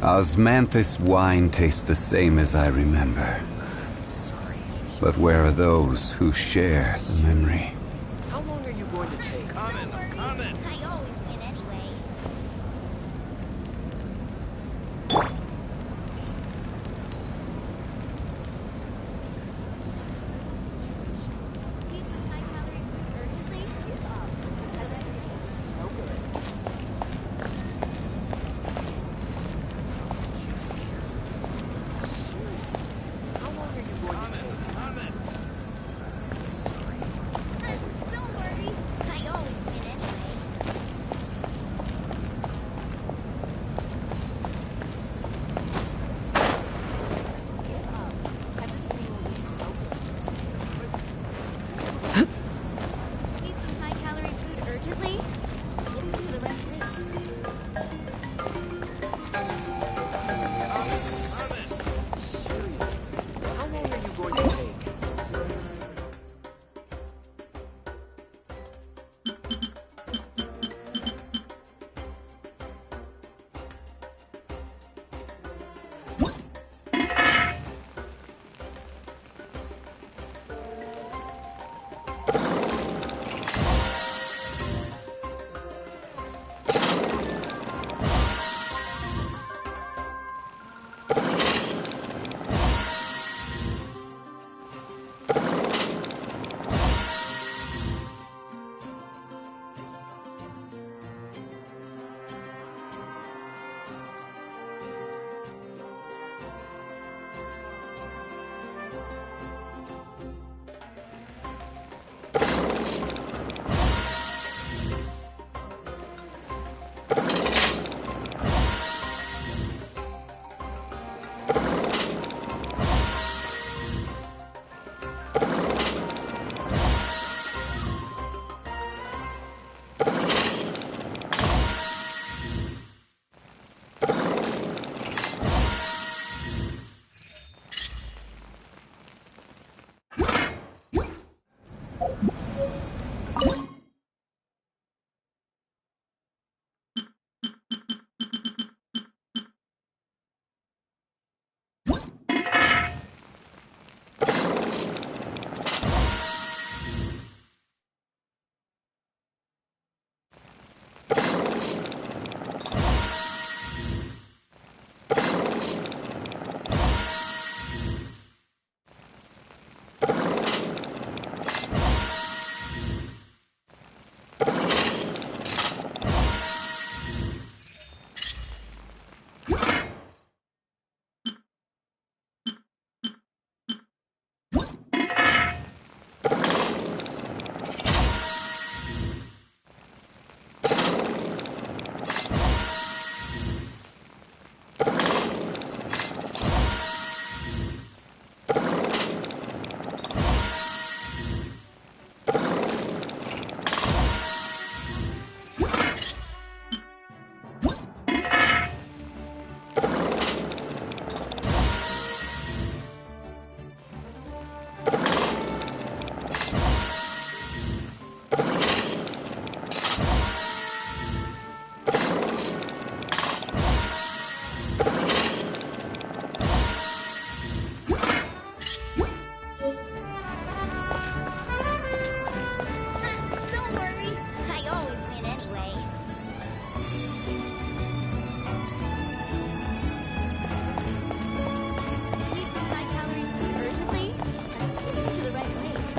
Osmanthus wine tastes the same as I remember. Sorry. But where are those who share the memory? How long are you going to take? Coming. I always win anyway. Need some high-calorie food urgently? Give up. As it is, no good. Seriously. How long are you going to take? Sorry. Don't worry. I always win anyway. Give up. Hesitating will lead to no good. Need some high-calorie food urgently? Looking for the right place. Seriously. How long are you going to take? Don't worry. I always win anyway. Need some high-calorie food urgently? Looking to the right place.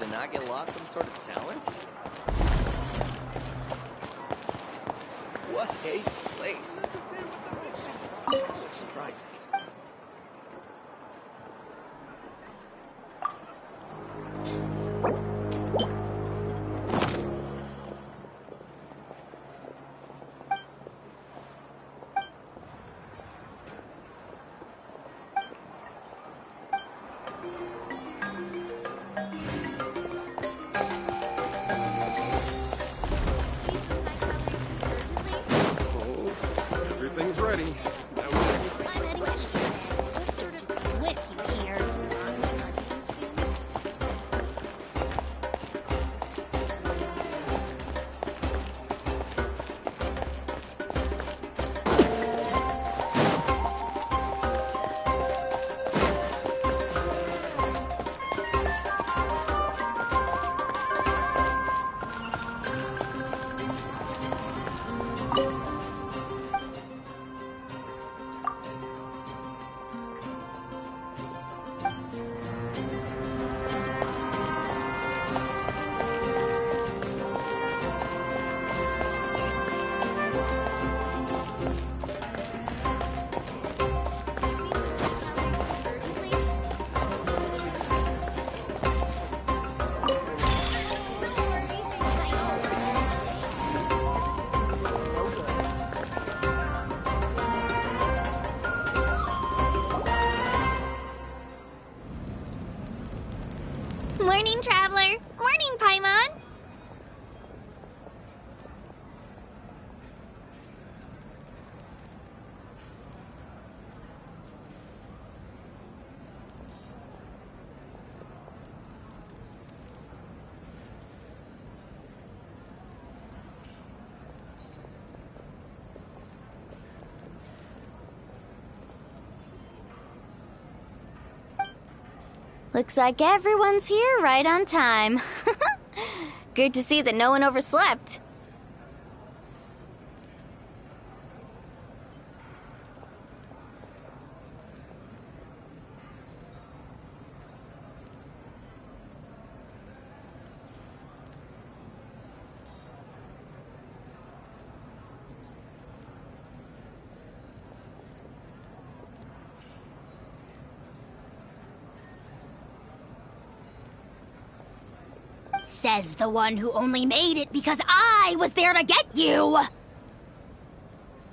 the not get lost some sort of talent? What a place. Full of surprises. Everything's ready. I'm heading to Let's sort of whip you here. Morning, traveler. Morning, Paimon. Looks like everyone's here right on time. Good to see that no one overslept. Says the one who only made it because I was there to get you!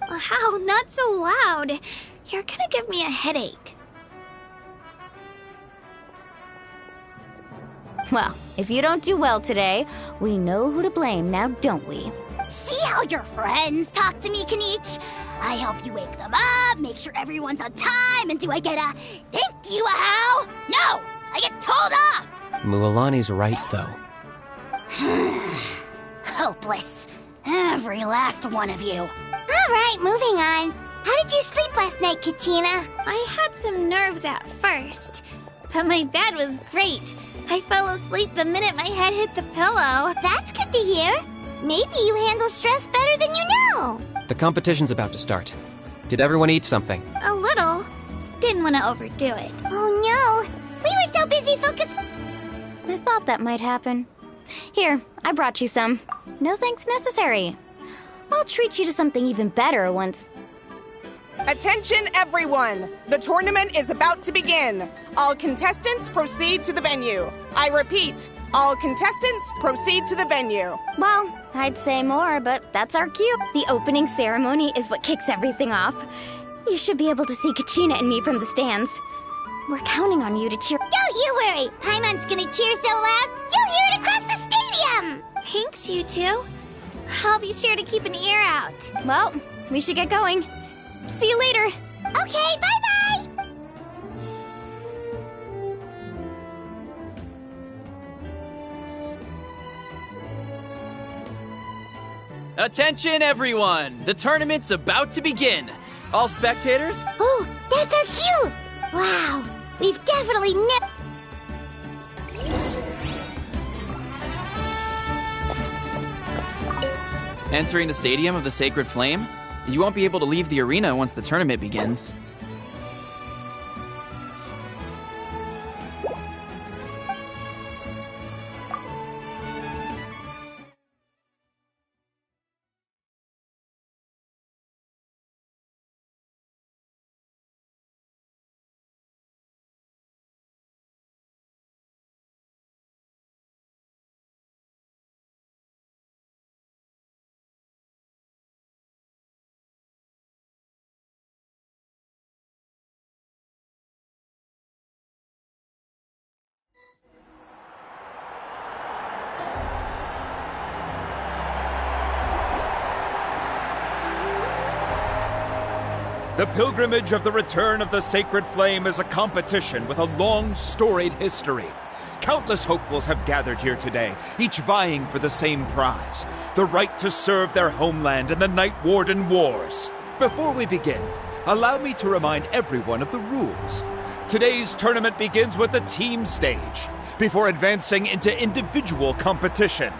How? Not so loud. You're gonna give me a headache. Well, if you don't do well today, we know who to blame now, don't we? See how your friends talk to me, Kanich? I help you wake them up, make sure everyone's on time, and do I get a thank you, how? No! I get told off! Mualani's right, though. Hopeless. Every last one of you. Alright, moving on. How did you sleep last night, Kachina? I had some nerves at first, but my bed was great. I fell asleep the minute my head hit the pillow. That's good to hear. Maybe you handle stress better than you know. The competition's about to start. Did everyone eat something? A little. Didn't want to overdo it. Oh no. We were so busy focused. I thought that might happen. Here, I brought you some. No thanks necessary. I'll treat you to something even better once... Attention everyone! The tournament is about to begin. All contestants proceed to the venue. I repeat, all contestants proceed to the venue. Well, I'd say more, but that's our cue. The opening ceremony is what kicks everything off. You should be able to see Kachina and me from the stands. We're counting on you to cheer. Don't you worry! Paimon's gonna cheer so loud, you'll hear it across the stadium! Thanks, you two. I'll be sure to keep an ear out. Well, we should get going. See you later. Okay, bye-bye! Attention, everyone! The tournament's about to begin. All spectators? Oh, that's our cue! Wow, we've definitely never... Entering the Stadium of the Sacred Flame? You won't be able to leave the arena once the tournament begins. The pilgrimage of the return of the sacred flame is a competition with a long, storied history. Countless hopefuls have gathered here today, each vying for the same prize, the right to serve their homeland in the Night Warden Wars. Before we begin, allow me to remind everyone of the rules. Today's tournament begins with the team stage, before advancing into individual competition.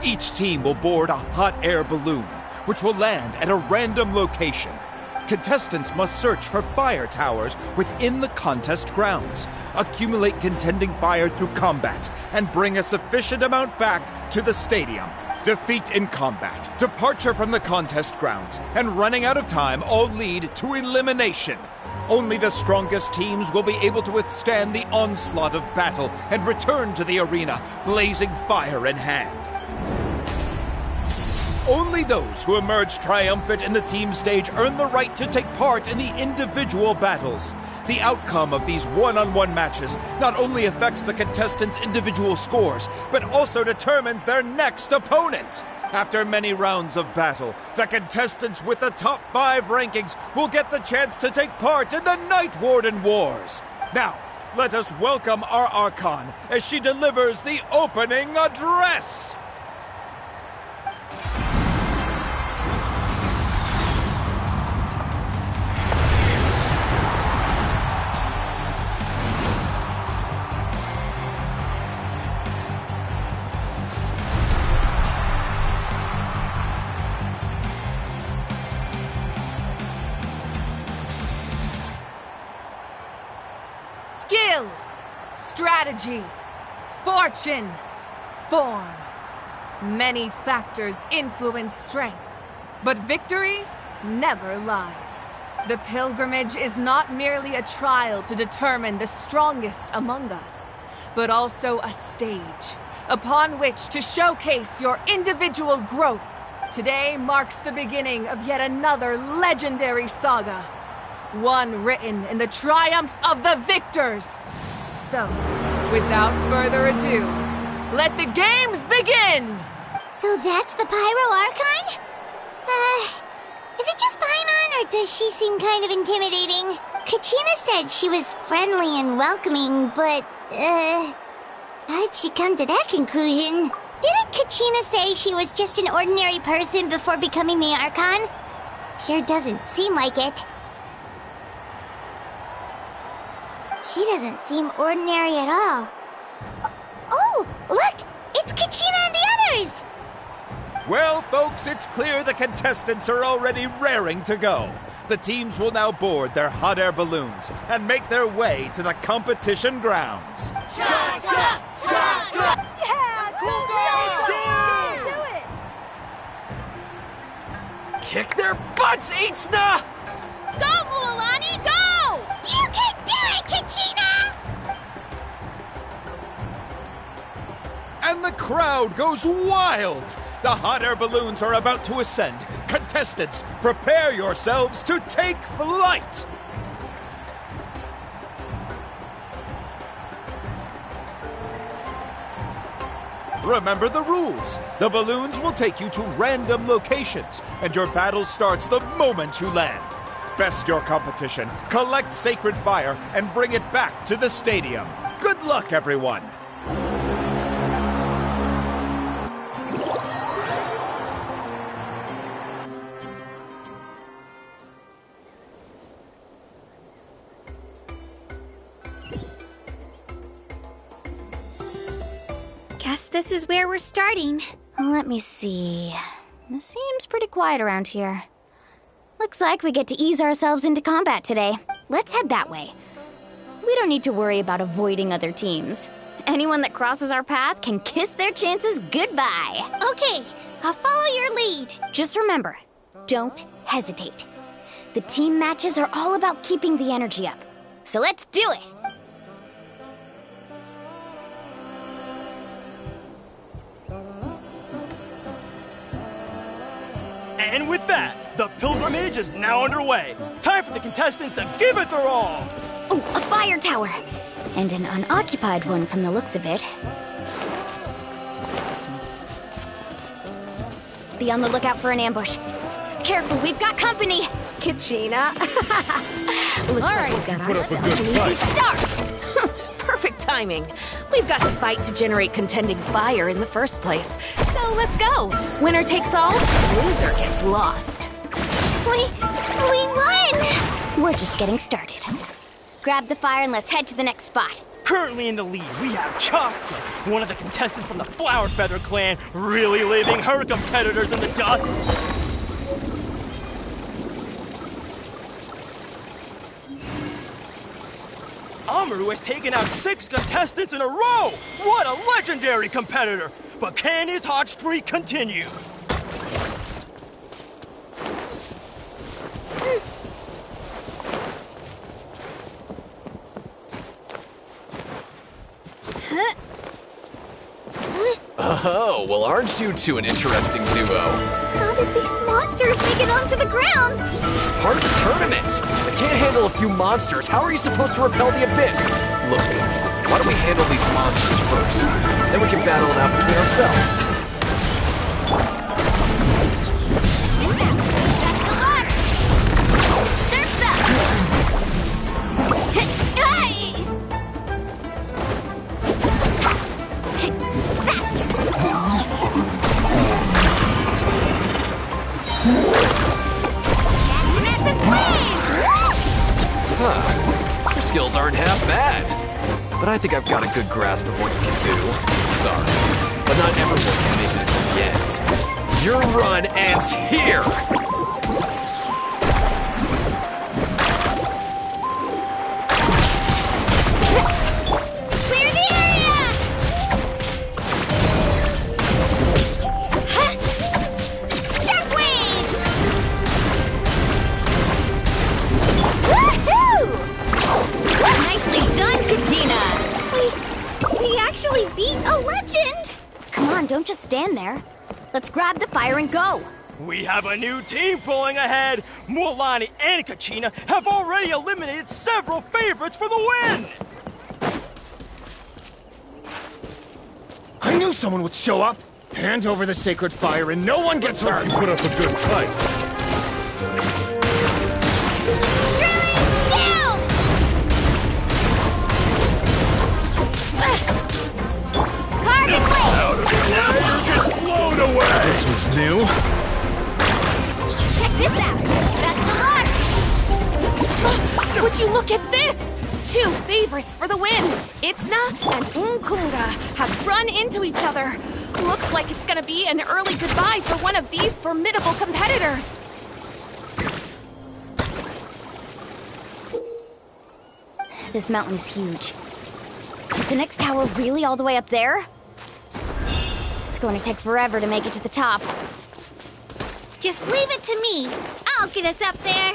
Each team will board a hot air balloon, which will land at a random location. Contestants must search for fire towers within the contest grounds, accumulate contending fire through combat, and bring a sufficient amount back to the stadium. Defeat in combat, departure from the contest grounds, and running out of time all lead to elimination. Only the strongest teams will be able to withstand the onslaught of battle and return to the arena, blazing fire in hand. Only those who emerge triumphant in the team stage earn the right to take part in the individual battles. The outcome of these one-on-one matches not only affects the contestants' individual scores, but also determines their next opponent. After many rounds of battle, the contestants with the top 5 rankings will get the chance to take part in the Night Warden Wars. Now, let us welcome our Archon as she delivers the opening address. Skill, strategy, fortune, form. Many factors influence strength, but victory never lies. The pilgrimage is not merely a trial to determine the strongest among us, but also a stage upon which to showcase your individual growth. Today marks the beginning of yet another legendary saga. One written in the triumphs of the victors. So, without further ado, let the games begin! So that's the Pyro Archon? Is it just Paimon, or does she seem kind of intimidating? Kachina said she was friendly and welcoming, but, how did she come to that conclusion? Didn't Kachina say she was just an ordinary person before becoming the Archon? Sure doesn't seem like it. She doesn't seem ordinary at all. Oh, look! It's Kachina and the others! Well, folks, it's clear the contestants are already raring to go. The teams will now board their hot air balloons and make their way to the competition grounds. Chaska! Chaska! Yeah! Cool girl! Do it! Kick their butts, Itzna! Go, Mualani, go! You can do it, Kachina! And the crowd goes wild! The hot air balloons are about to ascend. Contestants, prepare yourselves to take flight! Remember the rules. The balloons will take you to random locations, and your battle starts the moment you land. Best your competition, collect sacred fire, and bring it back to the stadium. Good luck, everyone! Guess this is where we're starting. Let me see. It seems pretty quiet around here. Looks like we get to ease ourselves into combat today. Let's head that way. We don't need to worry about avoiding other teams. Anyone that crosses our path can kiss their chances goodbye. Okay, I'll follow your lead. Just remember, don't hesitate. The team matches are all about keeping the energy up. So let's do it! And with that, the pilgrimage is now underway. Time for the contestants to give it their all! Oh, a fire tower! And an unoccupied one from the looks of it. Be on the lookout for an ambush. careful, we've got company. Kachina. Looks like we got ourselves an easy start. Perfect timing. We've got to fight to generate contending fire in the first place. So let's go. Winner takes all, loser gets lost. We won! We're just getting started. Grab the fire and let's head to the next spot. Currently in the lead, we have Chaska, one of the contestants from the Flower Feather clan, really leaving her competitors in the dust. Amaru has taken out 6 contestants in a row! What a legendary competitor! But can his hot streak continue? Oh, well, aren't you two an interesting duo? How did these monsters make it onto the grounds? It's part of the tournament. I can't handle a few monsters. How are you supposed to repel the abyss? Look, why don't we handle these monsters first? Then we can battle it out between ourselves. Your skills aren't half bad. But I think I've got a good grasp of what you can do. Sorry, but not everyone can make it to the end. Your run ends here! Clear the area! Shockwave! Woohoo! Nicely done, Kachina! We actually beat a legend! Come on, don't just stand there. Let's grab the fire and go. We have a new team pulling ahead! Mualani and Kachina have already eliminated several favorites for the win! I knew someone would show up! Hand over the sacred fire and no one gets hurt! Put up a good fight. This was new. Check this out! That's the luck! Would you look at this? 2 favorites for the win. Itzna and Unkunga have run into each other. Looks like it's gonna be an early goodbye for one of these formidable competitors. This mountain is huge. Is the next tower really all the way up there? It's going to take forever to make it to the top. Just leave it to me. I'll get us up there.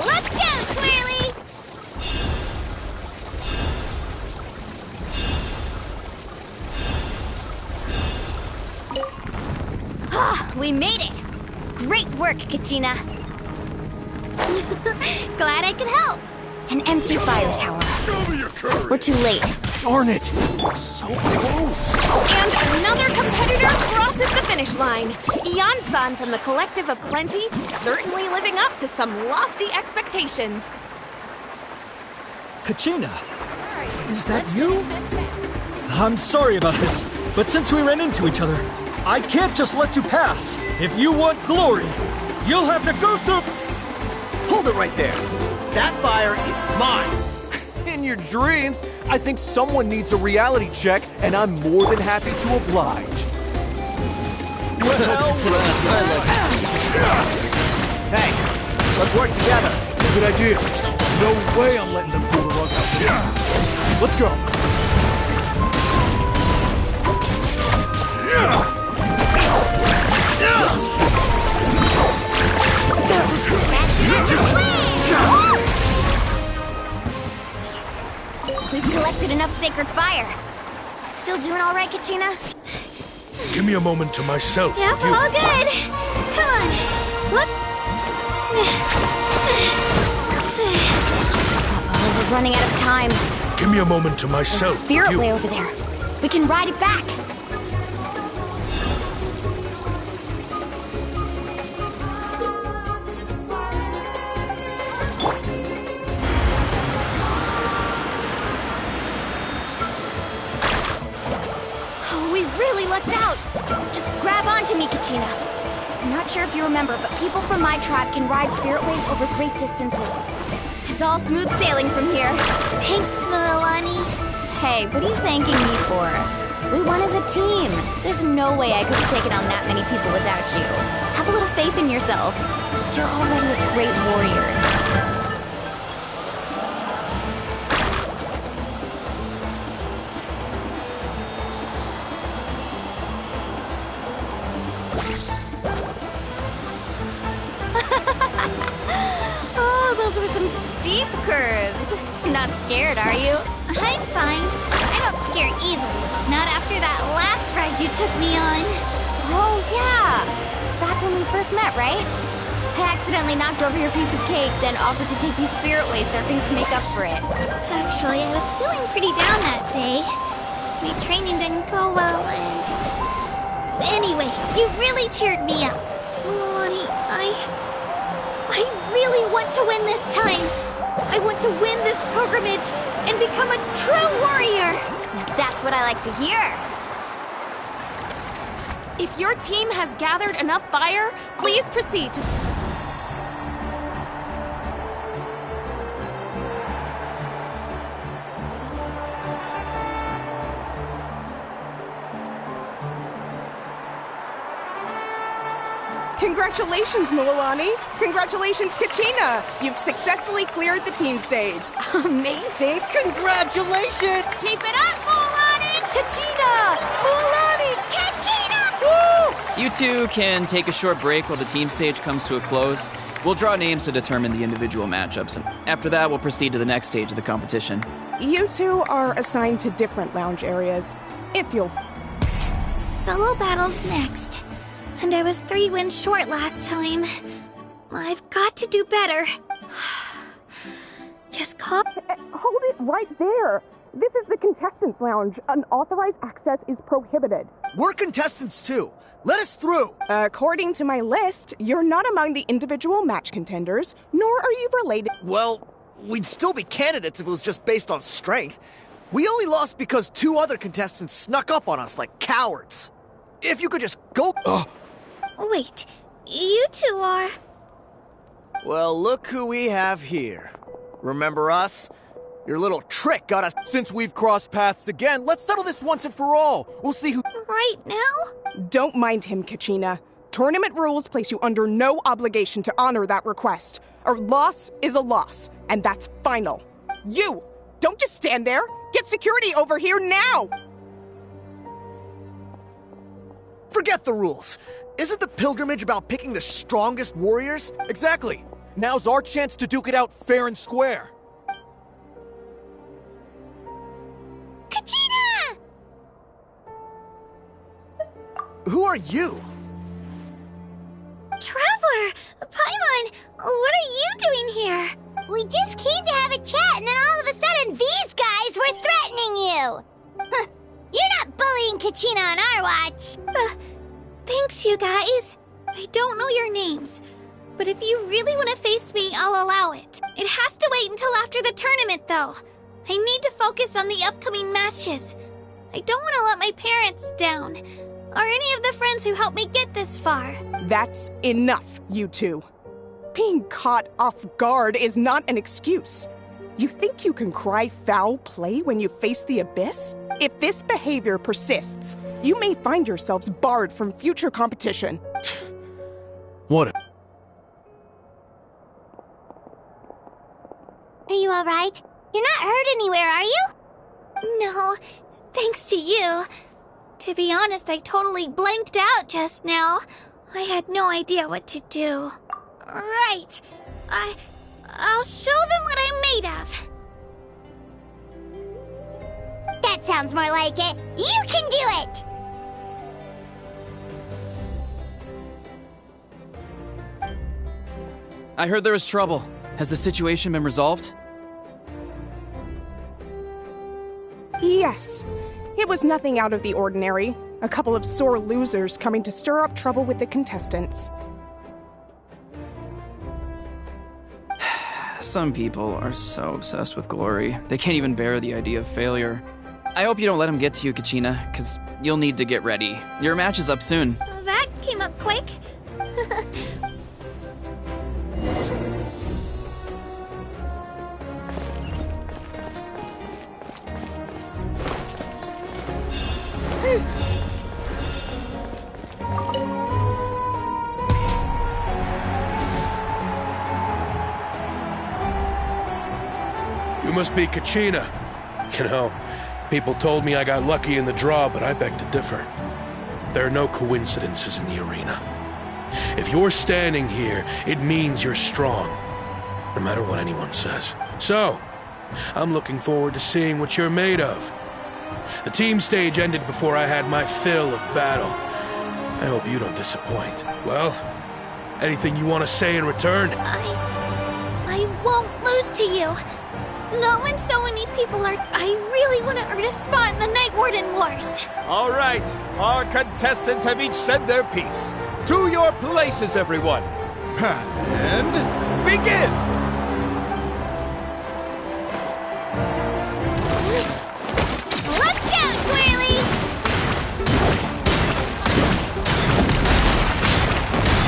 Let's go, Twirly! Ah, we made it! Great work, Kachina! Glad I could help! An empty fire tower. Show me your courage. We're too late. Darn it! So close! And another competitor crosses the finish line. Ian-san from the Collective of Plenty, certainly living up to some lofty expectations. Kachina, is that you? I'm sorry about this, but since we ran into each other, I can't just let you pass. If you want glory, you'll have to go through... Hold it right there. That fire is mine. In your dreams, I think someone needs a reality check, and I'm more than happy to oblige. Hey, let's work together. Good idea. No way I'm letting them pull the rug out. Let's go. We've collected enough sacred fire. Still doing all right, Kachina? Give me a moment to myself. Yep, all good. Come on. Look. Uh-oh, we're running out of time. Give me a moment to There's a myself. spirit You- way over there. We can ride it back. Oh, we really lucked out. Just grab onto me, Kachina. I'm not sure if you remember, but people from my tribe can ride spirit ways over great distances. It's all smooth sailing from here. Thanks, Milani. Hey, what are you thanking me for? We won as a team. There's no way I could have taken on that many people without you. Have a little faith in yourself. You're already a great warrior. Oh, those were some steep curves. You're not scared, are you? I'm fine. I don't scare easily. Not after that last ride you took me on. Oh, yeah. Back when we first met, right? I accidentally knocked over your piece of cake, then offered to take you spirit way surfing to make up for it. Actually, I was feeling pretty down that day. My training didn't go well, and... Anyway, you really cheered me up. Milani, I really want to win this time. I want to win this pilgrimage and become a true warrior. Now that's what I like to hear. If your team has gathered enough fire, please proceed to... Congratulations, Milani! Congratulations, Kachina! You've successfully cleared the team stage. Amazing! Congratulations! Keep it up, Milani! Kachina! Milani! Kachina! Woo! You two can take a short break while the team stage comes to a close. We'll draw names to determine the individual matchups, and after that, we'll proceed to the next stage of the competition. You two are assigned to different lounge areas. If you'll... Solo battles next. And I was 3 wins short last time. I've got to do better. Just calm. Hold it right there! This is the contestants' lounge. Unauthorized access is prohibited. We're contestants too. Let us through. According to my list, you're not among the individual match contenders, nor are you related. Well, we'd still be candidates if it was just based on strength. We only lost because 2 other contestants snuck up on us like cowards. If you could just go... Wait, you two are... Well, look who we have here. Remember us? Your little trick got us... Since we've crossed paths again, let's settle this once and for all. We'll see who... Right now? Don't mind him, Kachina. Tournament rules place you under no obligation to honor that request. A loss is a loss, and that's final. You! Don't just stand there! Get security over here now! Forget the rules. Isn't the pilgrimage about picking the strongest warriors? Exactly. Now's our chance to duke it out fair and square. Kachina! Who are you? Traveler! Paimon! What are you doing here? We just came to have a chat, and then all of a sudden these guys were threatening you! Huh, you're not bullying Kachina on our watch! Thanks, you guys. I don't know your names, but if you really want to face me, I'll allow it. It has to wait until after the tournament, though. I need to focus on the upcoming matches. I don't want to let my parents down, or any of the friends who helped me get this far. That's enough, you two. Being caught off guard is not an excuse. You think you can cry foul play when you face the abyss? If this behavior persists, you may find yourselves barred from future competition. What a... Are you alright? You're not hurt anywhere, are you? No, thanks to you. To be honest, I totally blanked out just now. I had no idea what to do. Right. I'll show them what I'm made of. That sounds more like it. You can do it! I heard there was trouble. Has the situation been resolved? Yes. It was nothing out of the ordinary. A couple of sore losers coming to stir up trouble with the contestants. Some people are so obsessed with glory, they can't even bear the idea of failure. I hope you don't let him get to you, Kachina, because you'll need to get ready. Your match is up soon. That came up quick. You must be Kachina. You know, people told me I got lucky in the draw, but I beg to differ. There are no coincidences in the arena. If you're standing here, it means you're strong, no matter what anyone says. So, I'm looking forward to seeing what you're made of. The team stage ended before I had my fill of battle. I hope you don't disappoint. Well, anything you want to say in return? I won't lose to you. Not when so many people are... I really want to earn a spot in the Night Warden Wars. All right, our contestants have each said their piece. To your places, everyone. And begin! Let's go, Twirly!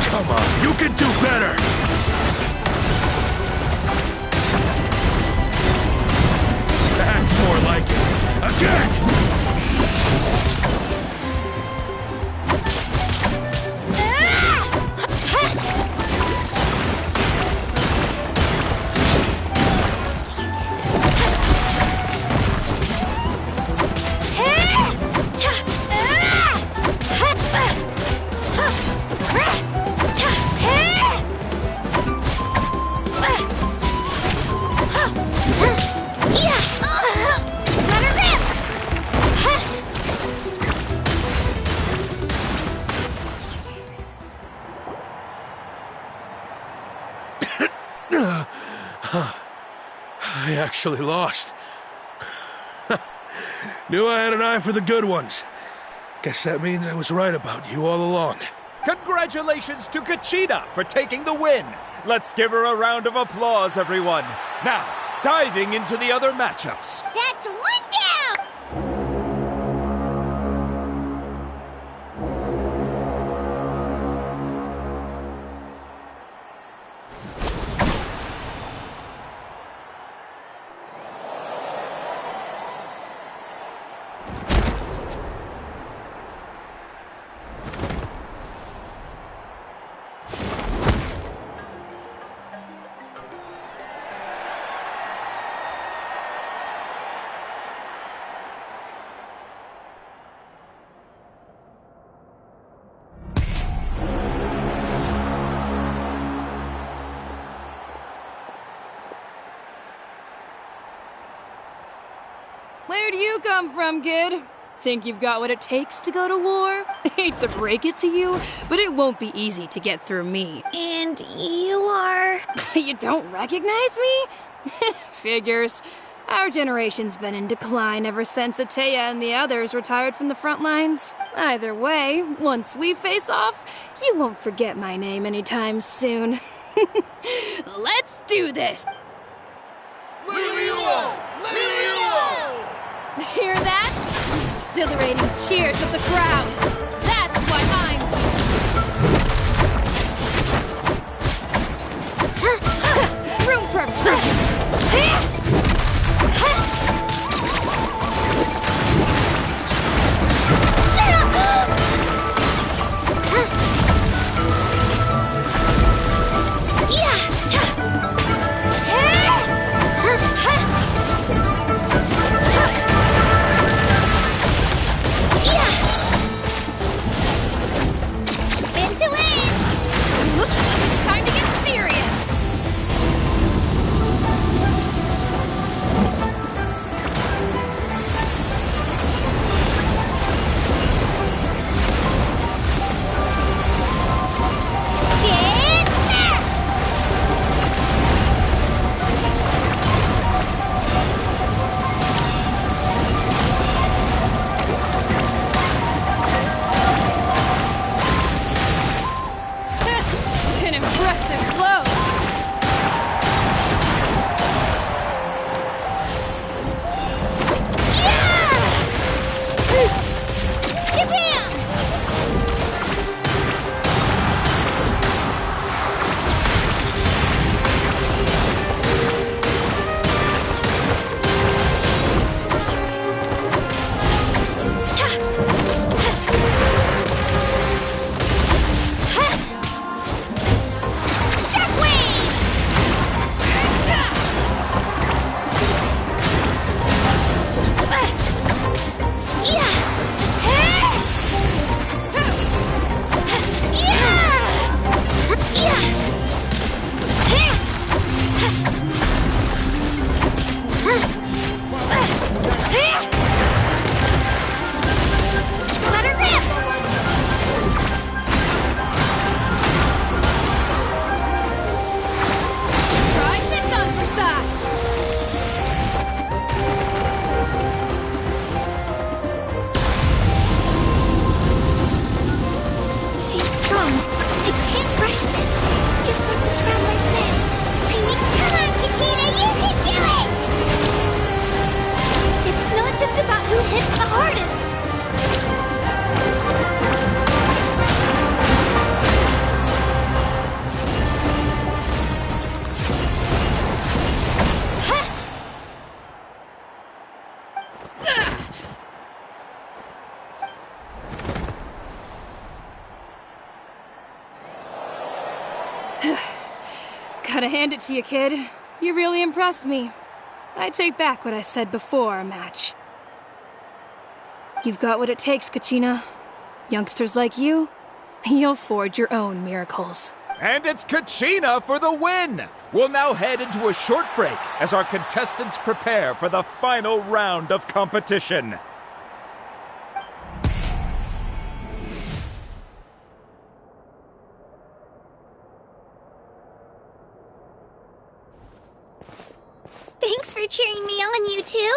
Come on, you can do better! That's more like it. Again! I actually lost. Knew I had an eye for the good ones. Guess that means I was right about you all along. Congratulations to Kachina for taking the win. Let's give her a round of applause, everyone. Now, diving into the other matchups. That's one down! Where'd you come from, kid? Think you've got what it takes to go to war? Hate to break it to you, but it won't be easy to get through me. And you are... You don't recognize me? Figures. Our generation's been in decline ever since Ateya and the others retired from the front lines. Either way, once we face off, you won't forget my name anytime soon. Let's do this! Hear that? Exhilarating cheers of the crowd. That's what I'm... Room for improvement. Gotta hand it to you, kid. You really impressed me. I take back what I said before our match. You've got what it takes, Kachina. Youngsters like you, you'll forge your own miracles. And it's Kachina for the win! We'll now head into a short break as our contestants prepare for the final round of competition. Thanks for cheering me on, you two.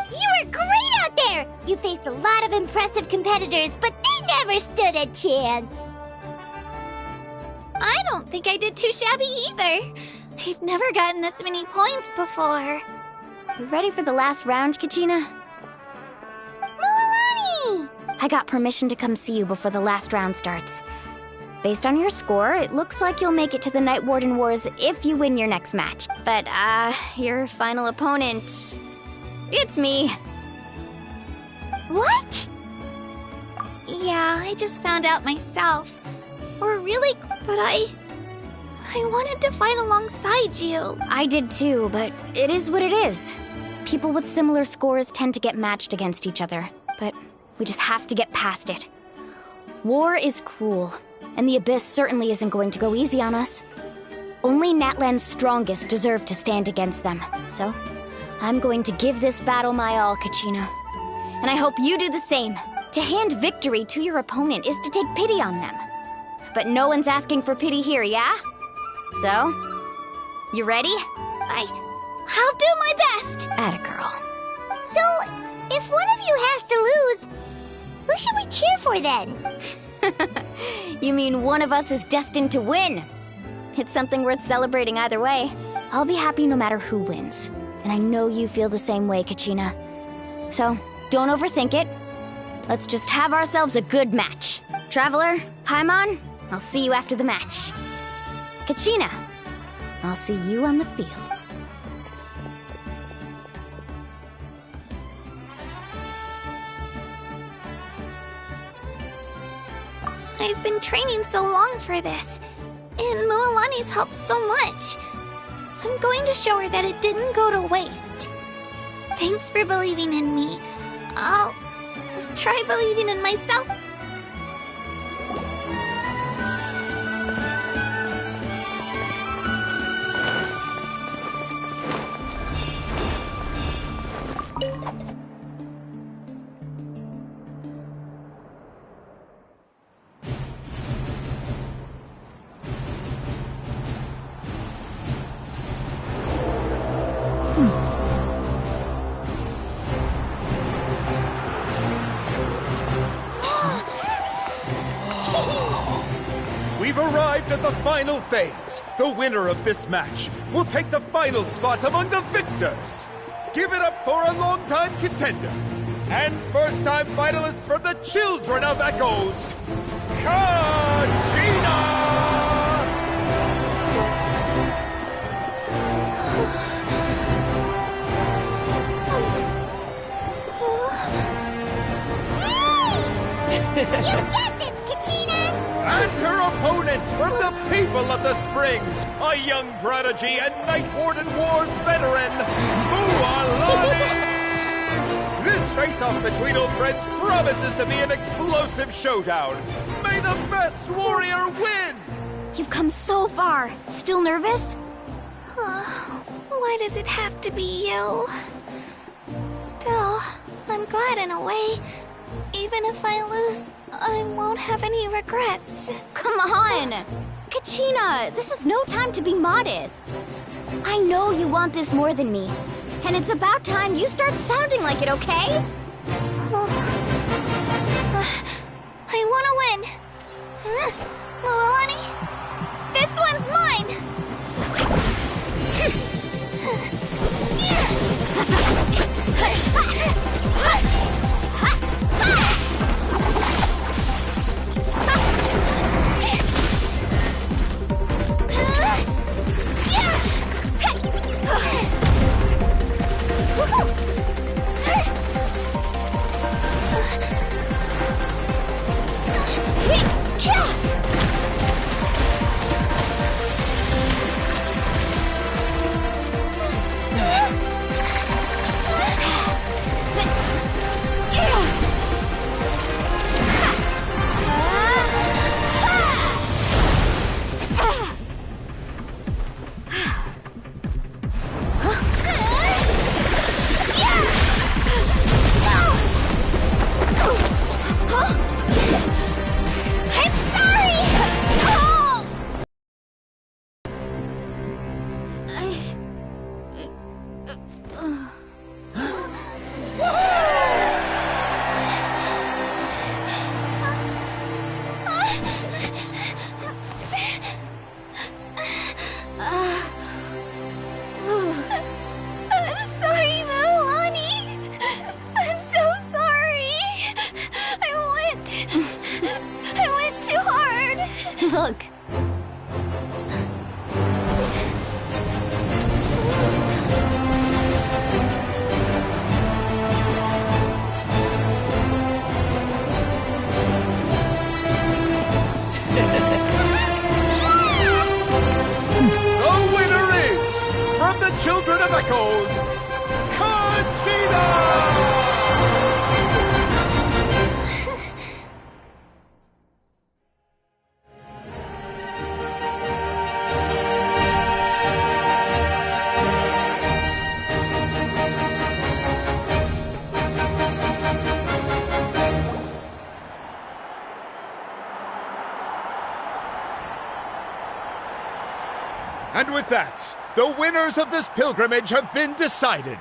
You were great out there! You faced a lot of impressive competitors, but they never stood a chance. I don't think I did too shabby either. I've never gotten this many points before. You ready for the last round, Kachina? Mualani! I got permission to come see you before the last round starts. Based on your score, it looks like you'll make it to the Night Warden Wars if you win your next match. But, your final opponent... it's me. What? Yeah, I just found out myself. We're really... but I wanted to fight alongside you. I did too, but it is what it is. People with similar scores tend to get matched against each other, but we just have to get past it. War is cruel, and the Abyss certainly isn't going to go easy on us. Only Natlan's strongest deserve to stand against them, so I'm going to give this battle my all, Kachina. And I hope you do the same. To hand victory to your opponent is to take pity on them. But no one's asking for pity here, yeah? So, you ready? I'll do my best! Atta girl. So, if one of you has to lose, who should we cheer for then? You mean one of us is destined to win? It's something worth celebrating either way. I'll be happy no matter who wins. And I know you feel the same way, Kachina. So, don't overthink it. Let's just have ourselves a good match. Traveler, Paimon, I'll see you after the match. Kachina, I'll see you on the field. I've been training so long for this, and Mualani's helped so much. I'm going to show her that it didn't go to waste. Thanks for believing in me. I'll try believing in myself. We've arrived at the final phase. The winner of this match will take the final spot among the victors. Give it up for a long-time contender and first-time finalist from the Children of Echoes, Kachina! You got this, Kachina! And her opponent from the people of the Springs, a young prodigy and Night Warden Wars veteran, Mualani! This face-off between old friends promises to be an explosive showdown. May the best warrior win! You've come so far. Still nervous? Why does it have to be you? Still, I'm glad in a way. Even if I lose, I won't have any regrets. Come on! Kachina, this is no time to be modest. I know you want this more than me. And it's about time you start sounding like it, okay? I want to win. Mualani, this one's mine! Look! The winner is, from the Children of Echoes, Conchita! And with that, the winners of this pilgrimage have been decided.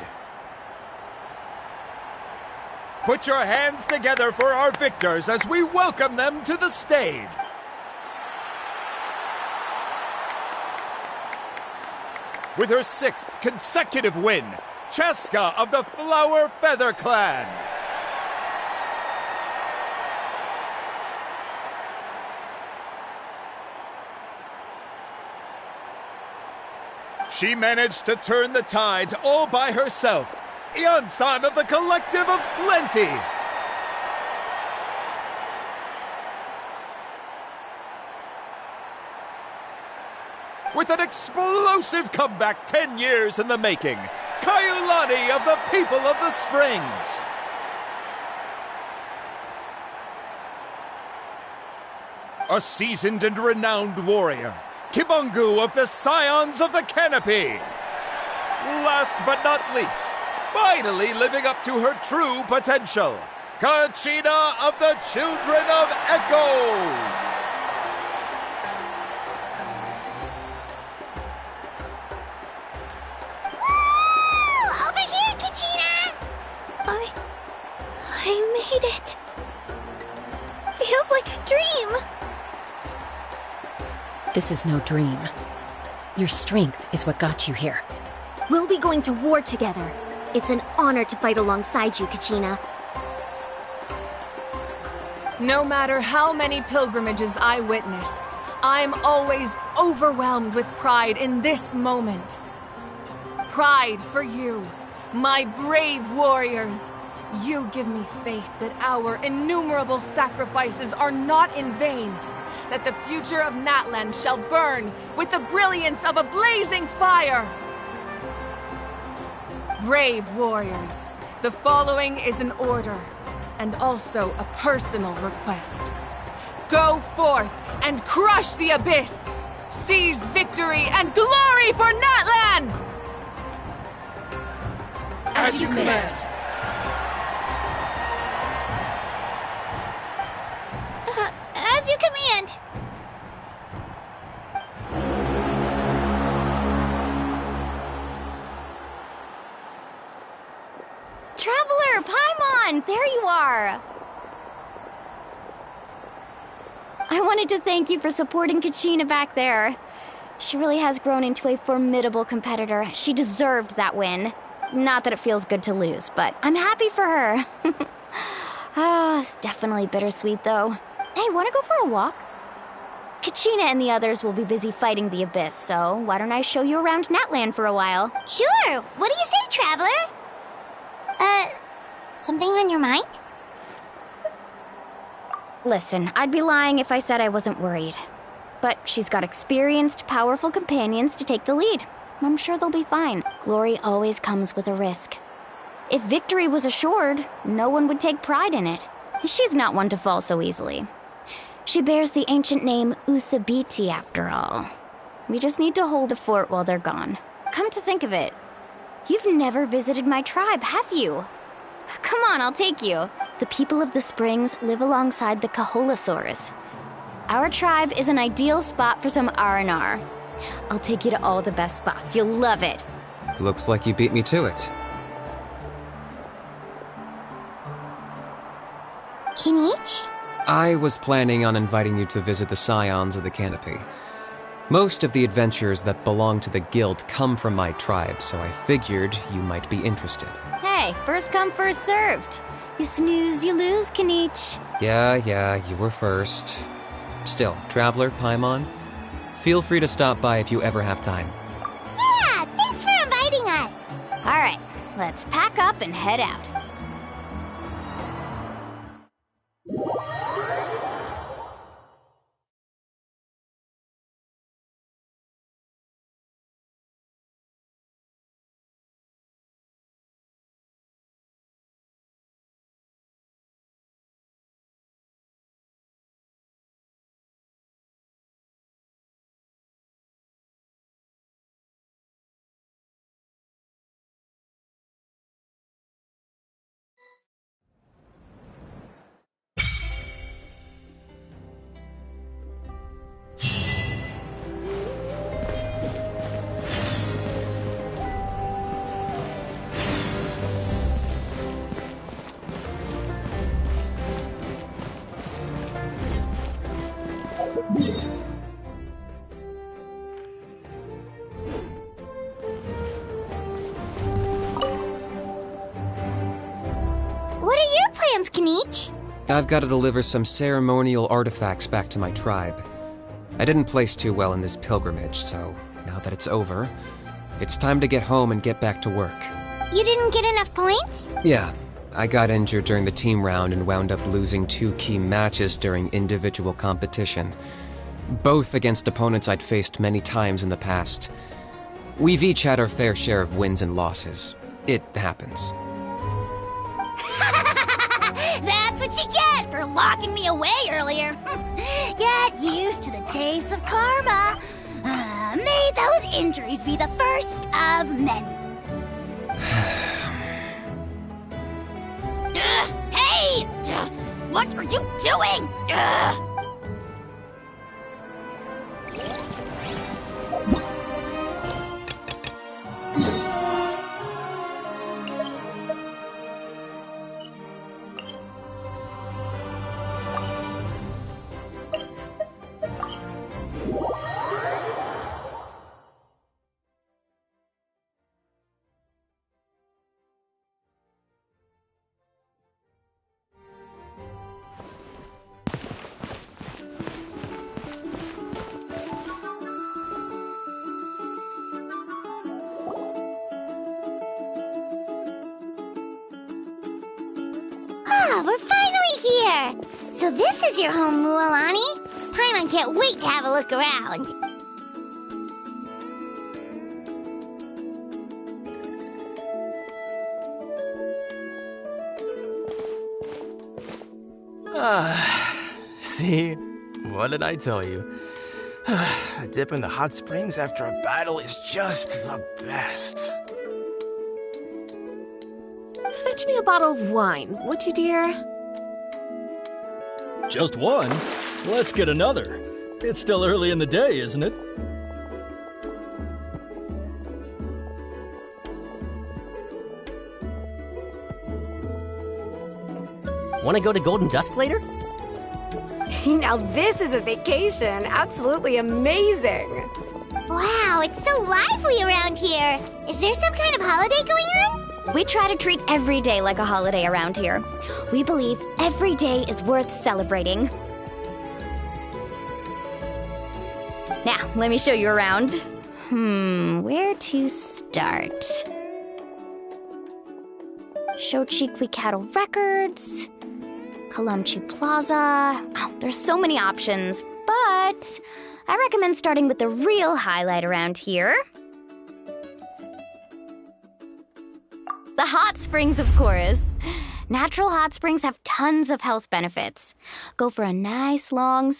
Put your hands together for our victors as we welcome them to the stage. With her 6th consecutive win, Cheska of the Flower Feather Clan. She managed to turn the tides all by herself. Ian-san of the Collective of Plenty. With an explosive comeback 10 years in the making, Kaiulani of the People of the Springs. A seasoned and renowned warrior, Kibungu of the Scions of the Canopy. Last but not least, finally living up to her true potential, Kachina of the Children of Echoes. Woo! Over here, Kachina! I made it. Feels like a dream. This is no dream. Your strength is what got you here. We'll be going to war together. It's an honor to fight alongside you, Kachina. No matter how many pilgrimages I witness, I'm always overwhelmed with pride in this moment. Pride for you, my brave warriors. You give me faith that our innumerable sacrifices are not in vain. That the future of Natlan shall burn with the brilliance of a blazing fire. Brave warriors, the following is an order, and also a personal request. Go forth and crush the abyss! Seize victory and glory for Natlan! As you command. As you command. Traveler, Paimon, there you are! I wanted to thank you for supporting Kachina back there. She really has grown into a formidable competitor. She deserved that win. Not that it feels good to lose, but I'm happy for her. It's definitely bittersweet, though. Hey, wanna go for a walk? Kachina and the others will be busy fighting the Abyss, so why don't I show you around Natlan for a while? Sure! What do you say, Traveler? Something on your mind? Listen, I'd be lying if I said I wasn't worried. But she's got experienced, powerful companions to take the lead. I'm sure they'll be fine. Glory always comes with a risk. If victory was assured, no one would take pride in it. She's not one to fall so easily. She bears the ancient name Uthabiti, after all. We just need to hold the fort while they're gone. Come to think of it, you've never visited my tribe, have you? Come on, I'll take you. The people of the Springs live alongside the Kaholasaurus. Our tribe is an ideal spot for some R&R. I'll take you to all the best spots. You'll love it. Looks like you beat me to it. Kinich? I was planning on inviting you to visit the Scions of the Canopy. Most of the adventures that belong to the guild come from my tribe, so I figured you might be interested. Hey, first come, first served. You snooze, you lose, Kinich. Yeah, you were first. Still, Traveler, Paimon, feel free to stop by if you ever have time. Yeah, thanks for inviting us. All right, let's pack up and head out. What are your plans, Kniech? I've got to deliver some ceremonial artifacts back to my tribe. I didn't place too well in this pilgrimage, so now that it's over, it's time to get home and get back to work. You didn't get enough points? Yeah, I got injured during the team round and wound up losing 2 key matches during individual competition, both against opponents I'd faced many times in the past. We've each had our fair share of wins and losses. It happens. That's what you get for locking me away earlier. Get used to the taste of karma. May those injuries be the first of many. Hey! What are you doing? We're finally here! So this is your home, Mualani? Paimon can't wait to have a look around. See? What did I tell you? A dip in the hot springs after a battle is just the best. Fetch me a bottle of wine, would you, dear? Just one? Let's get another. It's still early in the day, isn't it? Want to go to Golden Dusk later? Now this is a vacation. Absolutely amazing. Wow, it's so lively around here. Is there some kind of holiday going on? We try to treat every day like a holiday around here. We believe every day is worth celebrating. Now, let me show you around. Where to start? Shochiqui Cattle Records, Kalamchi Plaza. Oh, there's so many options, but I recommend starting with the real highlight around here. The hot springs, of course. Natural hot springs have tons of health benefits. Go for a nice long...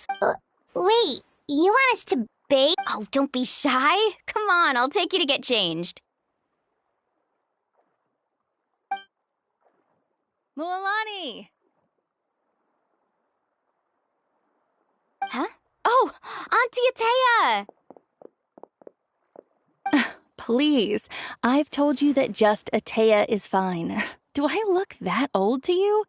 Wait, you want us to bathe? Oh, don't be shy. Come on, I'll take you to get changed. Mualani! Huh? Oh, Auntie Atea! Please, I've told you that just Atea is fine. Do I look that old to you?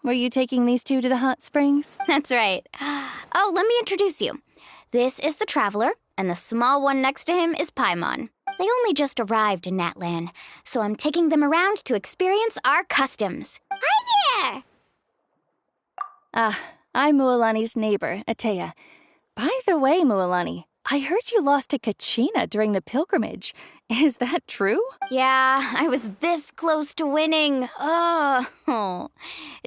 Were you taking these two to the hot springs? That's right. Oh, let me introduce you. This is the Traveler, and the small one next to him is Paimon. They only just arrived in Natlan, so I'm taking them around to experience our customs. Hi there! I'm Mualani's neighbor, Atea. By the way, Mualani, I heard you lost to Kachina during the pilgrimage. Is that true? Yeah, I was this close to winning. Oh,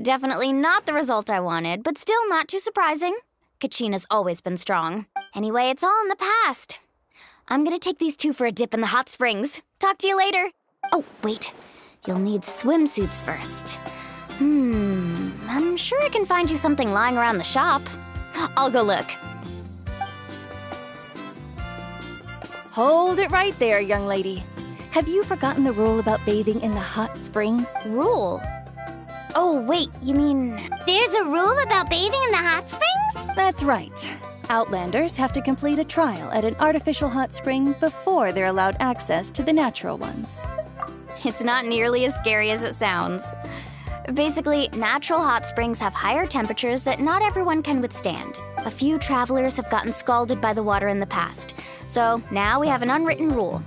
definitely not the result I wanted, but still not too surprising. Kachina's always been strong. Anyway, it's all in the past. I'm gonna take these two for a dip in the hot springs. Talk to you later. Oh, wait. You'll need swimsuits first. I'm sure I can find you something lying around the shop. I'll go look. Hold it right there, young lady. Have you forgotten the rule about bathing in the hot springs? Rule? Oh, wait, you mean... There's a rule about bathing in the hot springs? That's right. Outlanders have to complete a trial at an artificial hot spring before they're allowed access to the natural ones. It's not nearly as scary as it sounds. Basically, natural hot springs have higher temperatures that not everyone can withstand. A few travelers have gotten scalded by the water in the past, so now we have an unwritten rule.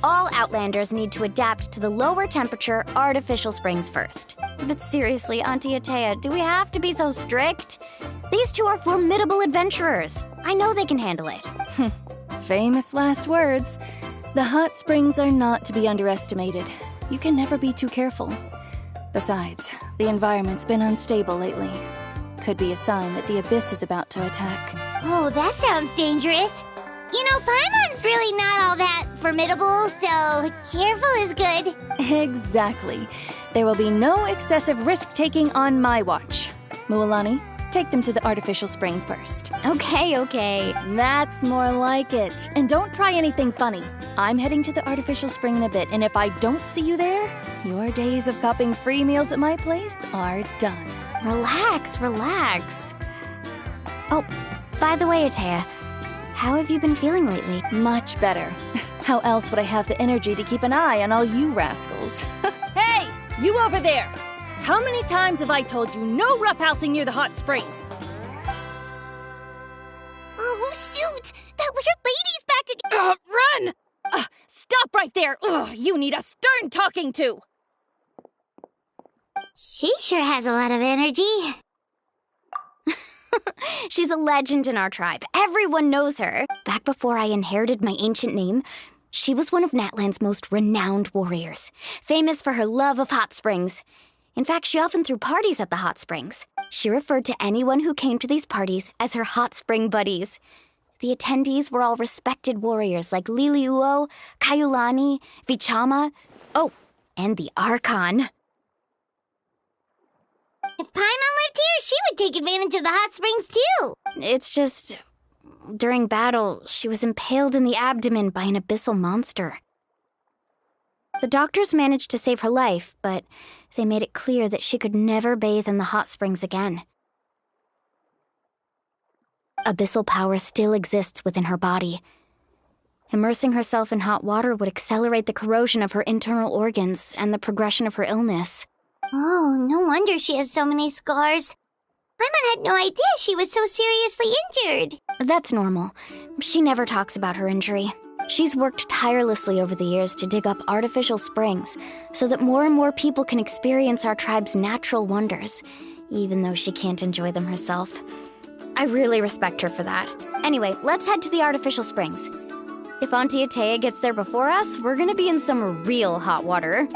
All Outlanders need to adapt to the lower temperature artificial springs first. But seriously, Auntie Atea, do we have to be so strict? These two are formidable adventurers. I know they can handle it. Famous last words. The hot springs are not to be underestimated. You can never be too careful. Besides, the environment's been unstable lately. Could be a sign that the Abyss is about to attack. Oh, that sounds dangerous. You know, Paimon's really not all that formidable, so careful is good. Exactly. There will be no excessive risk-taking on my watch. Mualani, take them to the artificial spring first. Okay. That's more like it. And don't try anything funny. I'm heading to the artificial spring in a bit, and if I don't see you there, your days of copping free meals at my place are done. Relax. Oh, by the way, Atea, how have you been feeling lately? Much better. How else would I have the energy to keep an eye on all you rascals? Hey, you over there! How many times have I told you no roughhousing near the hot springs? Oh, shoot! That weird lady's back again! Run! Stop right there! You need a stern talking to! She sure has a lot of energy. She's a legend in our tribe. Everyone knows her. Back before I inherited my ancient name, she was one of Natlan's most renowned warriors, famous for her love of hot springs. In fact, she often threw parties at the hot springs. She referred to anyone who came to these parties as her hot spring buddies. The attendees were all respected warriors like Liliuo, Kaiulani, Vichama, and the Archon. If Paimon lived here, she would take advantage of the hot springs too. It's just, during battle, she was impaled in the abdomen by an abyssal monster. The doctors managed to save her life, but they made it clear that she could never bathe in the hot springs again. Abyssal power still exists within her body. Immersing herself in hot water would accelerate the corrosion of her internal organs and the progression of her illness. Oh, no wonder she has so many scars. Paimon had no idea she was so seriously injured. That's normal. She never talks about her injury. She's worked tirelessly over the years to dig up artificial springs so that more and more people can experience our tribe's natural wonders, even though she can't enjoy them herself. I really respect her for that. Anyway, let's head to the artificial springs. If Auntie Atea gets there before us, we're gonna be in some real hot water.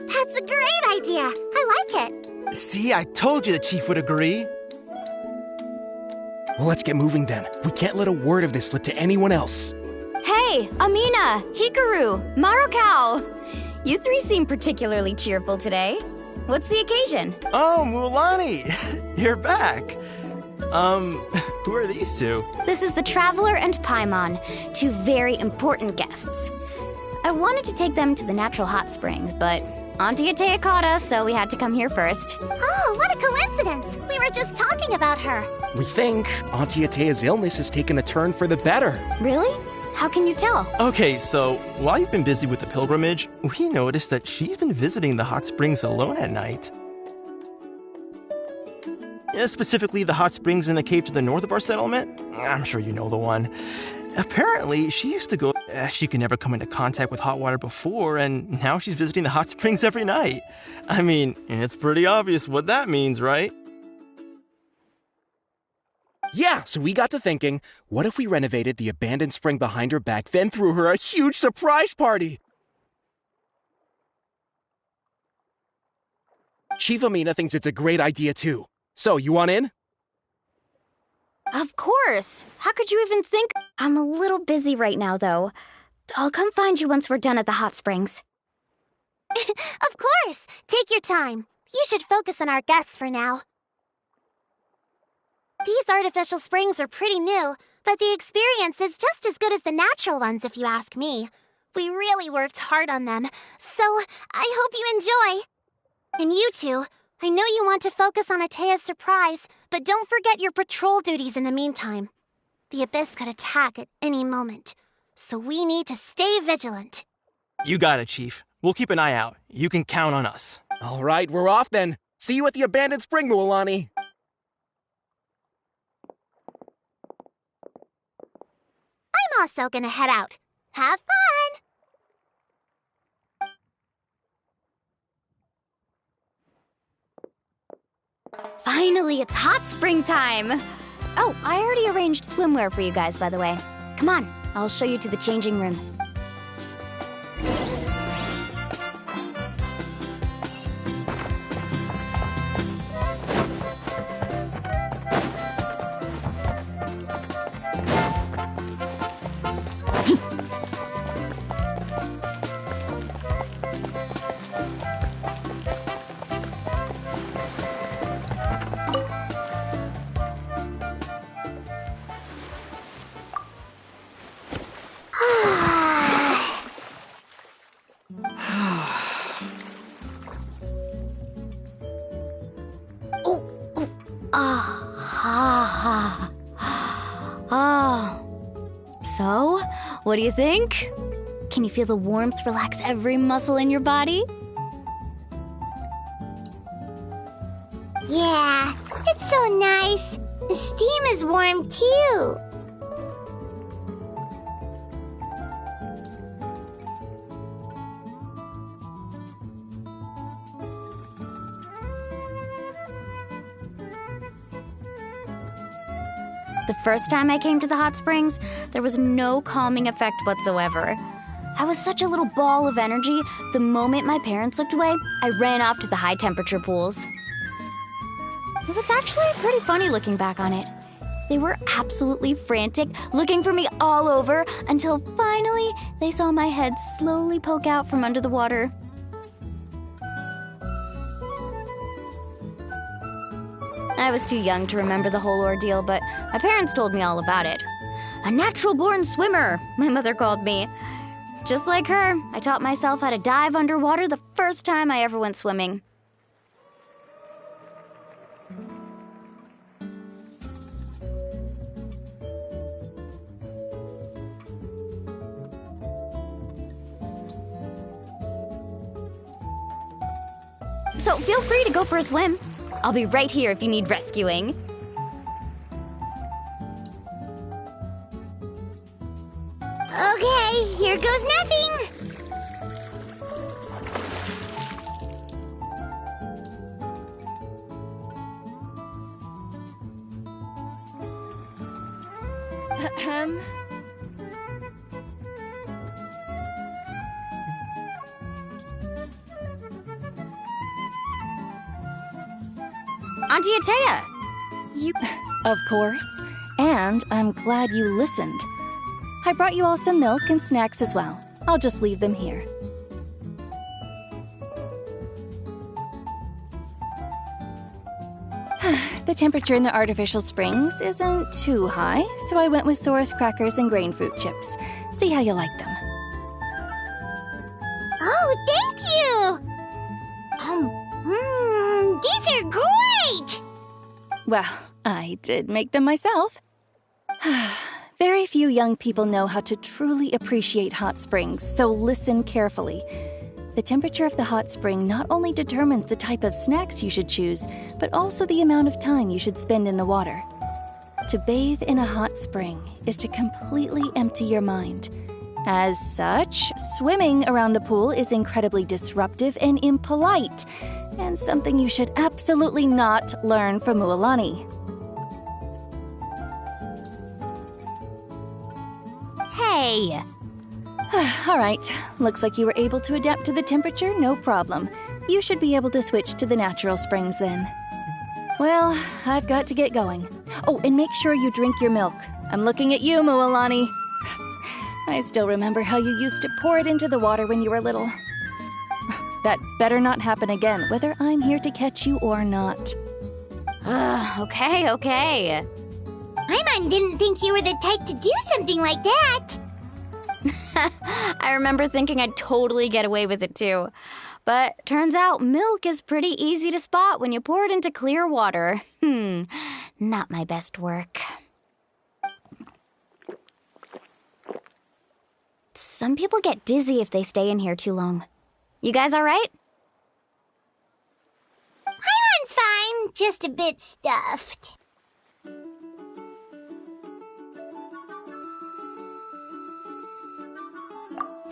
That's a great idea. I like it. See, I told you the chief would agree. Well, let's get moving then. We can't let a word of this slip to anyone else. Hey, Amina, Hikaru, Marukao. You three seem particularly cheerful today. What's the occasion? Oh, Mualani, you're back. Who are these two? This is the Traveler and Paimon, two very important guests. I wanted to take them to the natural hot springs, but Auntie Atea caught us, so we had to come here first. Oh, what a coincidence! We were just talking about her. We think Auntie Atea's illness has taken a turn for the better. Really? How can you tell? Okay, so while you've been busy with the pilgrimage, we noticed that she's been visiting the hot springs alone at night. specifically the hot springs in the cave to the north of our settlement. I'm sure you know the one. Apparently, she used to go. She could never come into contact with hot water before, and now she's visiting the hot springs every night. I mean, it's pretty obvious what that means, right? Yeah, so we got to thinking, what if we renovated the abandoned spring behind her back, then threw her a huge surprise party? Chief Amina thinks it's a great idea too. So, you want in? Of course! How could you even think? I'm a little busy right now, though. I'll come find you once we're done at the hot springs. Of course! Take your time. You should focus on our guests for now. These artificial springs are pretty new, but the experience is just as good as the natural ones if you ask me. We really worked hard on them, so I hope you enjoy. And you two, I know you want to focus on Atea's surprise, but don't forget your patrol duties in the meantime. The Abyss could attack at any moment, so we need to stay vigilant. You got it, Chief. We'll keep an eye out. You can count on us. All right, we're off then. See you at the abandoned spring, Mualani. I'm also gonna head out. Have fun! Finally, it's hot spring time! Oh, I already arranged swimwear for you guys, by the way. Come on, I'll show you to the changing room. So, what do you think? Can you feel the warmth relax every muscle in your body? Yeah, it's so nice. The steam is warm too. The first time I came to the hot springs, there was no calming effect whatsoever. I was such a little ball of energy, the moment my parents looked away, I ran off to the high-temperature pools. It was actually pretty funny looking back on it. They were absolutely frantic, looking for me all over, until finally they saw my head slowly poke out from under the water. I was too young to remember the whole ordeal, but my parents told me all about it. A natural-born swimmer, my mother called me. Just like her, I taught myself how to dive underwater the first time I ever went swimming. So feel free to go for a swim. I'll be right here if you need rescuing. Okay, here goes nothing. Auntie Atea! You... Of course. And I'm glad you listened. I brought you all some milk and snacks as well. I'll just leave them here. The temperature in the artificial springs isn't too high, so I went with Saurus crackers and grain fruit chips. See how you like them. Oh, thank you! These are great! Well, I did make them myself. Very few young people know how to truly appreciate hot springs, so listen carefully. The temperature of the hot spring not only determines the type of snacks you should choose, but also the amount of time you should spend in the water. To bathe in a hot spring is to completely empty your mind. As such, swimming around the pool is incredibly disruptive and impolite, and something you should absolutely not learn from Mualani. Hey! All right, looks like you were able to adapt to the temperature, no problem. You should be able to switch to the natural springs then. Well, I've got to get going. Oh, and make sure you drink your milk. I'm looking at you, Mualani. I still remember how you used to pour it into the water when you were little. That better not happen again, whether I'm here to catch you or not. Okay. Paimon didn't think you were the type to do something like that. I remember thinking I'd totally get away with it too. But turns out milk is pretty easy to spot when you pour it into clear water. Not my best work. Some people get dizzy if they stay in here too long. You guys all right? Paimon's fine, just a bit stuffed.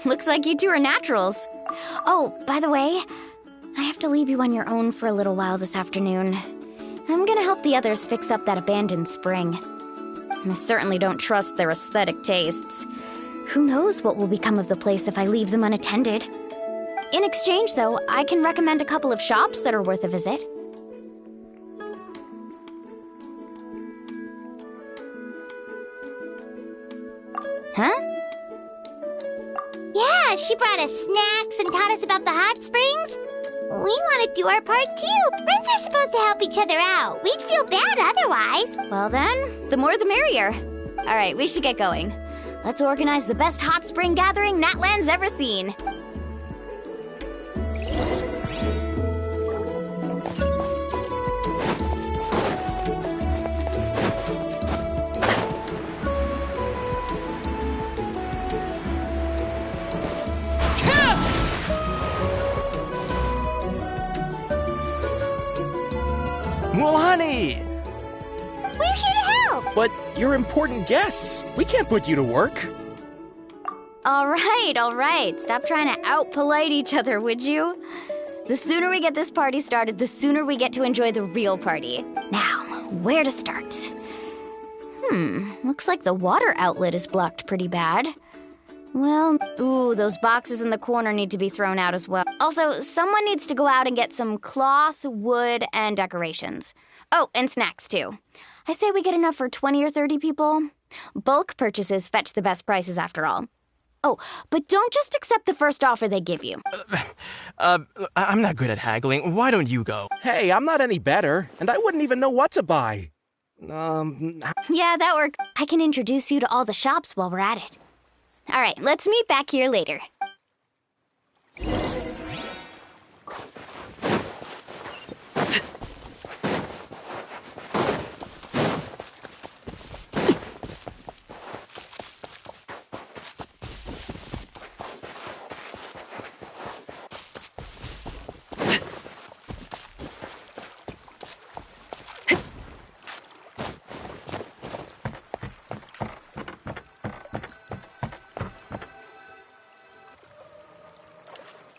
Looks like you two are naturals. Oh, by the way, I have to leave you on your own for a little while this afternoon. I'm gonna help the others fix up that abandoned spring. I certainly don't trust their aesthetic tastes. Who knows what will become of the place if I leave them unattended. In exchange, though, I can recommend a couple of shops that are worth a visit. Huh? Yeah, she brought us snacks and taught us about the hot springs. We want to do our part too. Friends are supposed to help each other out. We'd feel bad otherwise. Well then, the more the merrier. All right, we should get going. Let's organize the best hot spring gathering Natlan's ever seen. Mualani! We're here to help! But you're important guests. We can't put you to work. All right. Stop trying to out-polite each other, would you? The sooner we get this party started, the sooner we get to enjoy the real party. Now, where to start? Looks like the water outlet is blocked pretty bad. Well, those boxes in the corner need to be thrown out as well. Also, someone needs to go out and get some cloth, wood, and decorations. Oh, and snacks, too. I say we get enough for 20 or 30 people. Bulk purchases fetch the best prices after all. Oh, but don't just accept the first offer they give you. I'm not good at haggling. Why don't you go? Hey, I'm not any better, and I wouldn't even know what to buy. Yeah, that works. I can introduce you to all the shops while we're at it. All right, let's meet back here later.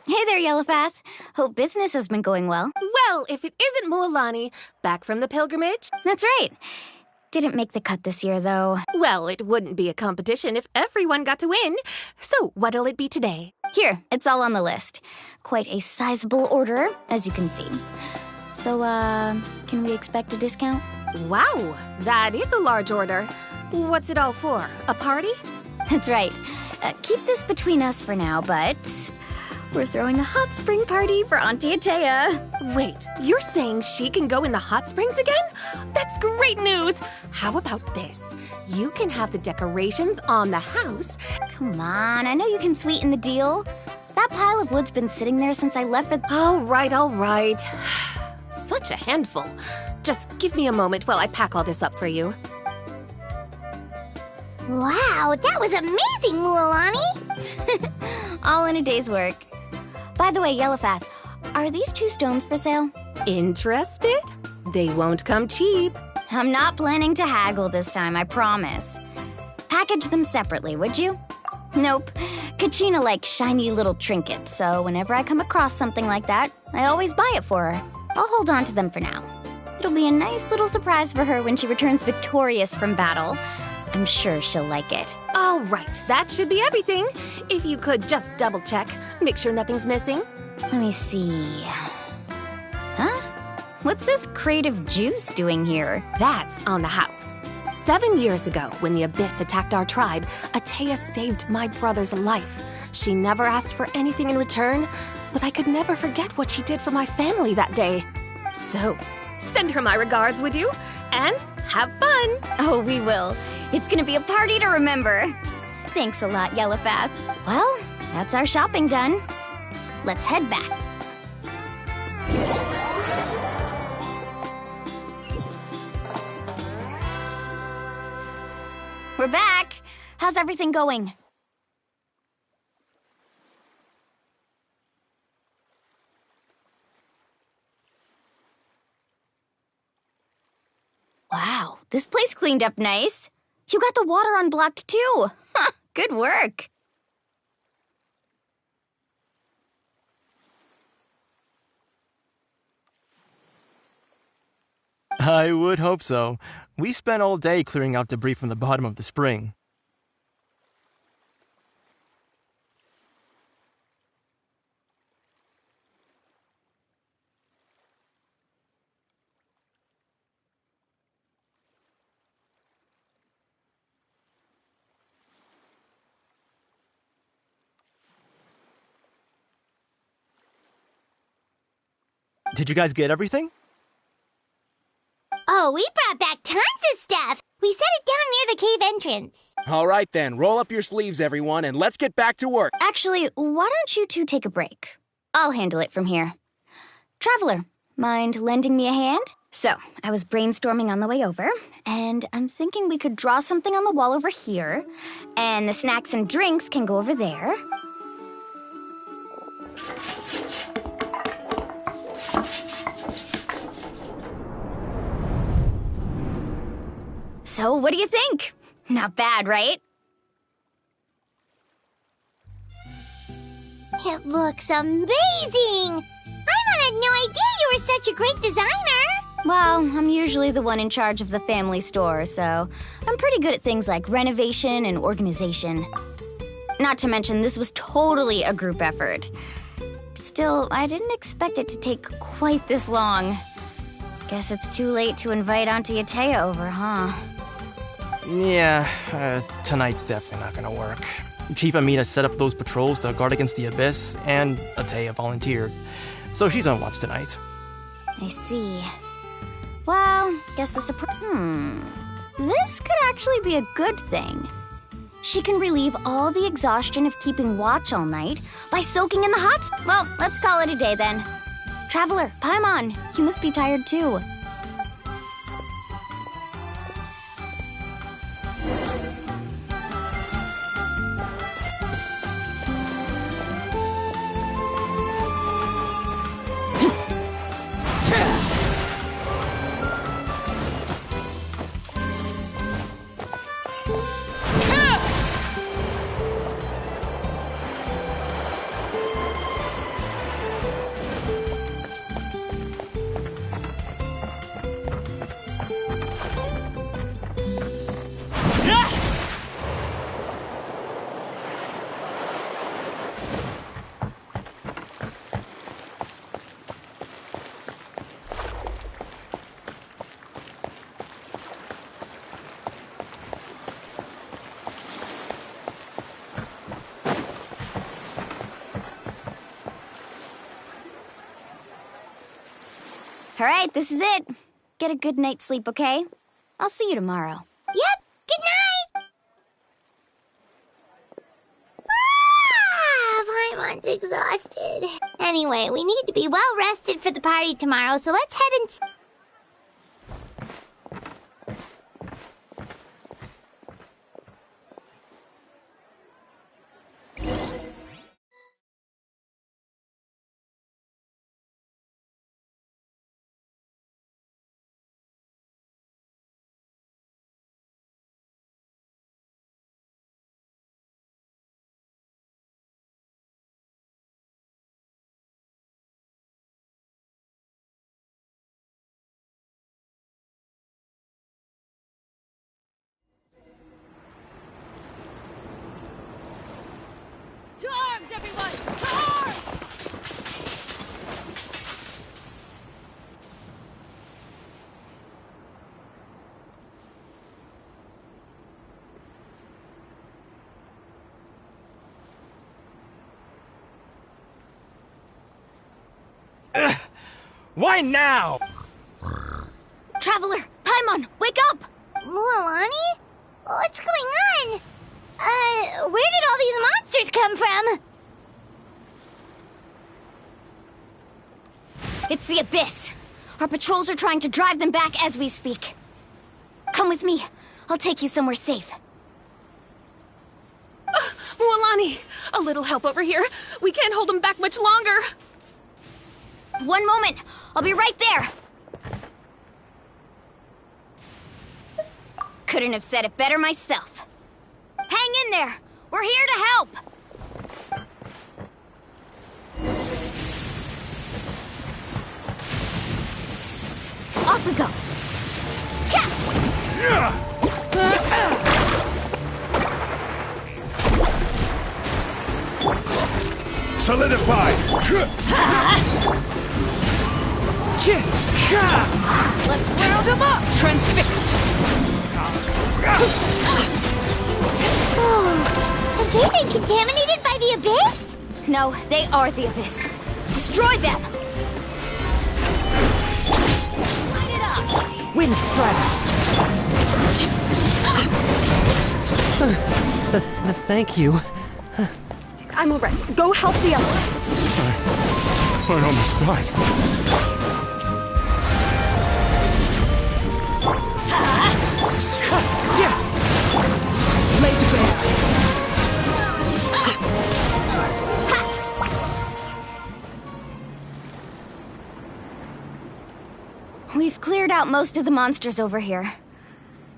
Hey there, Yellowfast. Hope business has been going well. Well, if it isn't Mualani, back from the pilgrimage? That's right. Didn't make the cut this year, though. Well, it wouldn't be a competition if everyone got to win. So, what'll it be today? Here, it's all on the list. Quite a sizable order, as you can see. So, can we expect a discount? Wow, that is a large order. What's it all for? A party? That's right. Keep this between us for now, but we're throwing a hot spring party for Auntie Atea. Wait, you're saying she can go in the hot springs again? That's great news! How about this? You can have the decorations on the house. Come on, I know you can sweeten the deal. That pile of wood's been sitting there since I left for... All right. Such a handful. Just give me a moment while I pack all this up for you. Wow, that was amazing, Mualani! All in a day's work. By the way, Yellowfath, are these 2 stones for sale? Interested? They won't come cheap. I'm not planning to haggle this time, I promise. Package them separately, would you? Nope. Kachina likes shiny little trinkets, so whenever I come across something like that, I always buy it for her. I'll hold on to them for now. It'll be a nice little surprise for her when she returns victorious from battle. I'm sure she'll like it. All right, that should be everything. If you could just double check, make sure nothing's missing. Let me see. Huh? What's this crate of juice doing here? That's on the house. 7 years ago, when the Abyss attacked our tribe, Atea saved my brother's life. She never asked for anything in return, but I could never forget what she did for my family that day. So, send her my regards, would you? And have fun! Oh, we will. It's gonna be a party to remember. Thanks a lot, Yellowfath. Well, that's our shopping done. Let's head back. We're back. How's everything going? Wow, this place cleaned up nice. You got the water unblocked too. Huh, good work. I would hope so. We spent all day clearing out debris from the bottom of the spring. Did you guys get everything? Oh, we brought back tons of stuff. We set it down near the cave entrance. All right then, roll up your sleeves, everyone, and let's get back to work. Actually, why don't you 2 take a break? I'll handle it from here. Traveler, mind lending me a hand? So, I was brainstorming on the way over, and I'm thinking we could draw something on the wall over here, and the snacks and drinks can go over there. So, what do you think? Not bad, right? It looks amazing! I had no idea you were such a great designer! Well, I'm usually the one in charge of the family store, so I'm pretty good at things like renovation and organization. Not to mention, this was totally a group effort. Still, I didn't expect it to take quite this long. Guess it's too late to invite Auntie Atea over, huh? Yeah, tonight's definitely not gonna work. Chief Amina set up those patrols to guard against the Abyss, and Atea volunteered. So she's on watch tonight. I see. Well, guess the this could actually be a good thing. She can relieve all the exhaustion of keeping watch all night by soaking in the hot Well, let's call it a day then. Traveler, Paimon, you must be tired too. All right, this is it. Get a good night's sleep, okay? I'll see you tomorrow. Yep, good night! Paimon's exhausted. Anyway, we need to be well rested for the party tomorrow, so let's head and... Why now? Traveler, Paimon, wake up! Mualani? What's going on? Where did all these monsters come from? It's the Abyss. Our patrols are trying to drive them back as we speak. Come with me. I'll take you somewhere safe. Mualani! A little help over here. We can't hold them back much longer. One moment. I'll be right there. Couldn't have said it better myself. Hang in there. We're here to help. Off we go. Solidified! Let's round them up! Transfixed! Oh, have they been contaminated by the Abyss? No, they are the Abyss. Destroy them! Light it up! Wind strike! Thank you. I'm alright. Go help the others. I almost died. Lay to bear! We've cleared out most of the monsters over here.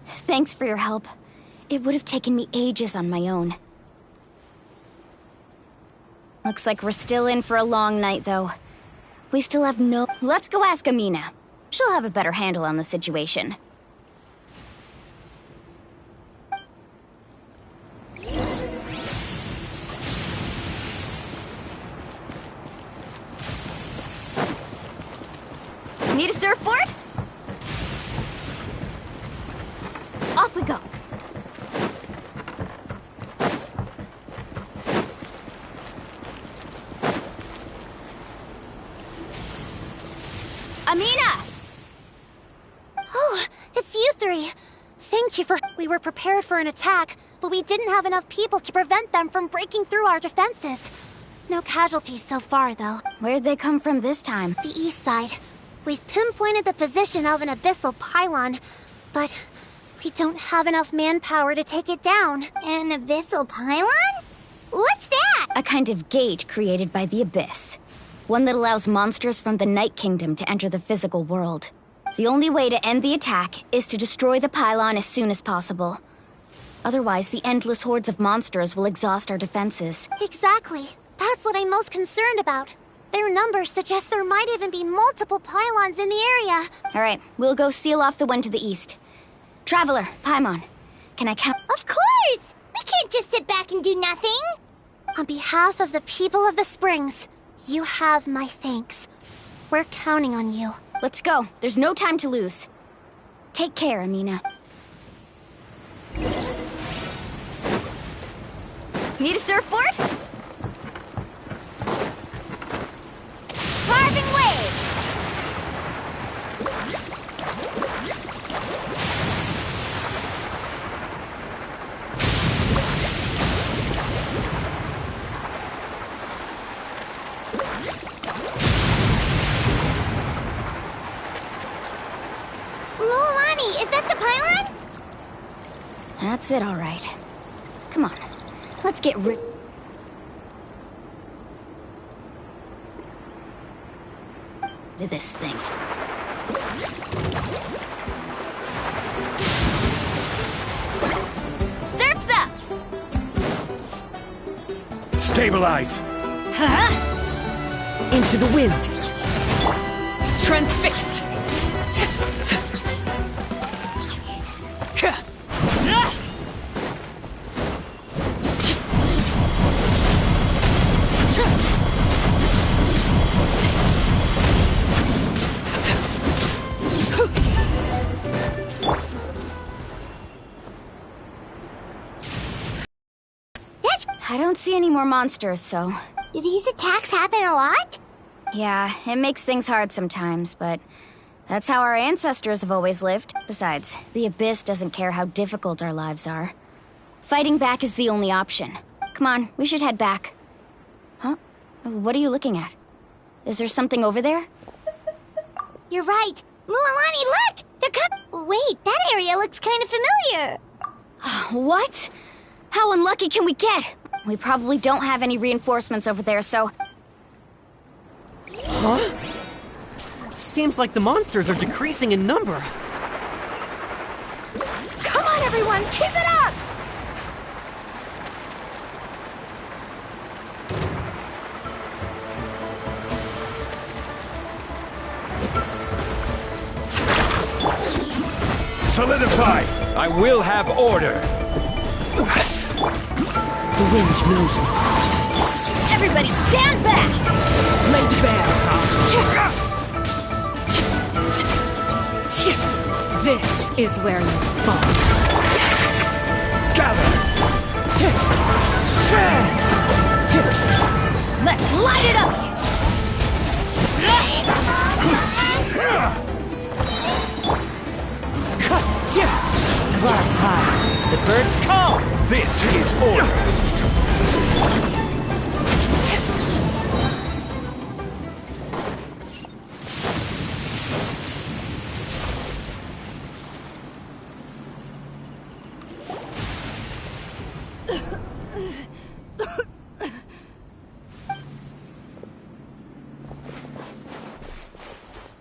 Thanks for your help. It would have taken me ages on my own. Looks like we're still in for a long night, though. We still have no... Let's go ask Amina. She'll have a better handle on the situation. Need a surfboard? Off we go. Amina! Oh, it's you three. Thank you for... We were prepared for an attack, but we didn't have enough people to prevent them from breaking through our defenses. No casualties so far, though. Where'd they come from this time? The east side. We've pinpointed the position of an abyssal pylon, but we don't have enough manpower to take it down. An abyssal pylon? What's that? A kind of gate created by the Abyss. One that allows monsters from the Night Kingdom to enter the physical world. The only way to end the attack is to destroy the pylon as soon as possible. Otherwise, the endless hordes of monsters will exhaust our defenses. Exactly. That's what I'm most concerned about. Their numbers suggest there might even be multiple pylons in the area. All right, we'll go seal off the one to the east. Traveler, Paimon, can I count? Of course! We can't just sit back and do nothing! On behalf of the people of the Springs, you have my thanks. We're counting on you. Let's go. There's no time to lose. Take care, Amina. Need a surfboard? Carving waves! Mualani, is that the pylon? That's it, all right. Come on, let's get rid... of this thing. Surf's up! Stabilize! Huh? Into the wind! Transfixed! I don't see any more monsters, so... Do these attacks happen a lot? Yeah, it makes things hard sometimes, but that's how our ancestors have always lived. Besides, the Abyss doesn't care how difficult our lives are. Fighting back is the only option. Come on, we should head back. Huh? What are you looking at? Is there something over there? You're right. Mualani, look! They're Wait, that area looks kind of familiar. What? How unlucky can we get? We probably don't have any reinforcements over there, so... Huh? Seems like the monsters are decreasing in number. Come on, everyone! Keep it up! Solidify! I will have order! The wind knows me. Everybody stand back! Laid bare. This is where you fall. Gather! Let's light it up! Clouds high. The birds call. This is order!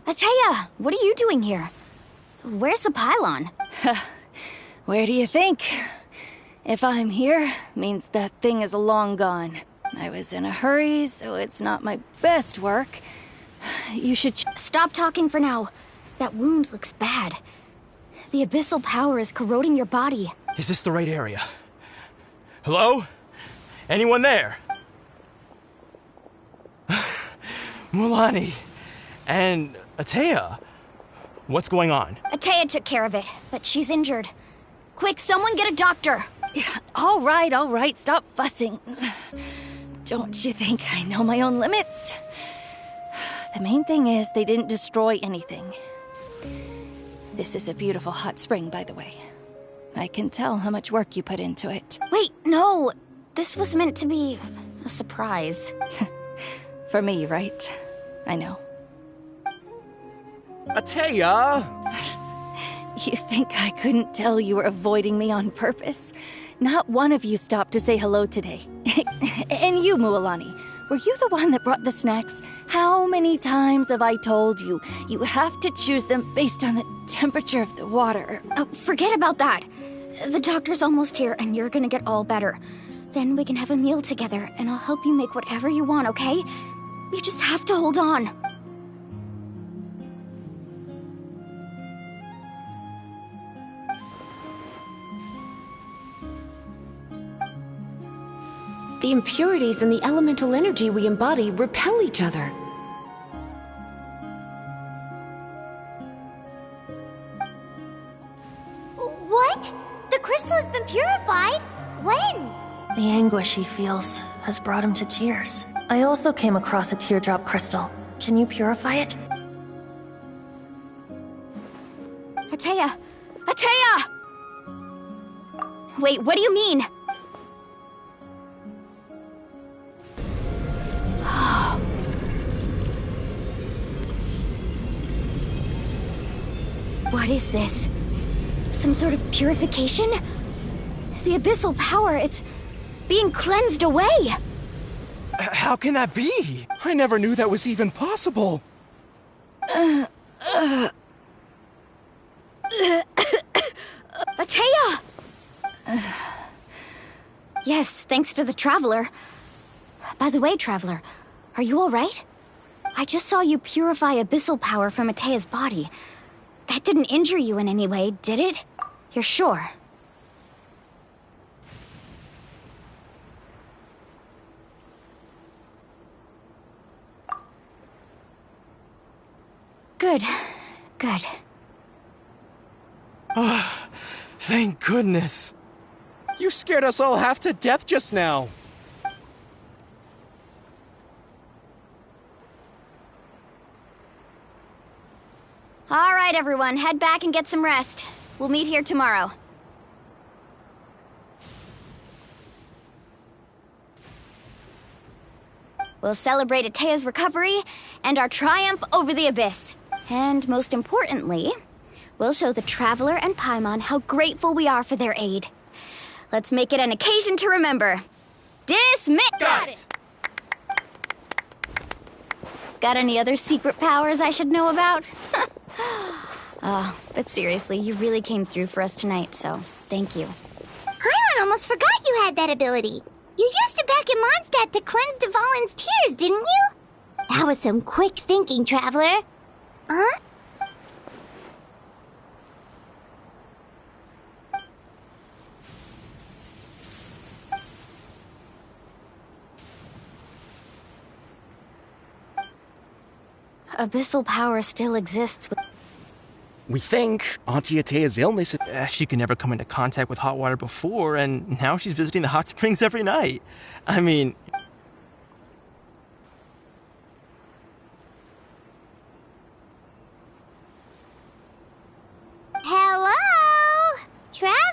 Ateya, what are you doing here? Where's the pylon? Where do you think? If I'm here, means that thing is long gone. I was in a hurry, so it's not my best work. You should stop talking for now. That wound looks bad. The abyssal power is corroding your body. Is this the right area? Hello? Anyone there? Mulani and Ateya. What's going on? Ateya took care of it, but she's injured. Quick, someone get a doctor! All right, stop fussing. Don't you think I know my own limits? The main thing is they didn't destroy anything. This is a beautiful hot spring, by the way. I can tell how much work you put into it. Wait, no! This was meant to be a surprise. For me, right? I know. Ateya! You think I couldn't tell you were avoiding me on purpose? Not one of you stopped to say hello today. And you, Mualani, were you the one that brought the snacks? How many times have I told you, you have to choose them based on the temperature of the water? Oh, forget about that. The doctor's almost here, and you're gonna get all better. Then we can have a meal together, and I'll help you make whatever you want, okay? You just have to hold on. The impurities and the elemental energy we embody repel each other. What? The crystal has been purified? When? The anguish he feels has brought him to tears. I also came across a teardrop crystal. Can you purify it? Ateya! Ateya! Wait, what do you mean? What is this? Some sort of purification? The abyssal power, it's being cleansed away! How can that be? I never knew that was even possible. Ateya! Yes, thanks to the Traveler. By the way, Traveler, are you alright? I just saw you purify abyssal power from Ateya's body. That didn't injure you in any way, did it? You're sure? Good. Good. Ah, thank goodness. You scared us all half to death just now. All right, everyone, head back and get some rest. We'll meet here tomorrow. We'll celebrate Atea's recovery and our triumph over the Abyss. And most importantly, we'll show the Traveler and Paimon how grateful we are for their aid. Let's make it an occasion to remember. Dismiss! Got it! Got any other secret powers I should know about? Oh, but seriously, you really came through for us tonight, so thank you. Paimon almost forgot you had that ability. You used it back in Mondstadt to cleanse Dvalin's tears, didn't you? That was some quick thinking, Traveler. Huh? Abyssal power still exists. We think Auntie Atea's illness... She could never come into contact with hot water before, and now she's visiting the hot springs every night. I mean... Hello? Traveler?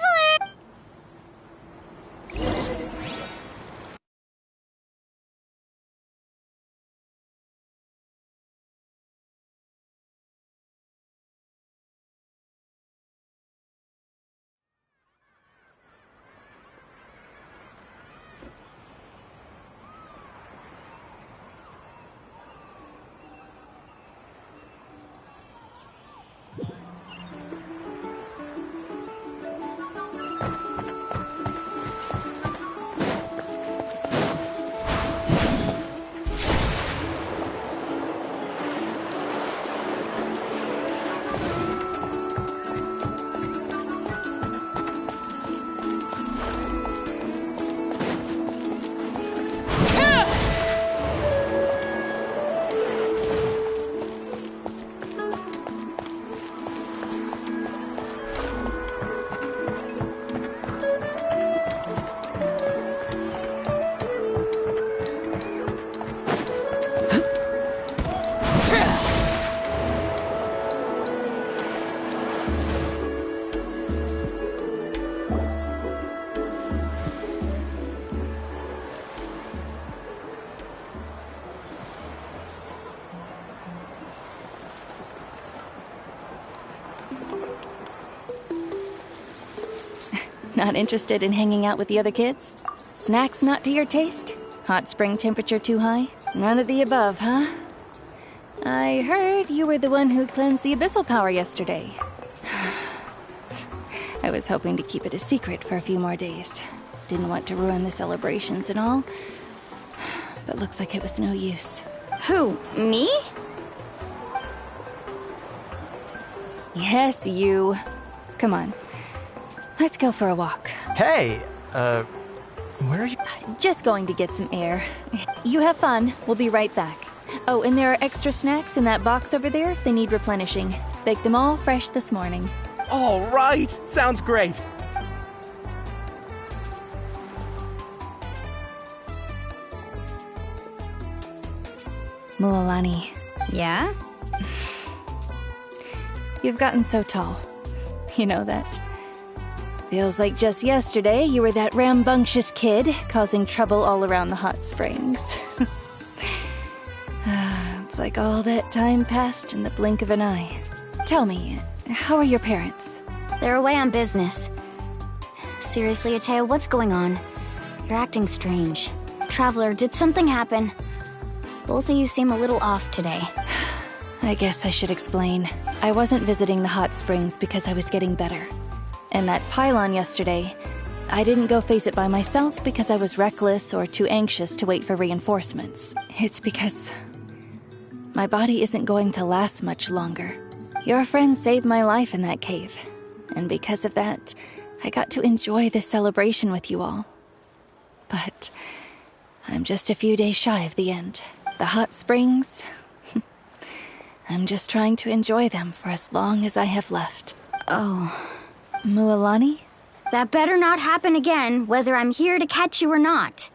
Not interested in hanging out with the other kids? Snacks not to your taste? Hot spring temperature too high? None of the above, huh? I heard you were the one who cleansed the abyssal power yesterday. I was hoping to keep it a secret for a few more days. Didn't want to ruin the celebrations and all. But looks like it was no use. Who, me? Yes, you. Come on. Let's go for a walk. Hey, where are you? Just going to get some air. You have fun. We'll be right back. Oh, and there are extra snacks in that box over there if they need replenishing. Baked them all fresh this morning. All right! Sounds great! Mualani. Yeah? You've gotten so tall. You know that. Feels like just yesterday you were that rambunctious kid causing trouble all around the hot springs. It's like all that time passed in the blink of an eye. Tell me, how are your parents? They're away on business. Seriously, Atea, what's going on? You're acting strange. Traveler, did something happen? Both of you seem a little off today. I guess I should explain. I wasn't visiting the hot springs because I was getting better. And that pylon yesterday, I didn't go face it by myself because I was reckless or too anxious to wait for reinforcements. It's because my body isn't going to last much longer. Your friend saved my life in that cave. And because of that, I got to enjoy this celebration with you all. But I'm just a few days shy of the end. The hot springs, I'm just trying to enjoy them for as long as I have left. Oh. Mualani? That better not happen again, whether I'm here to catch you or not.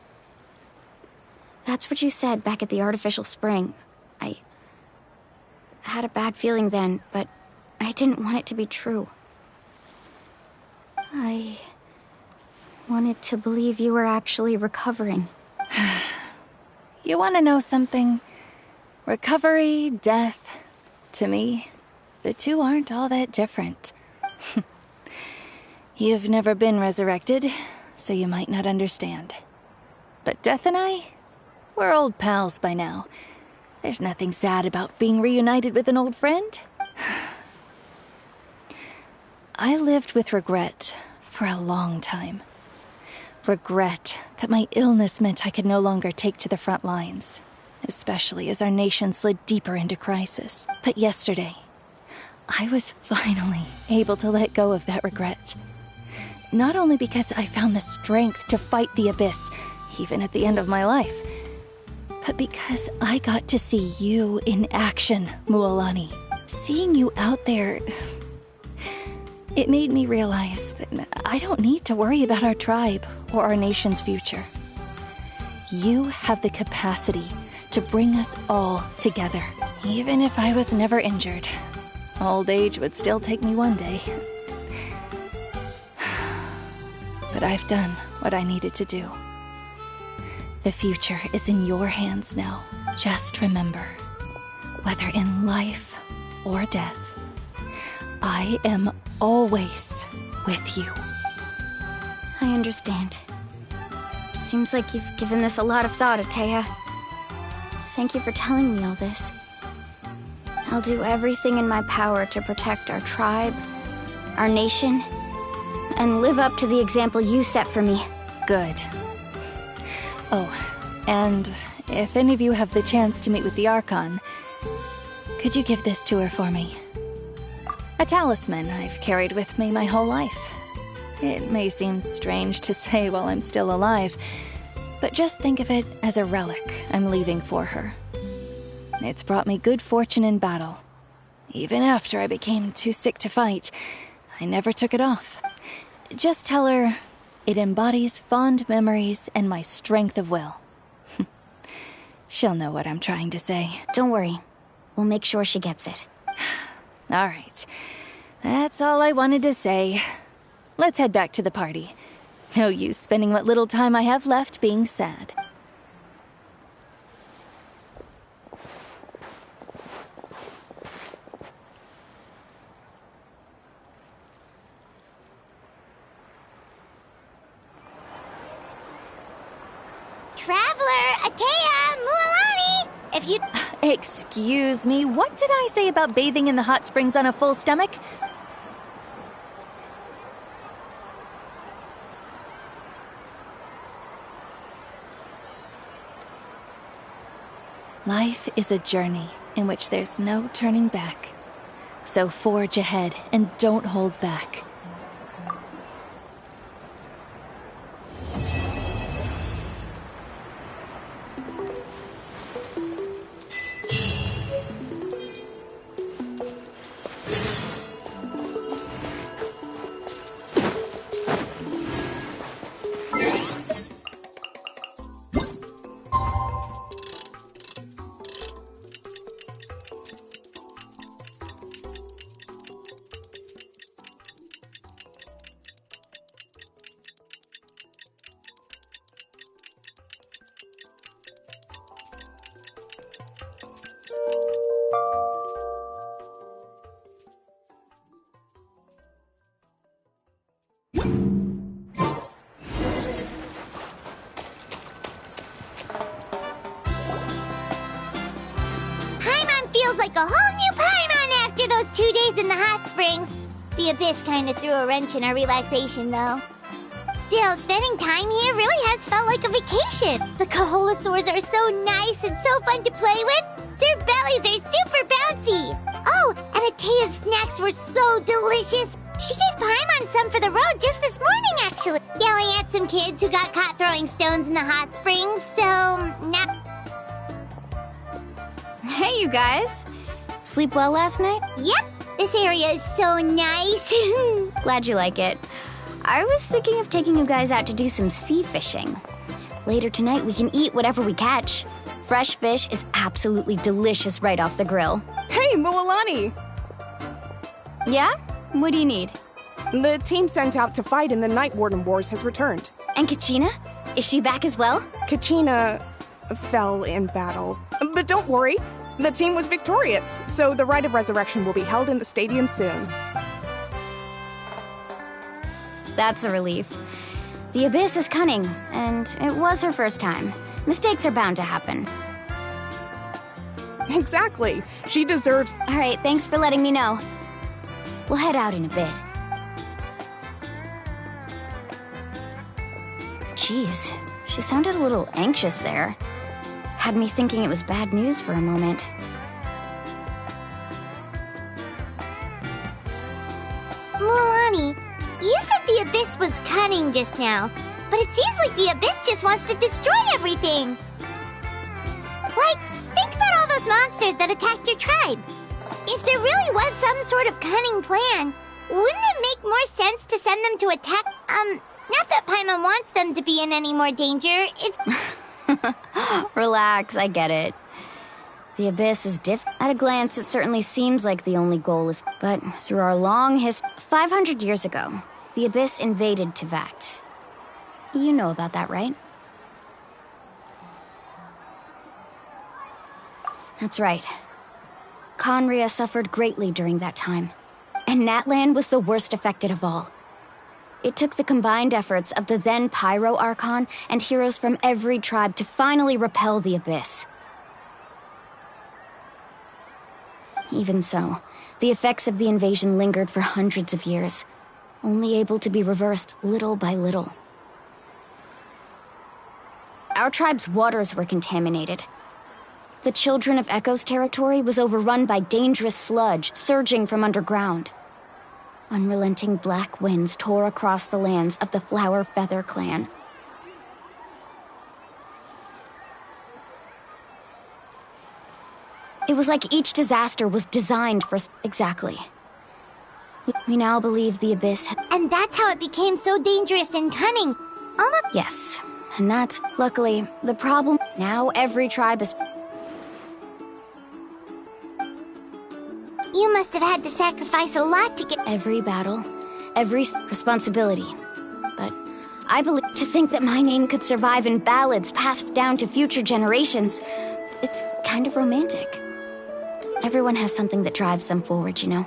That's what you said back at the artificial spring. I had a bad feeling then, but I didn't want it to be true. I wanted to believe you were actually recovering. You want to know something? Recovery, death, to me, the two aren't all that different. You've never been resurrected, so you might not understand. But Death and I, we're old pals by now. There's nothing sad about being reunited with an old friend. I lived with regret for a long time. Regret that my illness meant I could no longer take to the front lines, especially as our nation slid deeper into crisis. But yesterday, I was finally able to let go of that regret. Not only because I found the strength to fight the abyss, even at the end of my life, but because I got to see you in action, Mualani. Seeing you out there, it made me realize that I don't need to worry about our tribe or our nation's future. You have the capacity to bring us all together. Even if I was never injured, old age would still take me one day. But I've done what I needed to do. The future is in your hands now. Just remember, whether in life or death, I am always with you. I understand. Seems like you've given this a lot of thought, Atea. Thank you for telling me all this. I'll do everything in my power to protect our tribe, our nation, and live up to the example you set for me. Good. Oh, and if any of you have the chance to meet with the Archon, could you give this to her for me? A talisman I've carried with me my whole life. It may seem strange to say while I'm still alive, but just think of it as a relic I'm leaving for her. It's brought me good fortune in battle. Even after I became too sick to fight, I never took it off. Just tell her it embodies fond memories and my strength of will. She'll know what I'm trying to say. Don't worry. We'll make sure she gets it. All right. That's all I wanted to say. Let's head back to the party. No use spending what little time I have left being sad. Traveler, Atea, Mualani! If you... Excuse me, what did I say about bathing in the hot springs on a full stomach? Life is a journey in which there's no turning back. So forge ahead and don't hold back. Like a whole new Paimon after those 2 days in the hot springs. The Abyss kind of threw a wrench in our relaxation, though. Still, spending time here really has felt like a vacation. The Kaholosaurs are so nice and so fun to play with. Their bellies are super bouncy. Oh, and Atea's snacks were so delicious. She gave Paimon some for the road just this morning, actually. Yelling at some kids who got caught throwing stones in the hot springs, so now... Hey, you guys. Sleep well last night? Yep. This area is so nice. Glad you like it. I was thinking of taking you guys out to do some sea fishing. Later tonight, we can eat whatever we catch. Fresh fish is absolutely delicious right off the grill. Hey, Mualani! Yeah? What do you need? The team sent out to fight in the Night Warden Wars has returned. And Kachina? Is she back as well? Kachina fell in battle. But don't worry, the team was victorious, so the Rite of Resurrection will be held in the stadium soon. That's a relief. The Abyss is cunning, and it was her first time. Mistakes are bound to happen. Exactly. She deserves... All right, thanks for letting me know. We'll head out in a bit. Jeez, she sounded a little anxious there. Had me thinking it was bad news for a moment. Mulani, you said the Abyss was cunning just now, but it seems like the Abyss just wants to destroy everything. Like, think about all those monsters that attacked your tribe. If there really was some sort of cunning plan, wouldn't it make more sense to send them to attack, not that Paimon wants them to be in any more danger, it's... Relax, I get it. The Abyss is At a glance, it certainly seems like the only goal is... But through our long 500 years ago, the Abyss invaded Tevat. You know about that, right? That's right. Conria suffered greatly during that time, and Natlan was the worst affected of all. It took the combined efforts of the then Pyro Archon and heroes from every tribe to finally repel the Abyss. Even so, the effects of the invasion lingered for hundreds of years, only able to be reversed little by little. Our tribe's waters were contaminated. The Children of Echo's territory was overrun by dangerous sludge surging from underground. Unrelenting black winds tore across the lands of the Flower Feather clan. It was like each disaster was designed for... Exactly. We now believe the Abyss... And that's how it became so dangerous and cunning. Almost... Yes, and that's... Luckily, the problem... Now every tribe is... You must have had to sacrifice a lot to get... Every battle, every responsibility. But I believe to think that my name could survive in ballads passed down to future generations, it's kind of romantic. Everyone has something that drives them forward, you know?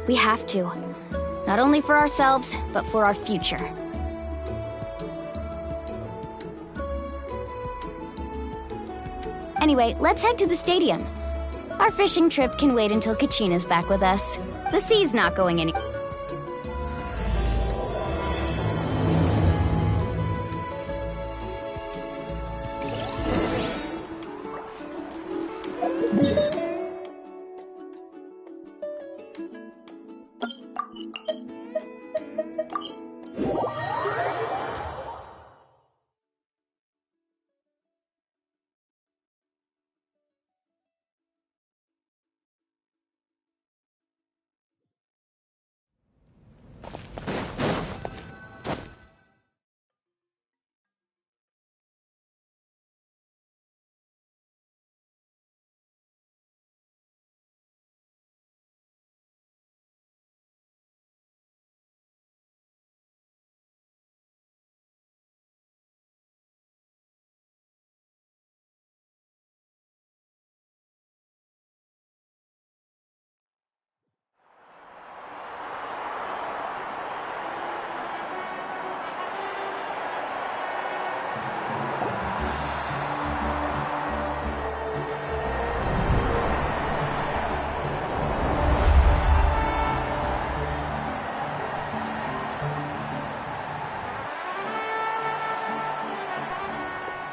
We have to. Not only for ourselves, but for our future. Anyway, let's head to the stadium. Our fishing trip can wait until Kachina's back with us. The sea's not going any...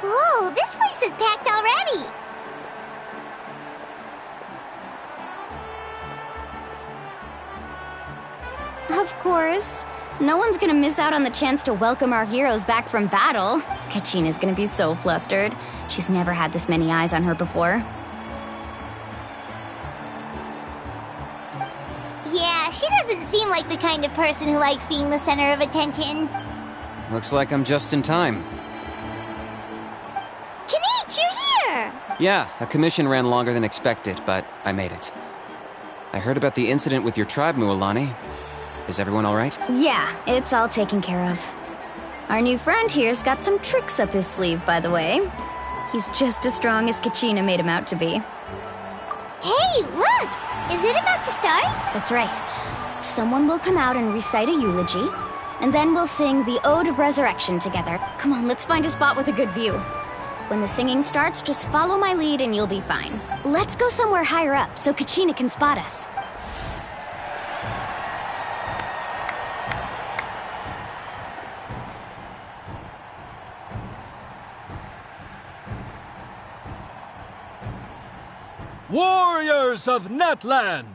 Whoa, this place is packed already! Of course. No one's gonna miss out on the chance to welcome our heroes back from battle. Kachina's gonna be so flustered. She's never had this many eyes on her before. Yeah, she doesn't seem like the kind of person who likes being the center of attention. Looks like I'm just in time. Kanich, you're here! Yeah, a commission ran longer than expected, but I made it. I heard about the incident with your tribe, Mualani. Is everyone all right? Yeah, it's all taken care of. Our new friend here's got some tricks up his sleeve, by the way. He's just as strong as Kachina made him out to be. Hey, look! Is it about to start? That's right. Someone will come out and recite a eulogy, and then we'll sing the Ode of Resurrection together. Come on, let's find a spot with a good view. When the singing starts, just follow my lead and you'll be fine. Let's go somewhere higher up so Kachina can spot us. Warriors of Natlan,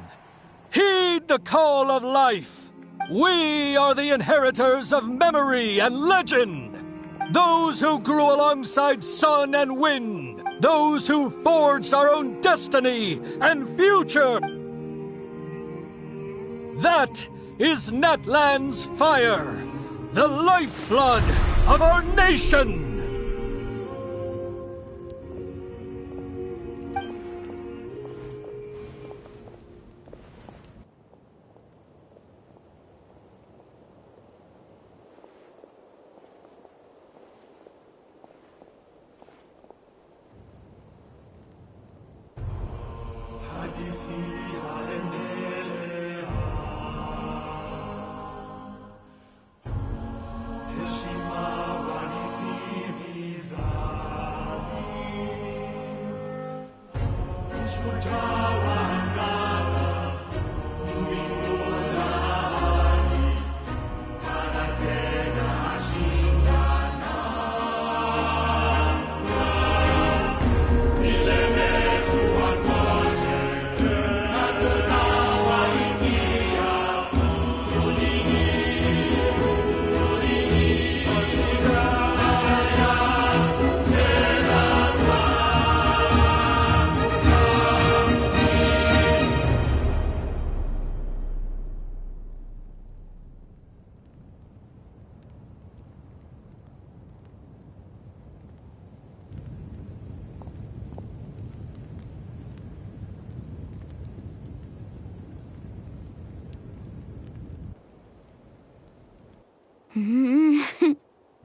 heed the call of life. We are the inheritors of memory and legend. Those who grew alongside sun and wind. Those who forged our own destiny and future. That is Natlan's fire, the lifeblood of our nation.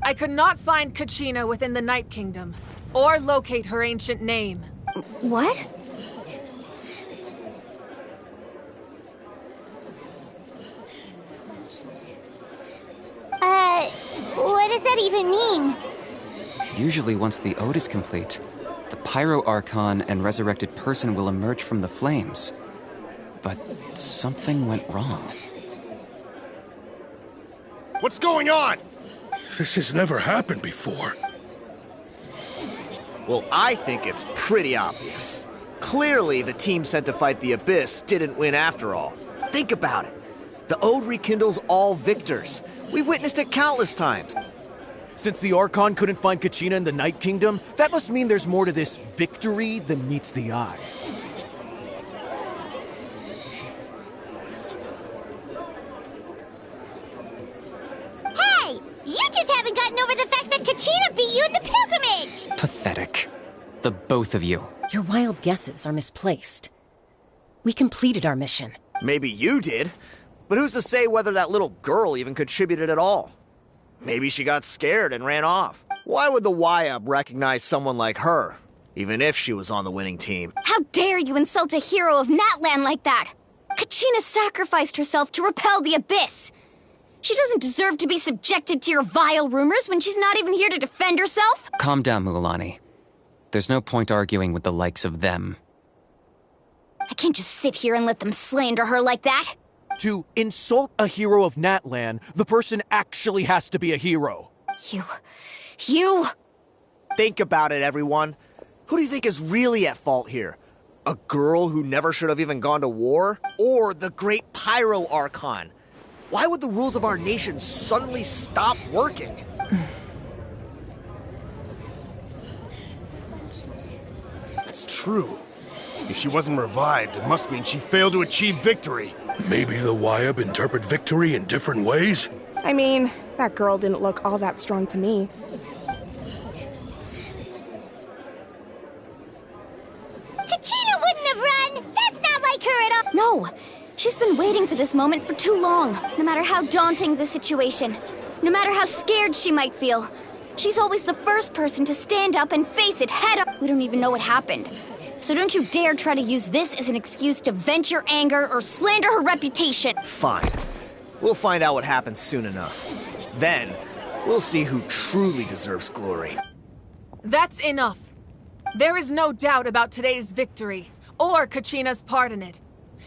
I could not find Kachina within the Night Kingdom, or locate her ancient name. What? What does that even mean? Usually once the ode is complete, the Pyro Archon and resurrected person will emerge from the flames. But something went wrong. What's going on? This has never happened before. Well, I think it's pretty obvious. Clearly, the team sent to fight the Abyss didn't win after all. Think about it. The Ode rekindles all victors. We've witnessed it countless times. Since the Archon couldn't find Kachina in the Night Kingdom, that must mean there's more to this victory than meets the eye. Hey! You just haven't gotten over the fact that Kachina beat you in the pilgrimage! Pathetic. The both of you. Your wild guesses are misplaced. We completed our mission. Maybe you did, but who's to say whether that little girl even contributed at all? Maybe she got scared and ran off. Why would the YUB recognize someone like her, even if she was on the winning team? How dare you insult a hero of Natlan like that? Kachina sacrificed herself to repel the Abyss. She doesn't deserve to be subjected to your vile rumors when she's not even here to defend herself. Calm down, Mualani. There's no point arguing with the likes of them. I can't just sit here and let them slander her like that. To insult a hero of Natlan, the person actually has to be a hero. You... Think about it, everyone. Who do you think is really at fault here? A girl who never should have even gone to war? Or the great Pyro Archon? Why would the rules of our nation suddenly stop working? That's true. If she wasn't revived, it must mean she failed to achieve victory. Maybe the Wyab interpret victory in different ways? I mean, that girl didn't look all that strong to me. Kachina wouldn't have run! That's not like her at all! No! She's been waiting for this moment for too long. No matter how daunting the situation, no matter how scared she might feel, she's always the first person to stand up and face it head on. We don't even know what happened. So don't you dare try to use this as an excuse to vent your anger or slander her reputation. Fine. We'll find out what happens soon enough. Then, we'll see who truly deserves glory. That's enough. There is no doubt about today's victory, or Kachina's part in it.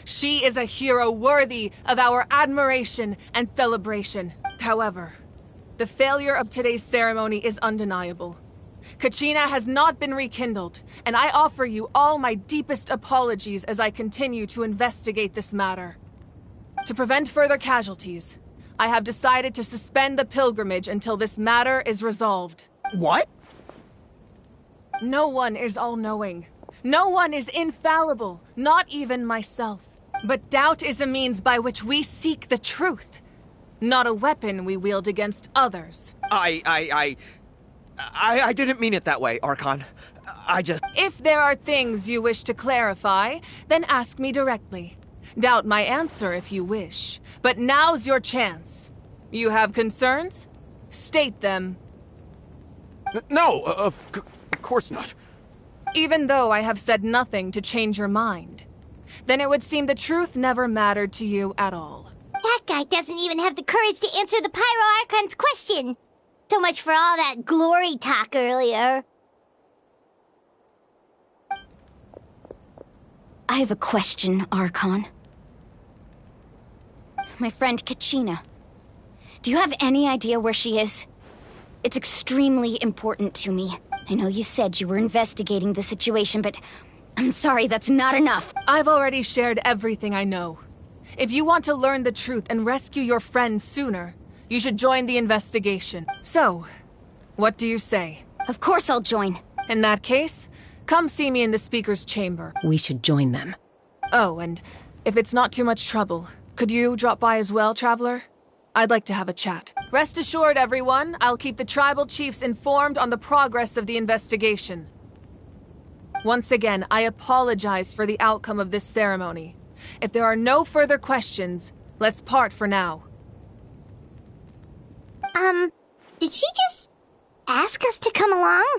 She is a hero worthy of our admiration and celebration. However, the failure of today's ceremony is undeniable. Kachina has not been rekindled, and I offer you all my deepest apologies as I continue to investigate this matter. To prevent further casualties, I have decided to suspend the pilgrimage until this matter is resolved. What? No one is all-knowing. No one is infallible, not even myself. But doubt is a means by which we seek the truth, not a weapon we wield against others. I didn't mean it that way, Archon. If there are things you wish to clarify, then ask me directly. Doubt my answer if you wish. But now's your chance. You have concerns? State them. No, of course not. Even though I have said nothing to change your mind, then it would seem the truth never mattered to you at all. That guy doesn't even have the courage to answer the Pyro Archon's question. So much for all that glory talk earlier. I have a question, Archon. My friend Kachina. Do you have any idea where she is? It's extremely important to me. I know you said you were investigating the situation, but I'm sorry, that's not enough. I've already shared everything I know. If you want to learn the truth and rescue your friend sooner, you should join the investigation. So, what do you say? Of course I'll join. In that case, come see me in the speaker's chamber. We should join them. Oh, and if it's not too much trouble, could you drop by as well, Traveler? I'd like to have a chat. Rest assured, everyone, I'll keep the tribal chiefs informed on the progress of the investigation. Once again, I apologize for the outcome of this ceremony. If there are no further questions, let's part for now. Did she just ask us to come along?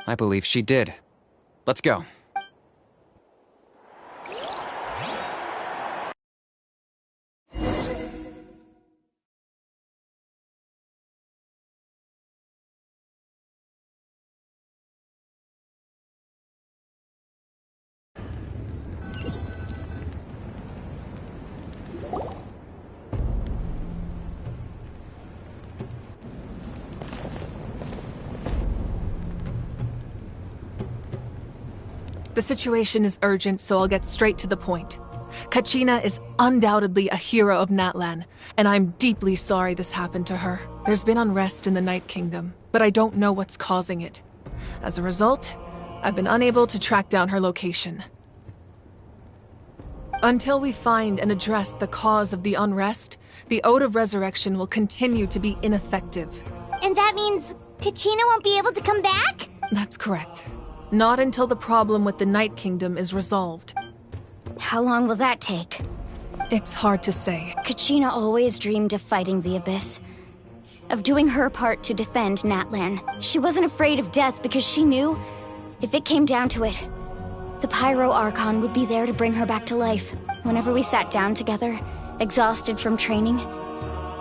I believe she did. Let's go. The situation is urgent, so I'll get straight to the point. Kachina is undoubtedly a hero of Natlan, and I'm deeply sorry this happened to her. There's been unrest in the Night Kingdom, but I don't know what's causing it. As a result, I've been unable to track down her location. Until we find and address the cause of the unrest, the Ode of Resurrection will continue to be ineffective. And that means Kachina won't be able to come back? That's correct. Not until the problem with the Night Kingdom is resolved. How long will that take? It's hard to say. Kachina always dreamed of fighting the Abyss. Of doing her part to defend Natlan. She wasn't afraid of death because she knew, if it came down to it, the Pyro Archon would be there to bring her back to life. Whenever we sat down together, exhausted from training,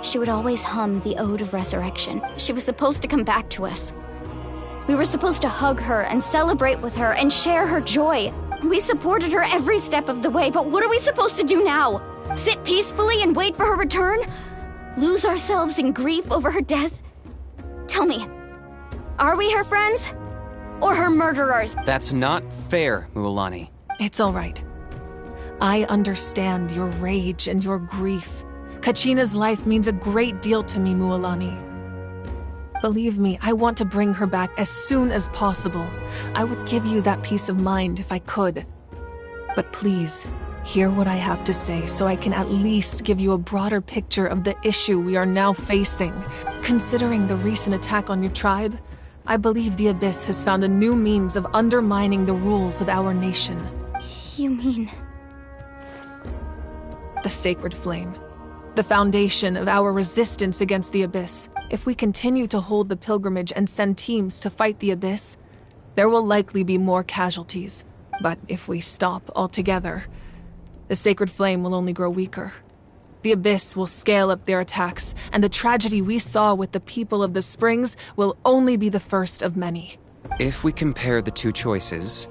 she would always hum the Ode of Resurrection. She was supposed to come back to us. We were supposed to hug her and celebrate with her and share her joy. We supported her every step of the way, but what are we supposed to do now? Sit peacefully and wait for her return? Lose ourselves in grief over her death? Tell me, are we her friends? or her murderers. That's not fair, Mualani. It's all right. I understand your rage and your grief. Kachina's life means a great deal to me, Mualani. Believe me, I want to bring her back as soon as possible. I would give you that peace of mind if I could. But please, hear what I have to say so I can at least give you a broader picture of the issue we are now facing. Considering the recent attack on your tribe, I believe the Abyss has found a new means of undermining the rules of our nation. You mean... the Sacred Flame. The foundation of our resistance against the Abyss. If we continue to hold the pilgrimage and send teams to fight the Abyss, there will likely be more casualties. But if we stop altogether, the Sacred Flame will only grow weaker. The Abyss will scale up their attacks, and the tragedy we saw with the people of the Springs will only be the first of many. If we compare the two choices,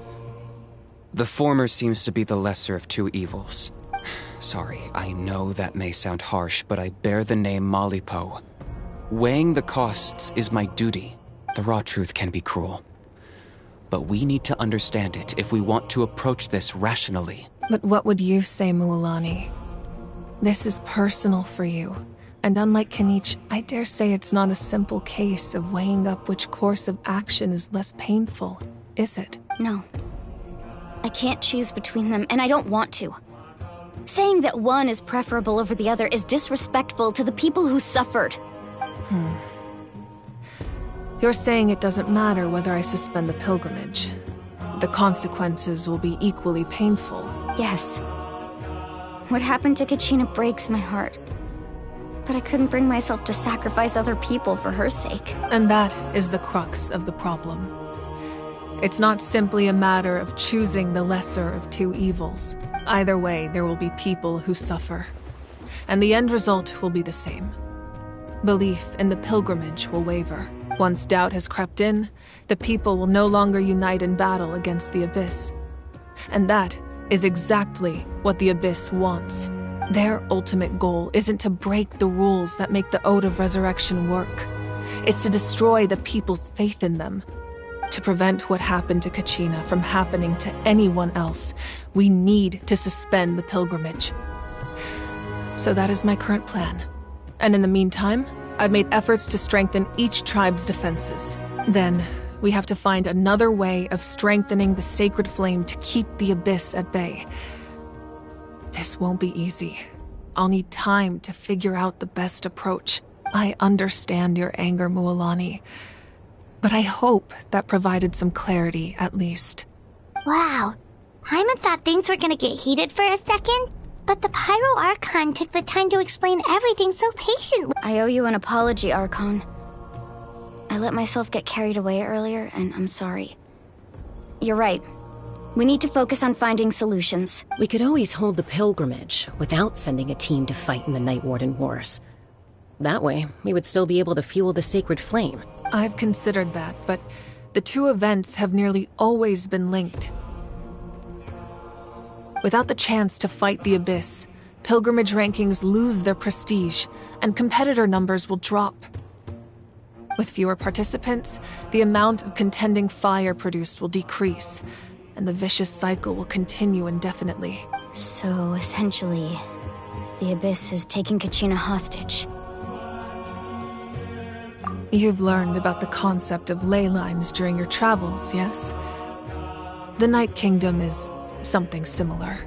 the former seems to be the lesser of two evils. Sorry, I know that may sound harsh, but I bear the name Malipo. Weighing the costs is my duty. The raw truth can be cruel. But we need to understand it if we want to approach this rationally. But what would you say, Mualani? This is personal for you. And unlike Kenichi, I dare say it's not a simple case of weighing up which course of action is less painful, is it? No. I can't choose between them, and I don't want to. Saying that one is preferable over the other is disrespectful to the people who suffered. You're saying it doesn't matter whether I suspend the pilgrimage. The consequences will be equally painful. Yes. What happened to Kachina breaks my heart. But I couldn't bring myself to sacrifice other people for her sake. And that is the crux of the problem. It's not simply a matter of choosing the lesser of two evils. Either way, there will be people who suffer. And the end result will be the same. Belief in the pilgrimage will waver. Once doubt has crept in, the people will no longer unite in battle against the Abyss. And that is exactly what the Abyss wants. Their ultimate goal isn't to break the rules that make the Ode of Resurrection work. It's to destroy the people's faith in them. To prevent what happened to Kachina from happening to anyone else, we need to suspend the pilgrimage. So that is my current plan. And in the meantime, I've made efforts to strengthen each tribe's defenses. Then, we have to find another way of strengthening the Sacred Flame to keep the Abyss at bay. This won't be easy. I'll need time to figure out the best approach. I understand your anger, Mualani, but I hope that provided some clarity, at least. Wow. Hyman thought things were gonna get heated for a second, but the Pyro Archon took the time to explain everything so patiently. I owe you an apology, Archon. I let myself get carried away earlier, and I'm sorry. You're right. We need to focus on finding solutions. We could always hold the pilgrimage without sending a team to fight in the Night Warden Wars. That way, we would still be able to fuel the Sacred Flame. I've considered that, but the two events have nearly always been linked. Without the chance to fight the Abyss, pilgrimage rankings lose their prestige, and competitor numbers will drop. With fewer participants, the amount of contending fire produced will decrease, and the vicious cycle will continue indefinitely. So, essentially, the Abyss is taking Kachina hostage. You've learned about the concept of ley lines during your travels, yes? The Night Kingdom is something similar.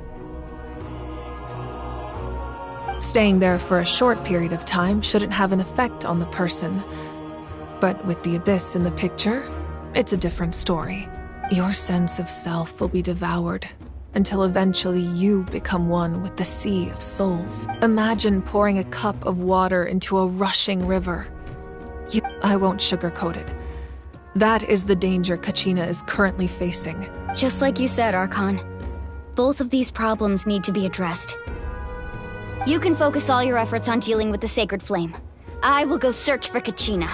Staying there for a short period of time shouldn't have an effect on the person. But with the Abyss in the picture, it's a different story. Your sense of self will be devoured, until eventually you become one with the Sea of Souls. Imagine pouring a cup of water into a rushing river. I won't sugarcoat it. That is the danger Kachina is currently facing. Just like you said, Archon. Both of these problems need to be addressed. You can focus all your efforts on dealing with the Sacred Flame. I will go search for Kachina.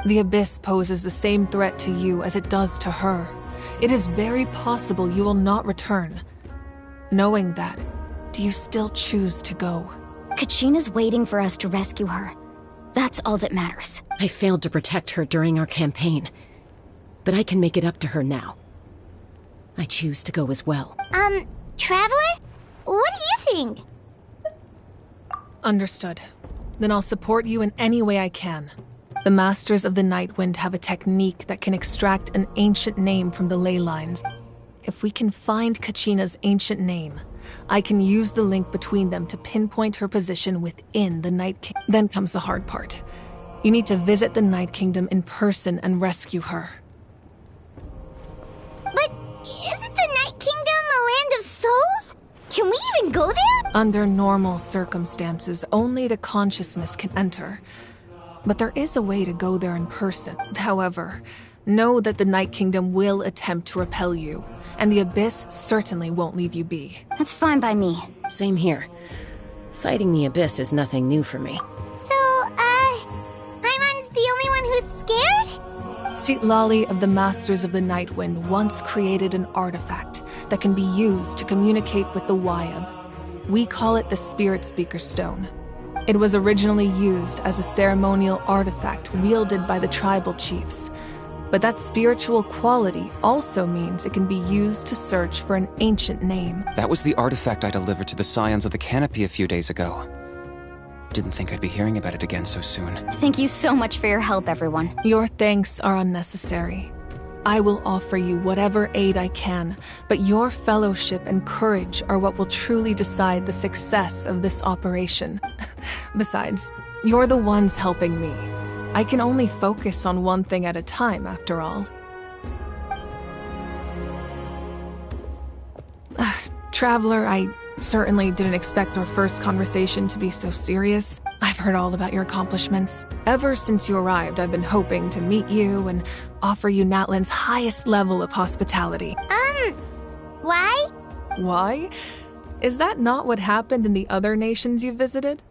The Abyss poses the same threat to you as it does to her. It is very possible you will not return. Knowing that, do you still choose to go? Kachina's waiting for us to rescue her. That's all that matters. I failed to protect her during our campaign, but I can make it up to her now. I choose to go as well. Traveler? What do you think? Understood. Then I'll support you in any way I can. The Masters of the Nightwind have a technique that can extract an ancient name from the ley lines. If we can find Kachina's ancient name, I can use the link between them to pinpoint her position within the Night Kingdom. Then comes the hard part. You need to visit the Night Kingdom in person and rescue her. But isn't the Night Kingdom a land of souls? Can we even go there? Under normal circumstances, only the consciousness can enter. But there is a way to go there in person. However, know that the Night Kingdom will attempt to repel you, and the Abyss certainly won't leave you be. That's fine by me. Same here. Fighting the Abyss is nothing new for me. So, Paimon's the only one who's scared? Citlali of the Masters of the Nightwind once created an artifact that can be used to communicate with the Wyab. We call it the Spirit Speaker Stone. It was originally used as a ceremonial artifact wielded by the tribal chiefs. But that spiritual quality also means it can be used to search for an ancient name. That was the artifact I delivered to the Scions of the Canopy a few days ago. Didn't think I'd be hearing about it again so soon. Thank you so much for your help, everyone. Your thanks are unnecessary. I will offer you whatever aid I can, but your fellowship and courage are what will truly decide the success of this operation. Besides, you're the ones helping me. I can only focus on one thing at a time, after all. Traveler, I certainly didn't expect our first conversation to be so serious. I've heard all about your accomplishments. Ever since you arrived, I've been hoping to meet you and offer you Natlan's highest level of hospitality. Why? Why? Is that not what happened in the other nations you visited?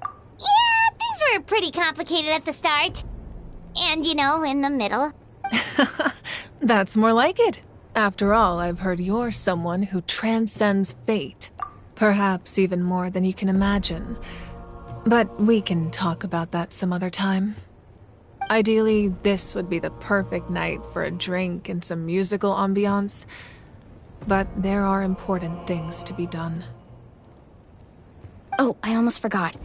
Yeah, things were pretty complicated at the start. And, in the middle. That's more like it. After all, I've heard you're someone who transcends fate. Perhaps even more than you can imagine. But we can talk about that some other time. Ideally, this would be the perfect night for a drink and some musical ambiance. But there are important things to be done. Oh, I almost forgot.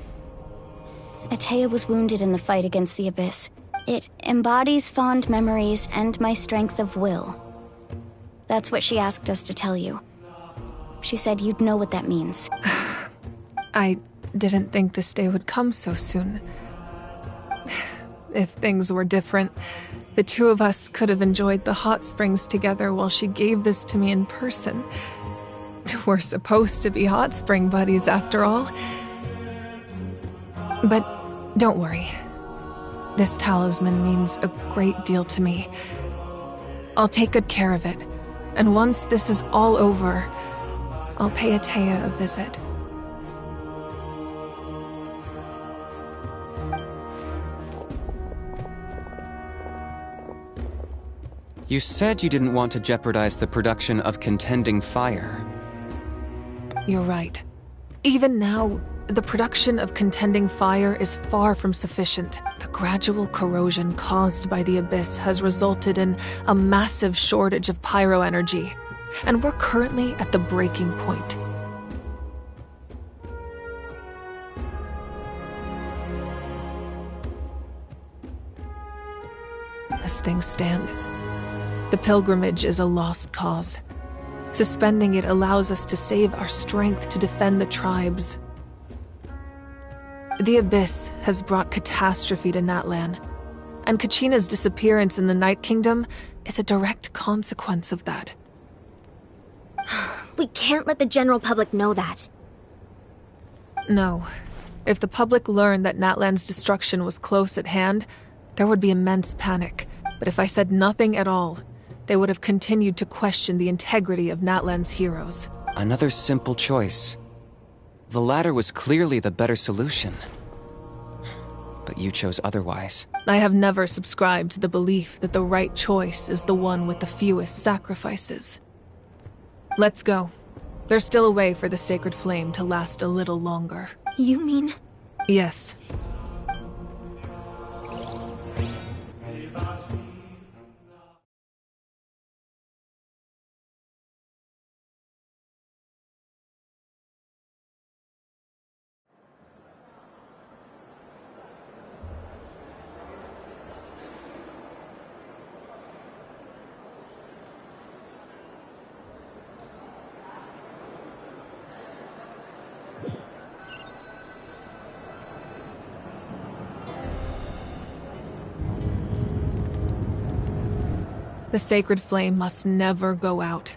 Atea was wounded in the fight against the Abyss. It embodies fond memories and my strength of will. That's what she asked us to tell you. She said you'd know what that means. I didn't think this day would come so soon. If things were different, the two of us could have enjoyed the hot springs together while she gave this to me in person. We're supposed to be hot spring buddies after all. But don't worry. This talisman means a great deal to me. I'll take good care of it, and once this is all over, I'll pay Atea a visit. You said you didn't want to jeopardize the production of contending fire. You're right. Even now, the production of contending fire is far from sufficient. The gradual corrosion caused by the Abyss has resulted in a massive shortage of pyro energy, and we're currently at the breaking point. As things stand, the pilgrimage is a lost cause. Suspending it allows us to save our strength to defend the tribes. The Abyss has brought catastrophe to Natlan, and Kachina's disappearance in the Night Kingdom is a direct consequence of that. We can't let the general public know that. No. If the public learned that Natlan's destruction was close at hand, there would be immense panic. But if I said nothing at all, they would have continued to question the integrity of Natlan's heroes. Another simple choice. The latter was clearly the better solution. But you chose otherwise. I have never subscribed to the belief that the right choice is the one with the fewest sacrifices. Let's go. There's still a way for the sacred flame to last a little longer. You mean? Yes. The sacred flame must never go out.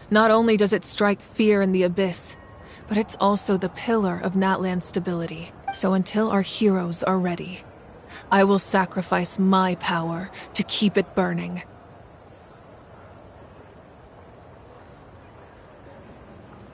Not only does it strike fear in the abyss, but it's also the pillar of Natlan's stability. So until our heroes are ready, I will sacrifice my power to keep it burning.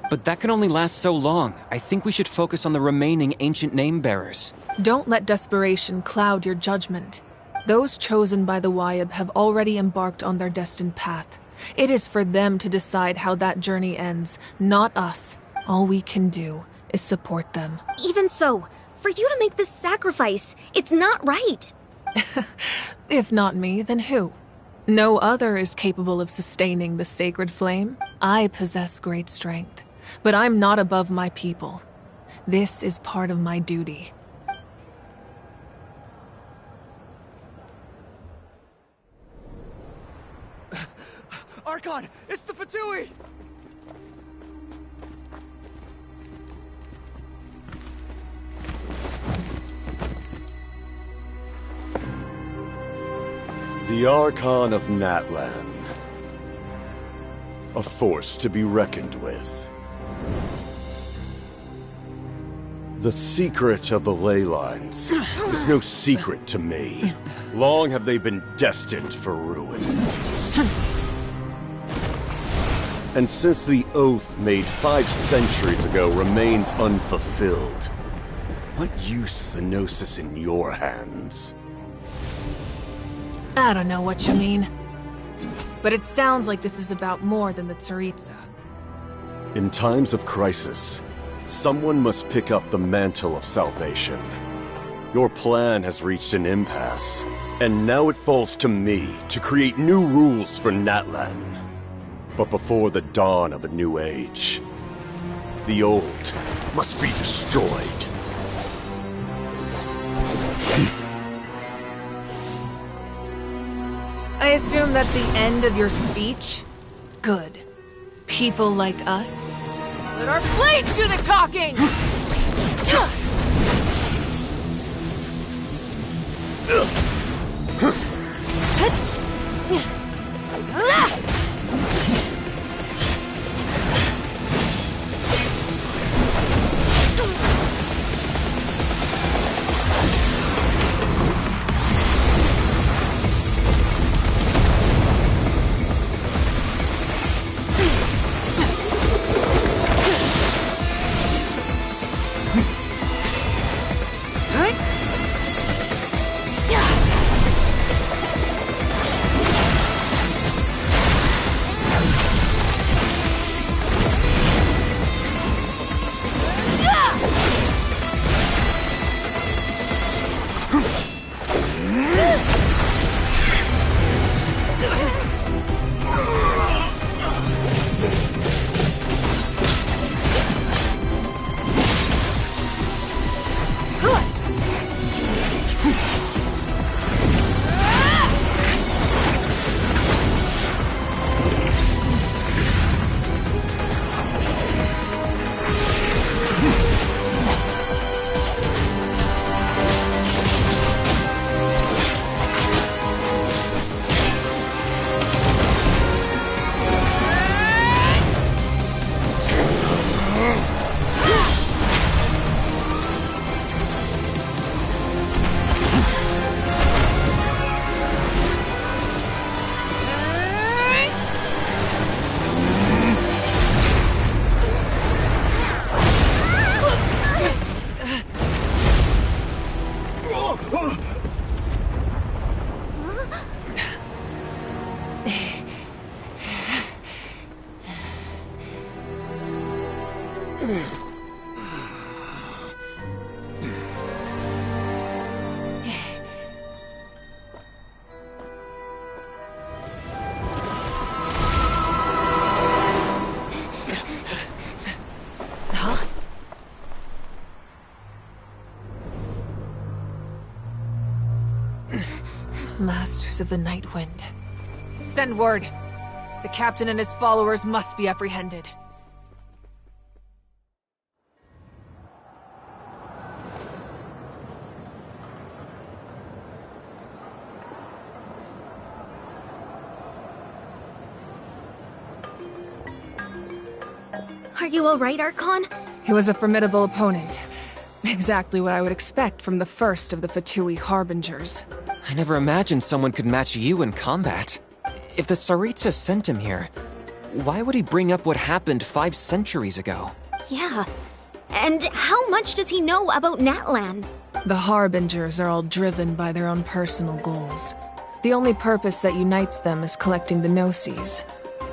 But that can only last so long. I think we should focus on the remaining ancient name-bearers. Don't let desperation cloud your judgment. Those chosen by the Wyeb have already embarked on their destined path. It is for them to decide how that journey ends, not us. All we can do is support them. Even so, for you to make this sacrifice, it's not right. If not me, then who? No other is capable of sustaining the sacred flame. I possess great strength, but I'm not above my people. This is part of my duty. Archon, it's the Fatui! The Archon of Natlan. A force to be reckoned with. The secret of the ley lines is no secret to me. Long have they been destined for ruin. And since the oath made 5 centuries ago remains unfulfilled, what use is the Gnosis in your hands? I don't know what you mean. But it sounds like this is about more than the Tsaritsa. In times of crisis, someone must pick up the mantle of salvation. Your plan has reached an impasse, and now it falls to me to create new rules for Natlan. But before the dawn of a new age, the old must be destroyed. I assume that's the end of your speech? Good. People like us. Let our blades do the talking! Masters of the Night Wind. Send word. The captain and his followers must be apprehended. Are you alright, Archon? He was a formidable opponent. Exactly what I would expect from the first of the Fatui Harbingers. I never imagined someone could match you in combat. If the Tsaritsa sent him here, why would he bring up what happened 5 centuries ago? Yeah. And how much does he know about Natlan? The Harbingers are all driven by their own personal goals. The only purpose that unites them is collecting the Gnosis.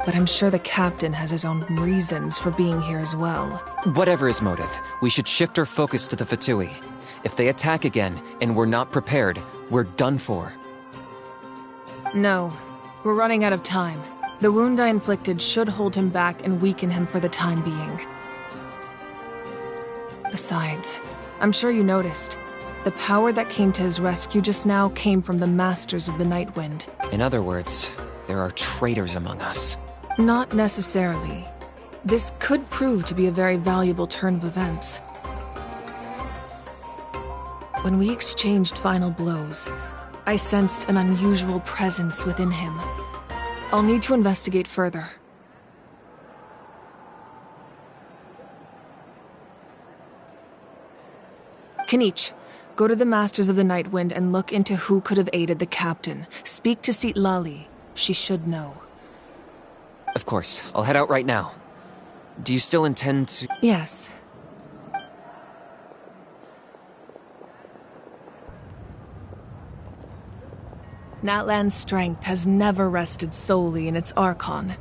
But I'm sure the captain has his own reasons for being here as well. Whatever his motive, we should shift our focus to the Fatui. If they attack again, and we're not prepared, we're done for. No. We're running out of time. The wound I inflicted should hold him back and weaken him for the time being. Besides, I'm sure you noticed, the power that came to his rescue just now came from the Masters of the Night Wind. In other words, there are traitors among us. Not necessarily. This could prove to be a very valuable turn of events. When we exchanged final blows, I sensed an unusual presence within him. I'll need to investigate further. Kanich, go to the Masters of the Night Wind and look into who could have aided the captain. Speak to Lali. She should know. Of course, I'll head out right now. Do you still intend to— Yes. Natlan's strength has never rested solely in its Archon.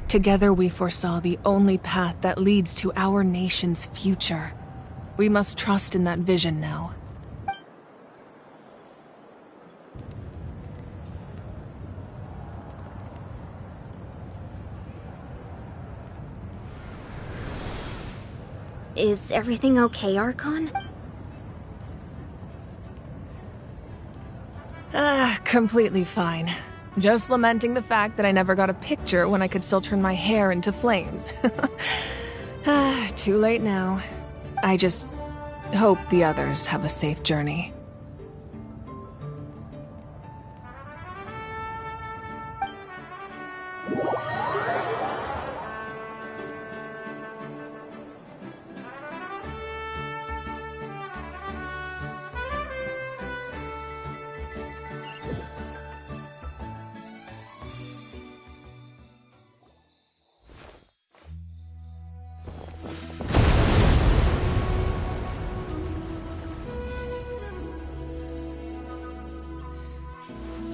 Together we foresaw the only path that leads to our nation's future. We must trust in that vision now. Is everything okay, Archon? Completely fine. Just lamenting the fact that I never got a picture when I could still turn my hair into flames. Too late now. I just hope the others have a safe journey.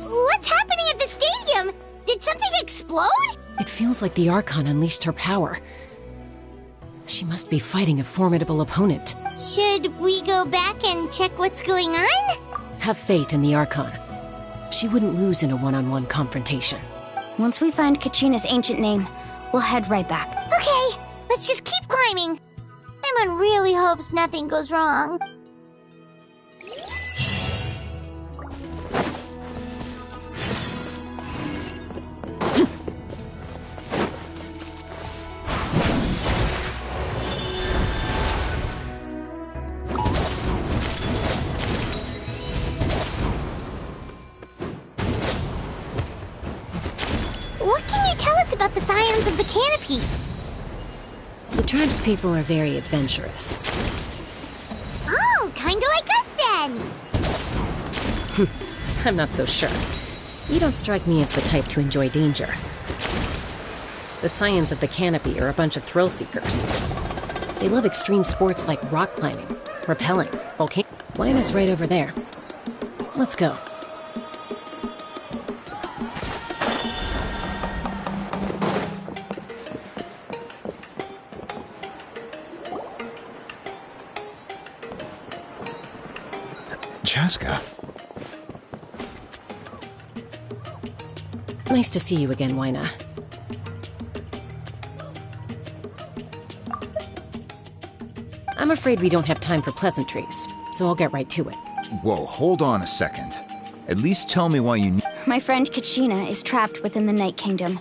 What's happening at the stadium? Did something explode? It feels like the Archon unleashed her power. She must be fighting a formidable opponent. Should we go back and check what's going on? Have faith in the Archon. She wouldn't lose in a one-on-one confrontation. Once we find Kachina's ancient name, we'll head right back. Okay, let's just keep climbing. Everyone really hopes nothing goes wrong. What can you tell us about the scions of the canopy? The tribe's people are very adventurous. Oh, kinda like us then. I'm not so sure. You don't strike me as the type to enjoy danger. The scions of the canopy are a bunch of thrill seekers. They love extreme sports like rock climbing, rappelling, volcano. Lion is right over there. Let's go. Chaska. Nice to see you again, Wyna. I'm afraid we don't have time for pleasantries, so I'll get right to it. Whoa, hold on a second. At least tell me why you need... My friend Kachina is trapped within the Night Kingdom.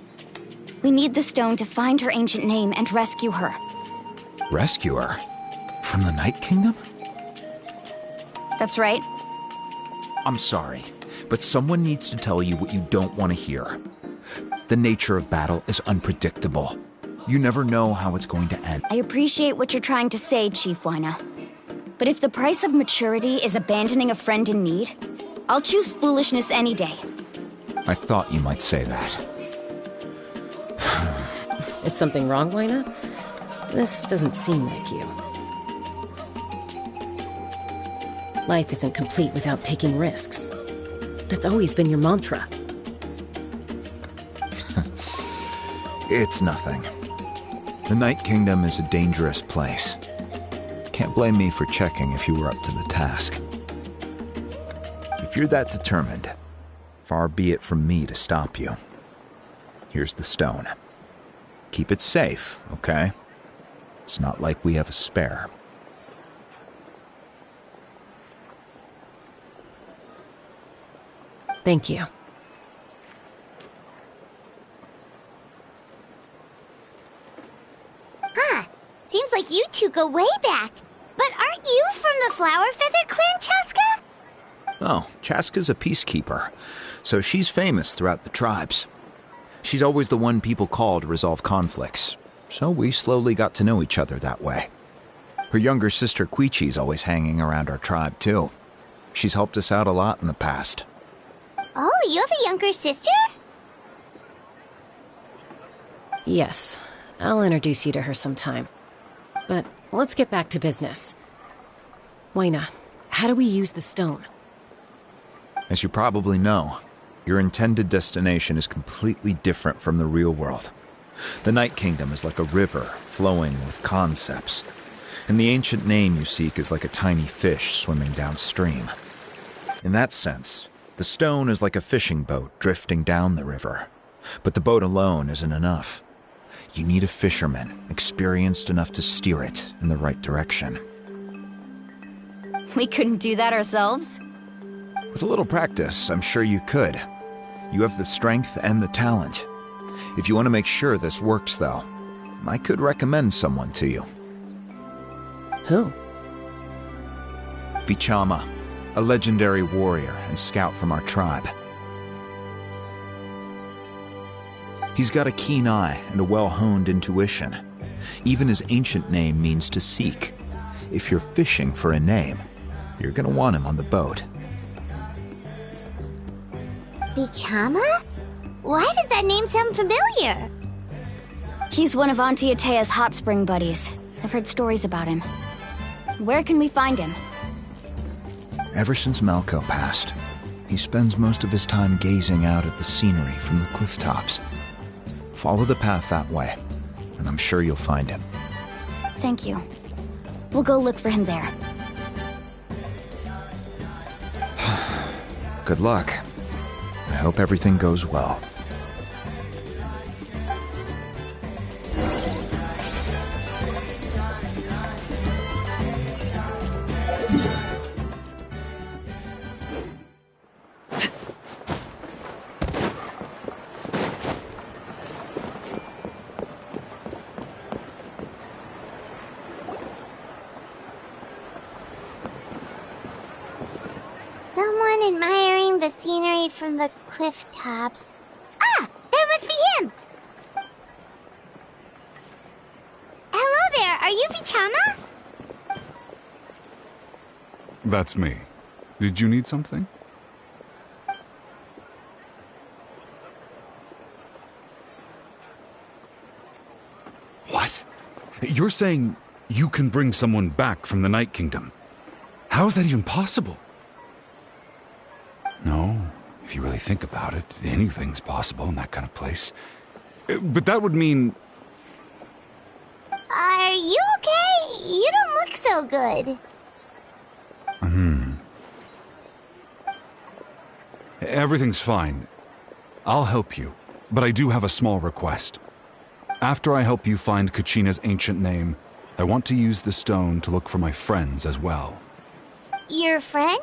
We need the stone to find her ancient name and rescue her. Rescue her? From the Night Kingdom? That's right. I'm sorry, but someone needs to tell you what you don't want to hear. The nature of battle is unpredictable. You never know how it's going to end. I appreciate what you're trying to say, Chief Wyna. But if the price of maturity is abandoning a friend in need, I'll choose foolishness any day. I thought you might say that. Is something wrong, Wyna? This doesn't seem like you. Life isn't complete without taking risks. That's always been your mantra. It's nothing. The Night Kingdom is a dangerous place. Can't blame me for checking if you were up to the task. If you're that determined, far be it from me to stop you. Here's the stone. Keep it safe, okay? It's not like we have a spare. Thank you. Seems like you two go way back. But aren't you from the Flower Feather Clan, Chaska? Oh, Chaska's a peacekeeper, so she's famous throughout the tribes. She's always the one people call to resolve conflicts, so we slowly got to know each other that way. Her younger sister Quichi's always hanging around our tribe, too. She's helped us out a lot in the past. Oh, you have a younger sister? Yes, I'll introduce you to her sometime. But let's get back to business. Wyna, how do we use the stone? As you probably know, your intended destination is completely different from the real world. The Night Kingdom is like a river flowing with concepts, and the ancient name you seek is like a tiny fish swimming downstream. In that sense, the stone is like a fishing boat drifting down the river, but the boat alone isn't enough. You need a fisherman experienced enough to steer it in the right direction. We couldn't do that ourselves? With a little practice, I'm sure you could. You have the strength and the talent. If you want to make sure this works, though, I could recommend someone to you. Who? Vichama, a legendary warrior and scout from our tribe. He's got a keen eye and a well-honed intuition. Even his ancient name means to seek. If you're fishing for a name, you're gonna want him on the boat. Vichama? Why does that name sound familiar? He's one of Auntie Atea's hot spring buddies. I've heard stories about him. Where can we find him? Ever since Malco passed, he spends most of his time gazing out at the scenery from the cliff tops. Follow the path that way, and I'm sure you'll find him. Thank you. We'll go look for him there. Good luck. I hope everything goes well. Someone admiring the scenery from the cliff tops. Ah! That must be him! Hello there, are you Vichama? That's me. Did you need something? What? You're saying you can bring someone back from the Night Kingdom? How is that even possible? No, if you really think about it, anything's possible in that kind of place. But that would mean... Are you okay? You don't look so good. Everything's fine. I'll help you, but I do have a small request. After I help you find Kachina's ancient name, I want to use the stone to look for my friends as well. Your friend?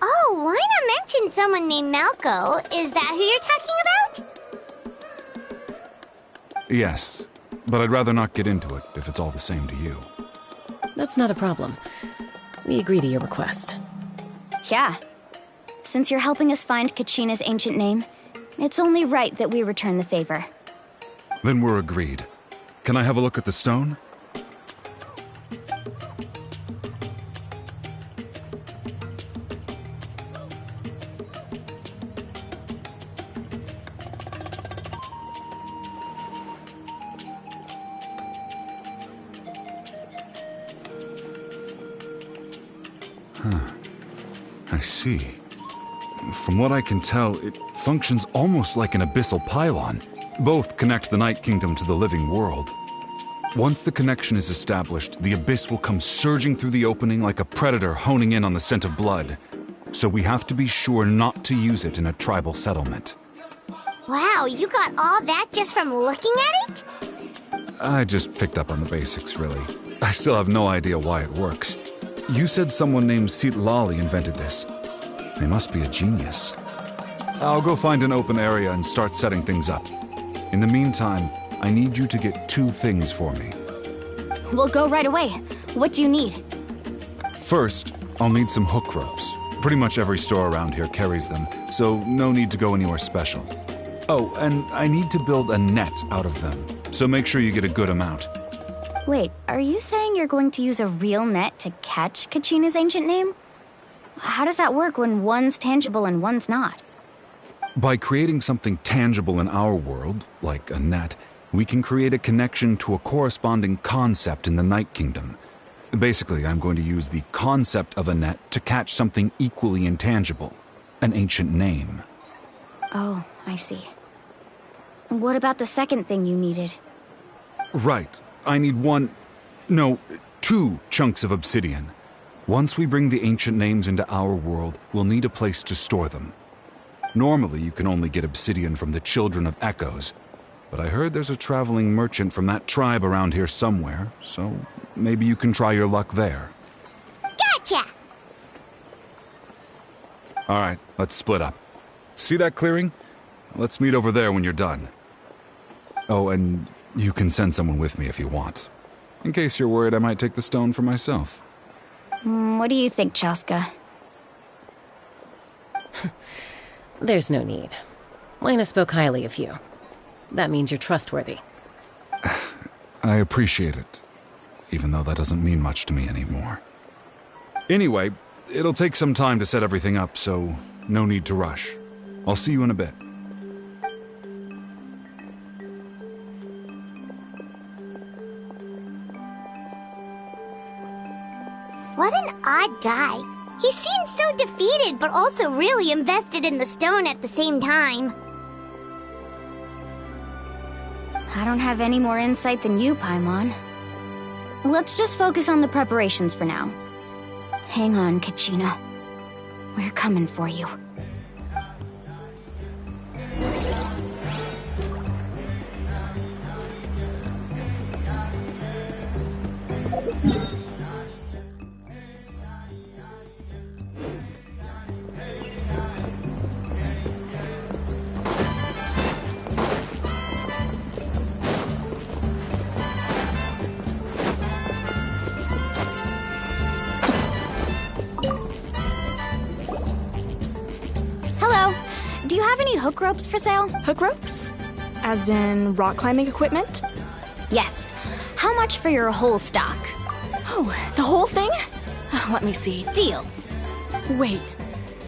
Oh, why not mention someone named Malco? Is that who you're talking about? Yes, but I'd rather not get into it if it's all the same to you. That's not a problem. We agree to your request. Yeah. Since you're helping us find Kachina's ancient name, it's only right that we return the favor. Then we're agreed. Can I have a look at the stone? I see. From what I can tell, it functions almost like an abyssal pylon. Both connect the Night Kingdom to the living world. Once the connection is established, the abyss will come surging through the opening like a predator honing in on the scent of blood. So we have to be sure not to use it in a tribal settlement. Wow, you got all that just from looking at it? I just picked up on the basics, really. I still have no idea why it works. You said someone named Sitlali invented this. They must be a genius. I'll go find an open area and start setting things up. In the meantime, I need you to get 2 things for me. We'll go right away. What do you need? First, I'll need some hook ropes. Pretty much every store around here carries them, so no need to go anywhere special. Oh, and I need to build a net out of them, so make sure you get a good amount. Wait, are you saying you're going to use a real net to catch Kachina's ancient name? How does that work when one's tangible and one's not? By creating something tangible in our world, like a net, we can create a connection to a corresponding concept in the Night Kingdom. Basically, I'm going to use the concept of a net to catch something equally intangible, an ancient name. Oh, I see. What about the second thing you needed? Right. I need 2 chunks of obsidian. Once we bring the ancient names into our world, we'll need a place to store them. Normally, you can only get obsidian from the Children of Echoes, but I heard there's a traveling merchant from that tribe around here somewhere, so maybe you can try your luck there. Gotcha! Alright, let's split up. See that clearing? Let's meet over there when you're done. Oh, and you can send someone with me if you want. In case you're worried I might take the stone for myself. What do you think, Chaska? There's no need. Lena spoke highly of you. That means you're trustworthy. I appreciate it, even though that doesn't mean much to me anymore. Anyway, it'll take some time to set everything up, so no need to rush. I'll see you in a bit. What an odd guy. He seemed so defeated, but also really invested in the stone at the same time. I don't have any more insight than you, Paimon. Let's just focus on the preparations for now. Hang on, Kachina. We're coming for you. Do you have any hook ropes for sale? Hook ropes? As in rock climbing equipment? Yes. How much for your whole stock? Oh, the whole thing? Let me see. Deal. Wait,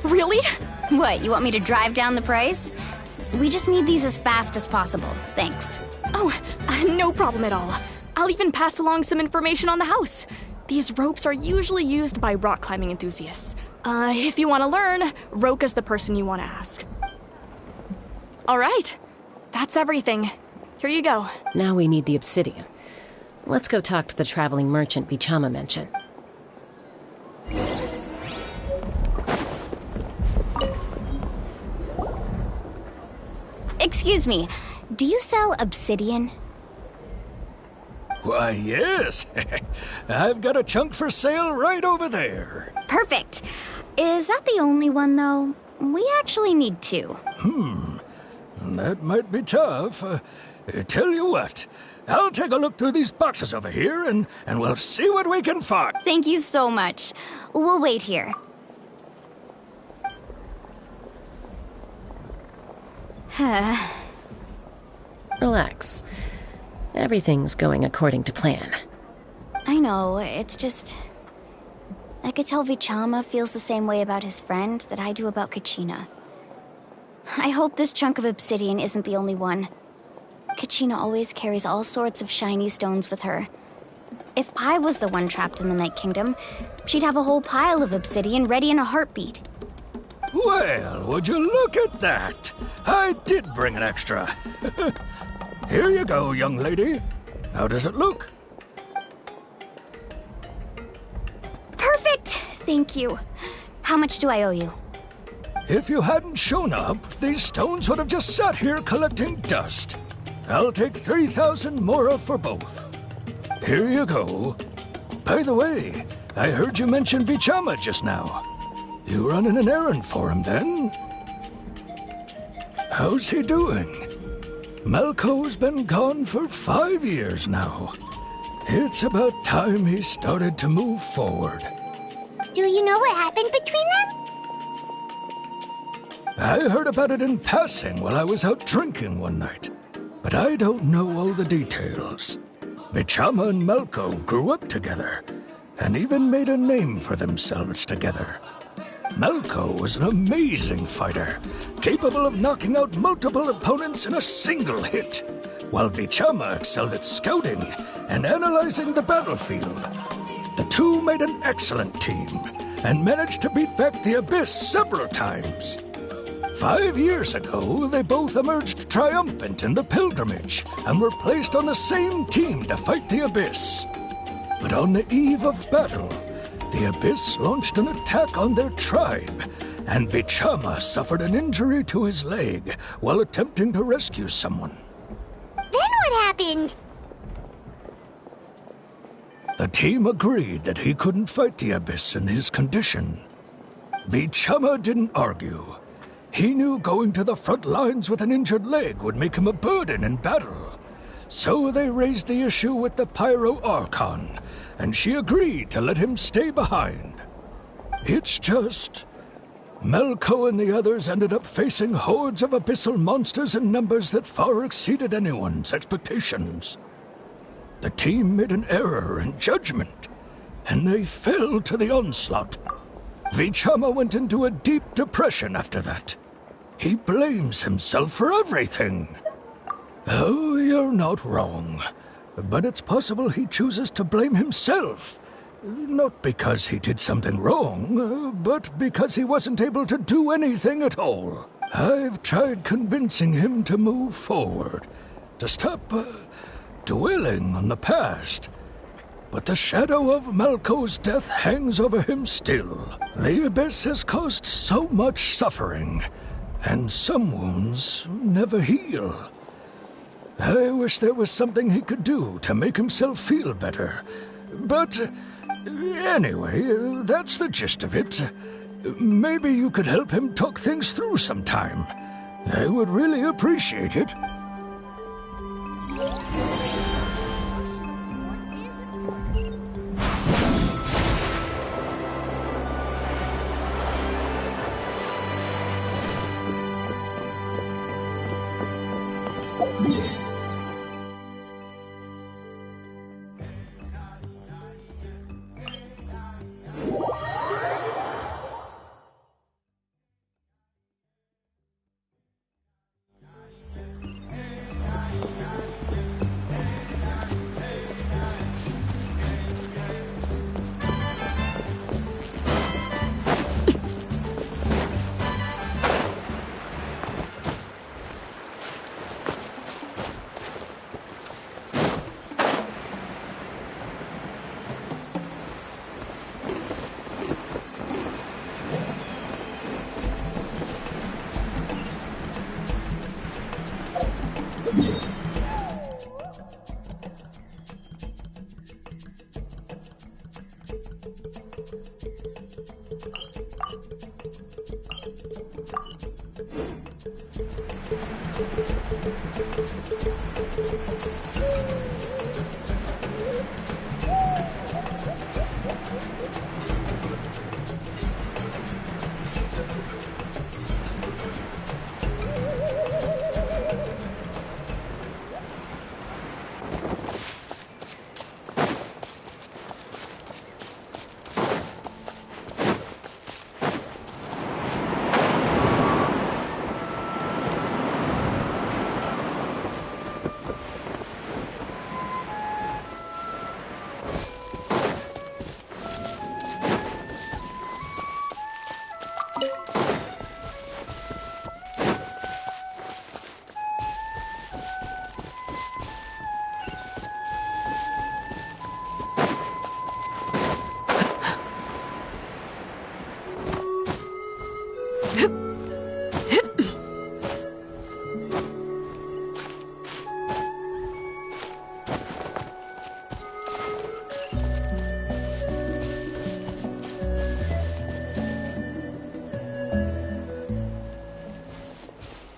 really? What, you want me to drive down the price? We just need these as fast as possible. Thanks. Oh, no problem at all. I'll even pass along some information on the house. These ropes are usually used by rock climbing enthusiasts. If you want to learn, Roka's the person you want to ask. All right. That's everything. Here you go. Now we need the obsidian. Let's go talk to the traveling merchant Bichama mentioned. Excuse me, do you sell obsidian? Why, yes. I've got a chunk for sale right over there. Perfect. Is that the only one, though? We actually need two. That might be tough. Tell you what, I'll take a look through these boxes over here, and we'll see what we can find. Thank you so much. We'll wait here. Relax. Everything's going according to plan. I know, it's just... I could tell Vichama feels the same way about his friend that I do about Kachina. I hope this chunk of obsidian isn't the only one. Kachina always carries all sorts of shiny stones with her. If I was the one trapped in the Night Kingdom, she'd have a whole pile of obsidian ready in a heartbeat. Well, would you look at that? I did bring an extra. Here you go, young lady. How does it look? Perfect! Thank you. How much do I owe you? If you hadn't shown up, these stones would have just sat here collecting dust. I'll take 3,000 mora for both. Here you go. By the way, I heard you mention Vichama just now. You running an errand for him, then? How's he doing? Malco's been gone for 5 years now. It's about time he started to move forward. Do you know what happened between them? I heard about it in passing while I was out drinking one night, but I don't know all the details. Vichama and Malco grew up together, and even made a name for themselves together. Malco was an amazing fighter, capable of knocking out multiple opponents in a single hit, while Vichama excelled at scouting and analyzing the battlefield. The two made an excellent team, and managed to beat back the Abyss several times. 5 years ago, they both emerged triumphant in the pilgrimage, and were placed on the same team to fight the Abyss. But on the eve of battle, the Abyss launched an attack on their tribe, and Vichama suffered an injury to his leg while attempting to rescue someone. Then what happened? The team agreed that he couldn't fight the Abyss in his condition. Vichama didn't argue. He knew going to the front lines with an injured leg would make him a burden in battle. So they raised the issue with the Pyro Archon, and she agreed to let him stay behind. It's just... Malco and the others ended up facing hordes of abyssal monsters in numbers that far exceeded anyone's expectations. The team made an error in judgment, and they fell to the onslaught. Vichama went into a deep depression after that. He blames himself for everything. Oh, you're not wrong. But it's possible he chooses to blame himself. Not because he did something wrong, but because he wasn't able to do anything at all. I've tried convincing him to move forward, to stop dwelling on the past. But the shadow of Malco's death hangs over him still. The Abyss has caused so much suffering, and some wounds never heal. I wish there was something he could do to make himself feel better. But anyway, that's the gist of it. Maybe you could help him talk things through sometime. I would really appreciate it.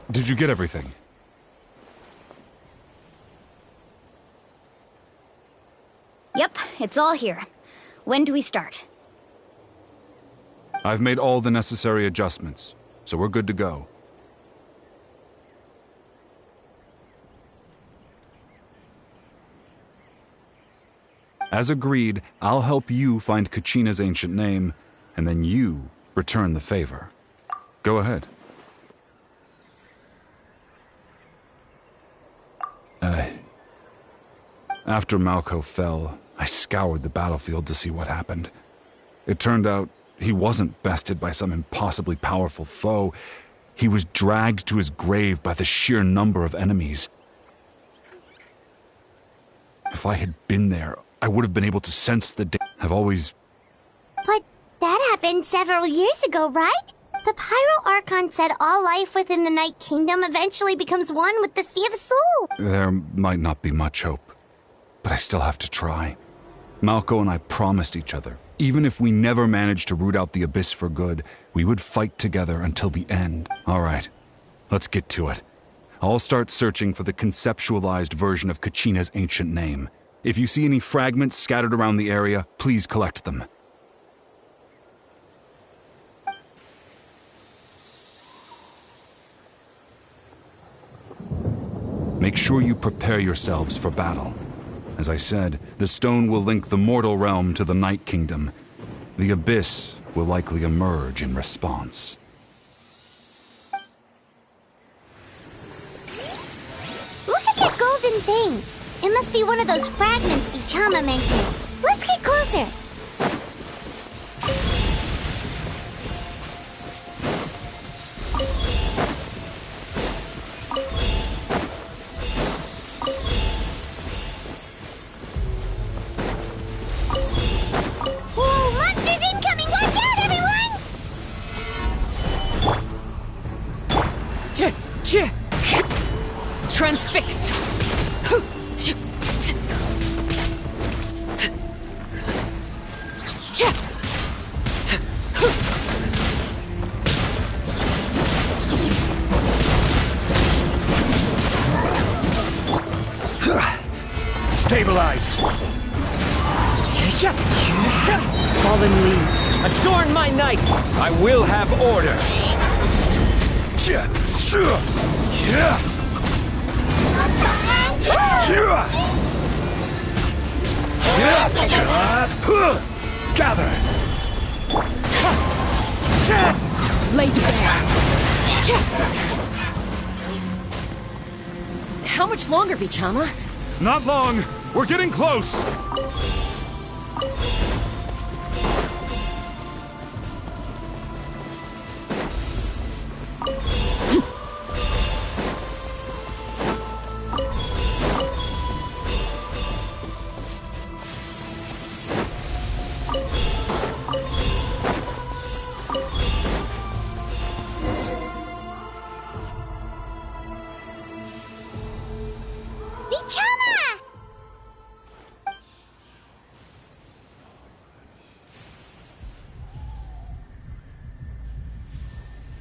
Did you get everything? Yep, it's all here. When do we start? I've made all the necessary adjustments, so we're good to go. As agreed, I'll help you find Kachina's ancient name, and then you return the favor. Go ahead. After Malko fell, I scoured the battlefield to see what happened. It turned out he wasn't bested by some impossibly powerful foe. He was dragged to his grave by the sheer number of enemies. If I had been there, I would have been able to sense the I've always... But that happened several years ago, right? The Pyro Archon said all life within the Night Kingdom eventually becomes one with the Sea of Soul. There might not be much hope, but I still have to try. Malko and I promised each other, even if we never managed to root out the Abyss for good, we would fight together until the end. All right, let's get to it. I'll start searching for the conceptualized version of Kachina's ancient name. If you see any fragments scattered around the area, please collect them. Make sure you prepare yourselves for battle. As I said, the stone will link the mortal realm to the Night Kingdom. The Abyss will likely emerge in response. Look at that golden thing! It must be one of those fragments Bichama mentioned. Let's get closer! Whoa, monsters incoming! Watch out, everyone! Transfixed! Stabilize! Fallen leaves, adorn my night! I will have order! Gather! Laid bare! How much longer, Bichama? Not long! We're getting close!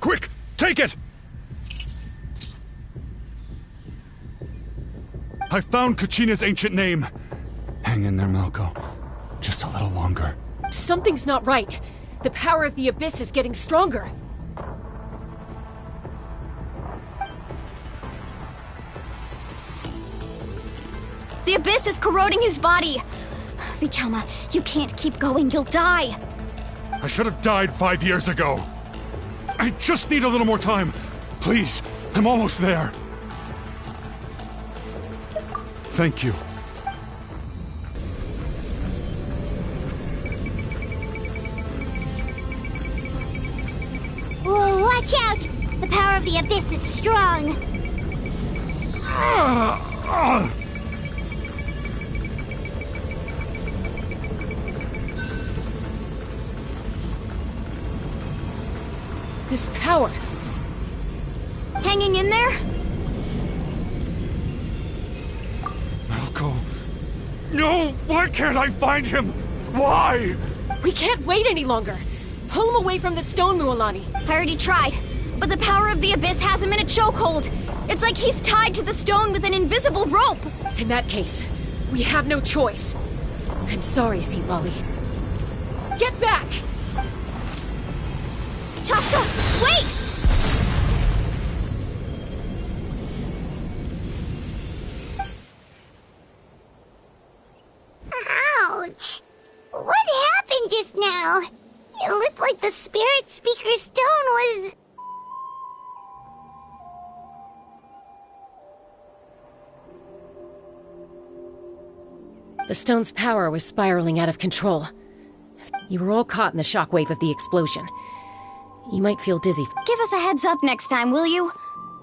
Quick! Take it! I found Kachina's ancient name. Hang in there, Malko. Just a little longer. Something's not right. The power of the Abyss is getting stronger. The Abyss is corroding his body. Vichama, you can't keep going. You'll die. I should have died 5 years ago. I just need a little more time. Please, I'm almost there. Thank you. Whoa, watch out! The power of the Abyss is strong. This power. Hanging in there? Malko. No! Why can't I find him? Why? We can't wait any longer. Pull him away from the stone, Mualani. I already tried, but the power of the Abyss has him in a chokehold. It's like he's tied to the stone with an invisible rope. In that case, we have no choice. I'm sorry, Seawally. Get back! Chaska, wait! Ouch! What happened just now? It looked like the Spirit Speaker stone was... The stone's power was spiraling out of control. You were all caught in the shockwave of the explosion. You might feel dizzy. Give us a heads up next time, will you?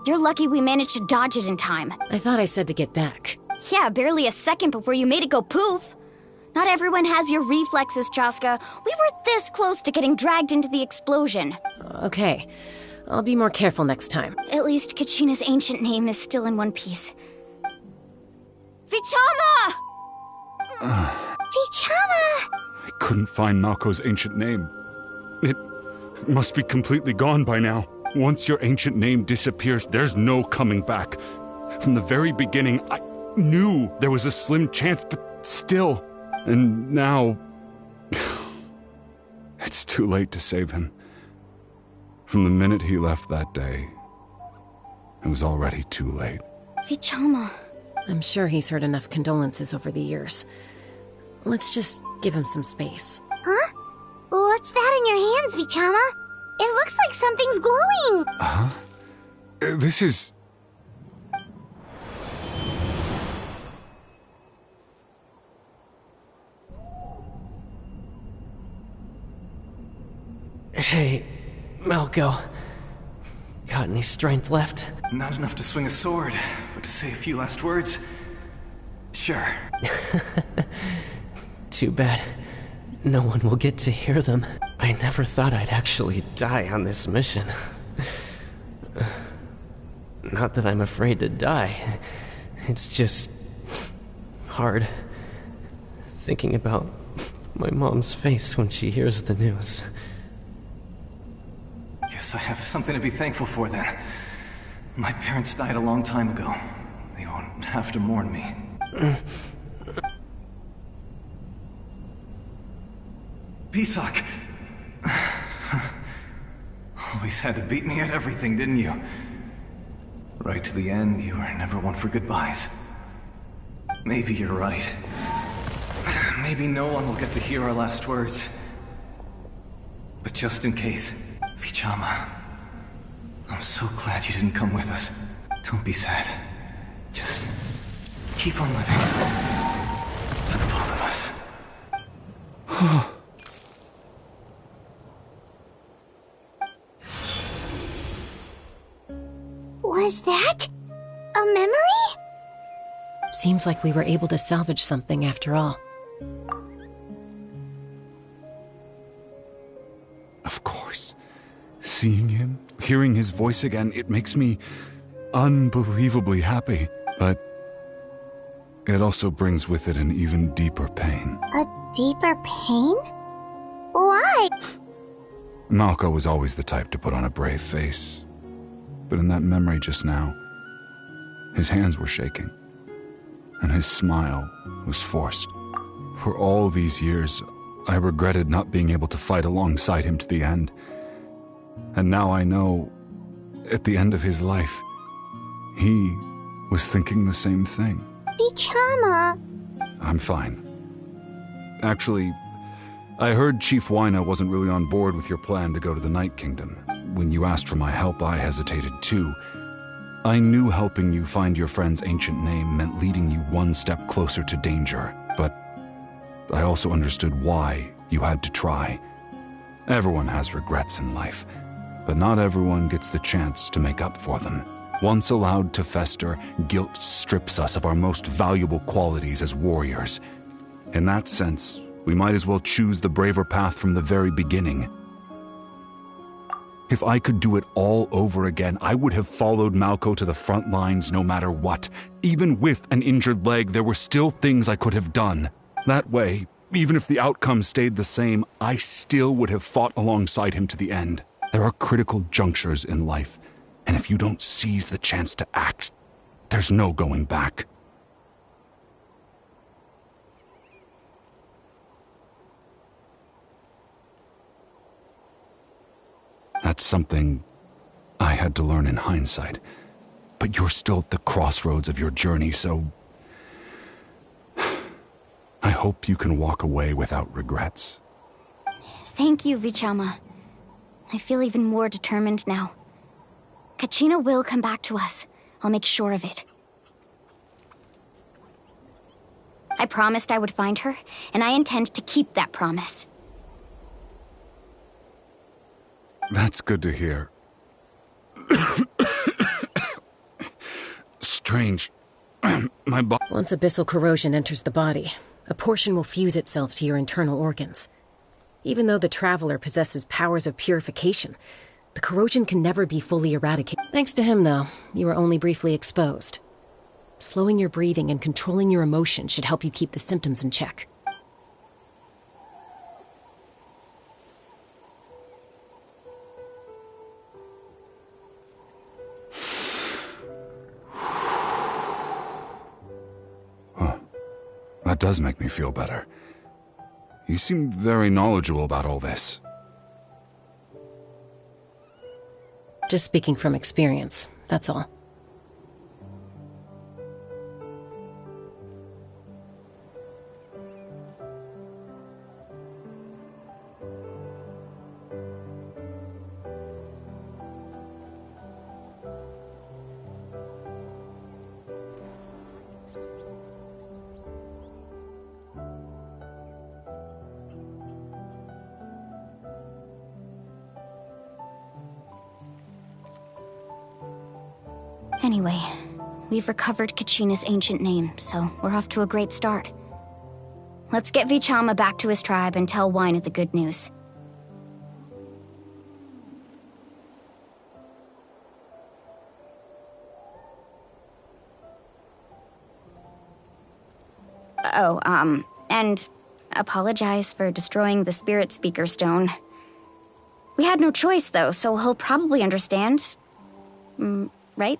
You're lucky we managed to dodge it in time. I thought I said to get back. Yeah, barely a second before you made it go poof. Not everyone has your reflexes, Chaska. We were this close to getting dragged into the explosion. Okay. I'll be more careful next time. At least Kachina's ancient name is still in one piece. Vichama! Vichama! I couldn't find Malko's ancient name. It must be completely gone by now. Once your ancient name disappears, there's no coming back. From the very beginning, I knew there was a slim chance, but still. And now... it's too late to save him. From the minute he left that day, it was already too late. Vichama. I'm sure he's heard enough condolences over the years. Let's just give him some space. Huh? What's that in your hands, Vichama? It looks like something's glowing! Huh? This is... Hey, Malko. Got any strength left? Not enough to swing a sword, but to say a few last words? Sure. Too bad. No one will get to hear them. I never thought I'd actually die on this mission. Not that I'm afraid to die. It's just... hard. Thinking about my mom's face when she hears the news. Guess I have something to be thankful for then. My parents died a long time ago. They won't have to mourn me. Pisak! Always had to beat me at everything, didn't you? Right to the end, you were never one for goodbyes. Maybe you're right. Maybe no one will get to hear our last words. But just in case, Vichama, I'm so glad you didn't come with us. Don't be sad. Just keep on living. For the both of us. Was that a memory? Seems like we were able to salvage something after all. Of course. Seeing him, hearing his voice again, it makes me unbelievably happy. But it also brings with it an even deeper pain. A deeper pain? Why? Malko was always the type to put on a brave face. But in that memory just now, his hands were shaking, and his smile was forced. For all these years, I regretted not being able to fight alongside him to the end. And now I know, at the end of his life, he was thinking the same thing. Vichama! I'm fine. Actually, I heard Chief Wyna wasn't really on board with your plan to go to the Night Kingdom. When you asked for my help, I hesitated too. I knew helping you find your friend's ancient name meant leading you one step closer to danger, but I also understood why you had to try. Everyone has regrets in life, but not everyone gets the chance to make up for them. Once allowed to fester, guilt strips us of our most valuable qualities as warriors. In that sense, we might as well choose the braver path from the very beginning. If I could do it all over again, I would have followed Malko to the front lines no matter what. Even with an injured leg, there were still things I could have done. That way, even if the outcome stayed the same, I still would have fought alongside him to the end. There are critical junctures in life, and if you don't seize the chance to act, there's no going back. That's something I had to learn in hindsight. But you're still at the crossroads of your journey, so I hope you can walk away without regrets. Thank you, Vichama. I feel even more determined now. Kachina will come back to us. I'll make sure of it. I promised I would find her, and I intend to keep that promise. That's good to hear. Strange. My body. Once abyssal corrosion enters the body, a portion will fuse itself to your internal organs. Even though the Traveler possesses powers of purification, the corrosion can never be fully eradicated. Thanks to him, though, you were only briefly exposed. Slowing your breathing and controlling your emotions should help you keep the symptoms in check. That does make me feel better. You seem very knowledgeable about all this. Just speaking from experience, that's all. Anyway, we've recovered Kachina's ancient name, so we're off to a great start. Let's get Vichama back to his tribe and tell Wyna the good news. Oh, and apologize for destroying the Spirit Speaker Stone. We had no choice, though, so he'll probably understand. Right?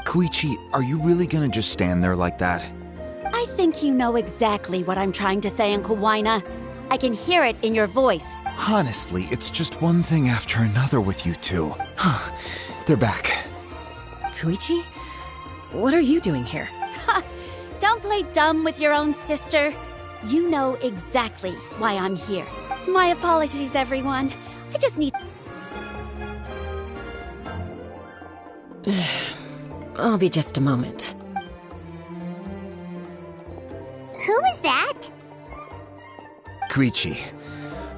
Koichi, are you really gonna just stand there like that? I think you know exactly what I'm trying to say, Uncle Wyna. I can hear it in your voice. Honestly, it's just one thing after another with you two. They're back. Koichi? What are you doing here? Don't play dumb with your own sister. You know exactly why I'm here. My apologies, everyone. I just need... I'll be just a moment. Who is that? Koichi,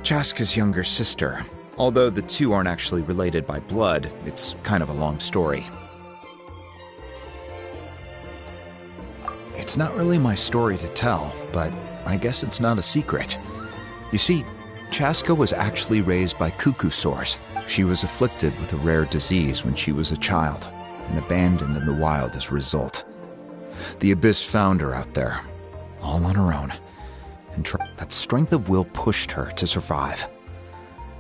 Chaska's younger sister. Although the two aren't actually related by blood, it's kind of a long story. It's not really my story to tell, but I guess it's not a secret. You see, Chaska was actually raised by cuckoo sores. She was afflicted with a rare disease when she was a child, and abandoned in the wild as a result. The Abyss found her out there, all on her own, and that strength of will pushed her to survive.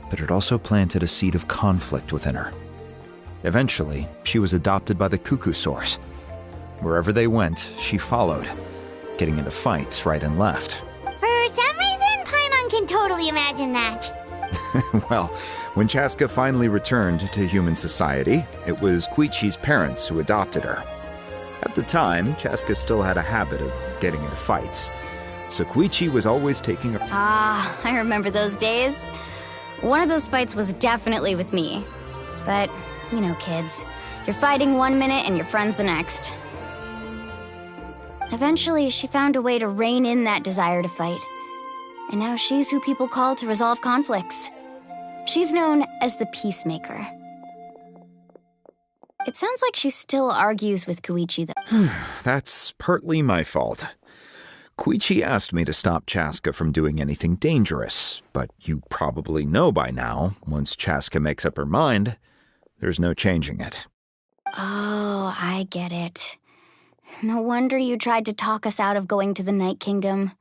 But it also planted a seed of conflict within her. Eventually, she was adopted by the cuckoo sores. Wherever they went, she followed, getting into fights right and left. For some reason, Paimon can totally imagine that. Well, when Chaska finally returned to human society, it was Koichi's parents who adopted her. At the time, Chaska still had a habit of getting into fights, so Koichi was always taking her. Ah, I remember those days. One of those fights was definitely with me. But, you know, kids. You're fighting one minute and your friend's the next. Eventually, she found a way to rein in that desire to fight. And now she's who people call to resolve conflicts. She's known as the Peacemaker. It sounds like she still argues with Koichi, though. That's partly my fault. Koichi asked me to stop Chaska from doing anything dangerous, but you probably know by now, once Chaska makes up her mind, there's no changing it. Oh, I get it. No wonder you tried to talk us out of going to the Night Kingdom.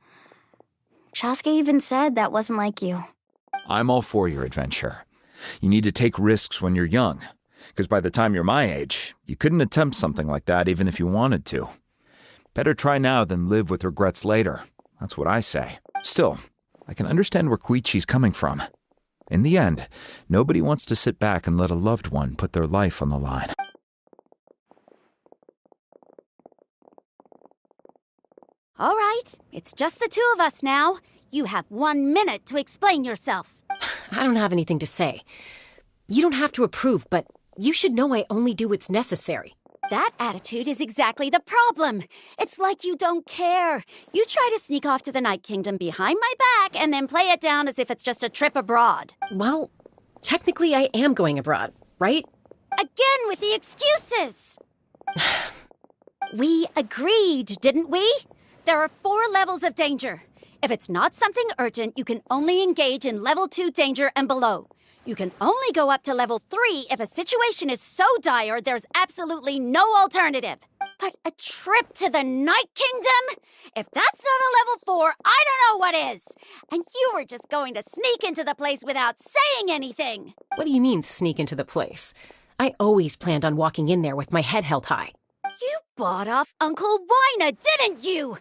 Chaska even said that wasn't like you. I'm all for your adventure. You need to take risks when you're young, because by the time you're my age, you couldn't attempt something like that even if you wanted to. Better try now than live with regrets later. That's what I say. Still, I can understand where Koichi's coming from. In the end, nobody wants to sit back and let a loved one put their life on the line. All right, it's just the two of us now. You have 1 minute to explain yourself. I don't have anything to say. You don't have to approve, but you should know I only do what's necessary. That attitude is exactly the problem. It's like you don't care. You try to sneak off to the Night Kingdom behind my back and then play it down as if it's just a trip abroad. Well, technically I am going abroad, right? Again with the excuses! We agreed, didn't we? There are 4 levels of danger. If it's not something urgent, you can only engage in level 2 danger and below. You can only go up to level 3 if a situation is so dire there's absolutely no alternative. But a trip to the Night Kingdom? If that's not a level 4, I don't know what is. And you were just going to sneak into the place without saying anything. What do you mean, sneak into the place? I always planned on walking in there with my head held high. You bought off Uncle Wina, didn't you?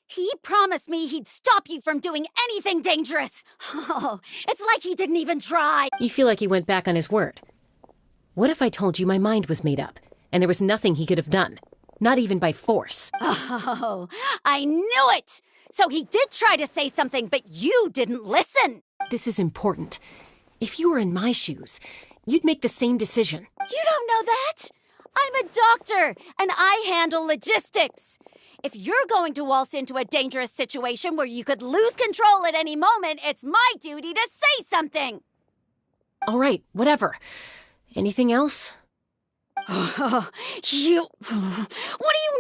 He promised me he'd stop you from doing anything dangerous. Oh, it's like he didn't even try. You feel like he went back on his word. What if I told you my mind was made up, and there was nothing he could have done? Not even by force. Oh, I knew it! So he did try to say something, but you didn't listen. This is important. If you were in my shoes, you'd make the same decision. You don't know that? I'm a doctor, and I handle logistics. If you're going to waltz into a dangerous situation where you could lose control at any moment, it's my duty to say something. All right, whatever. Anything else? What do you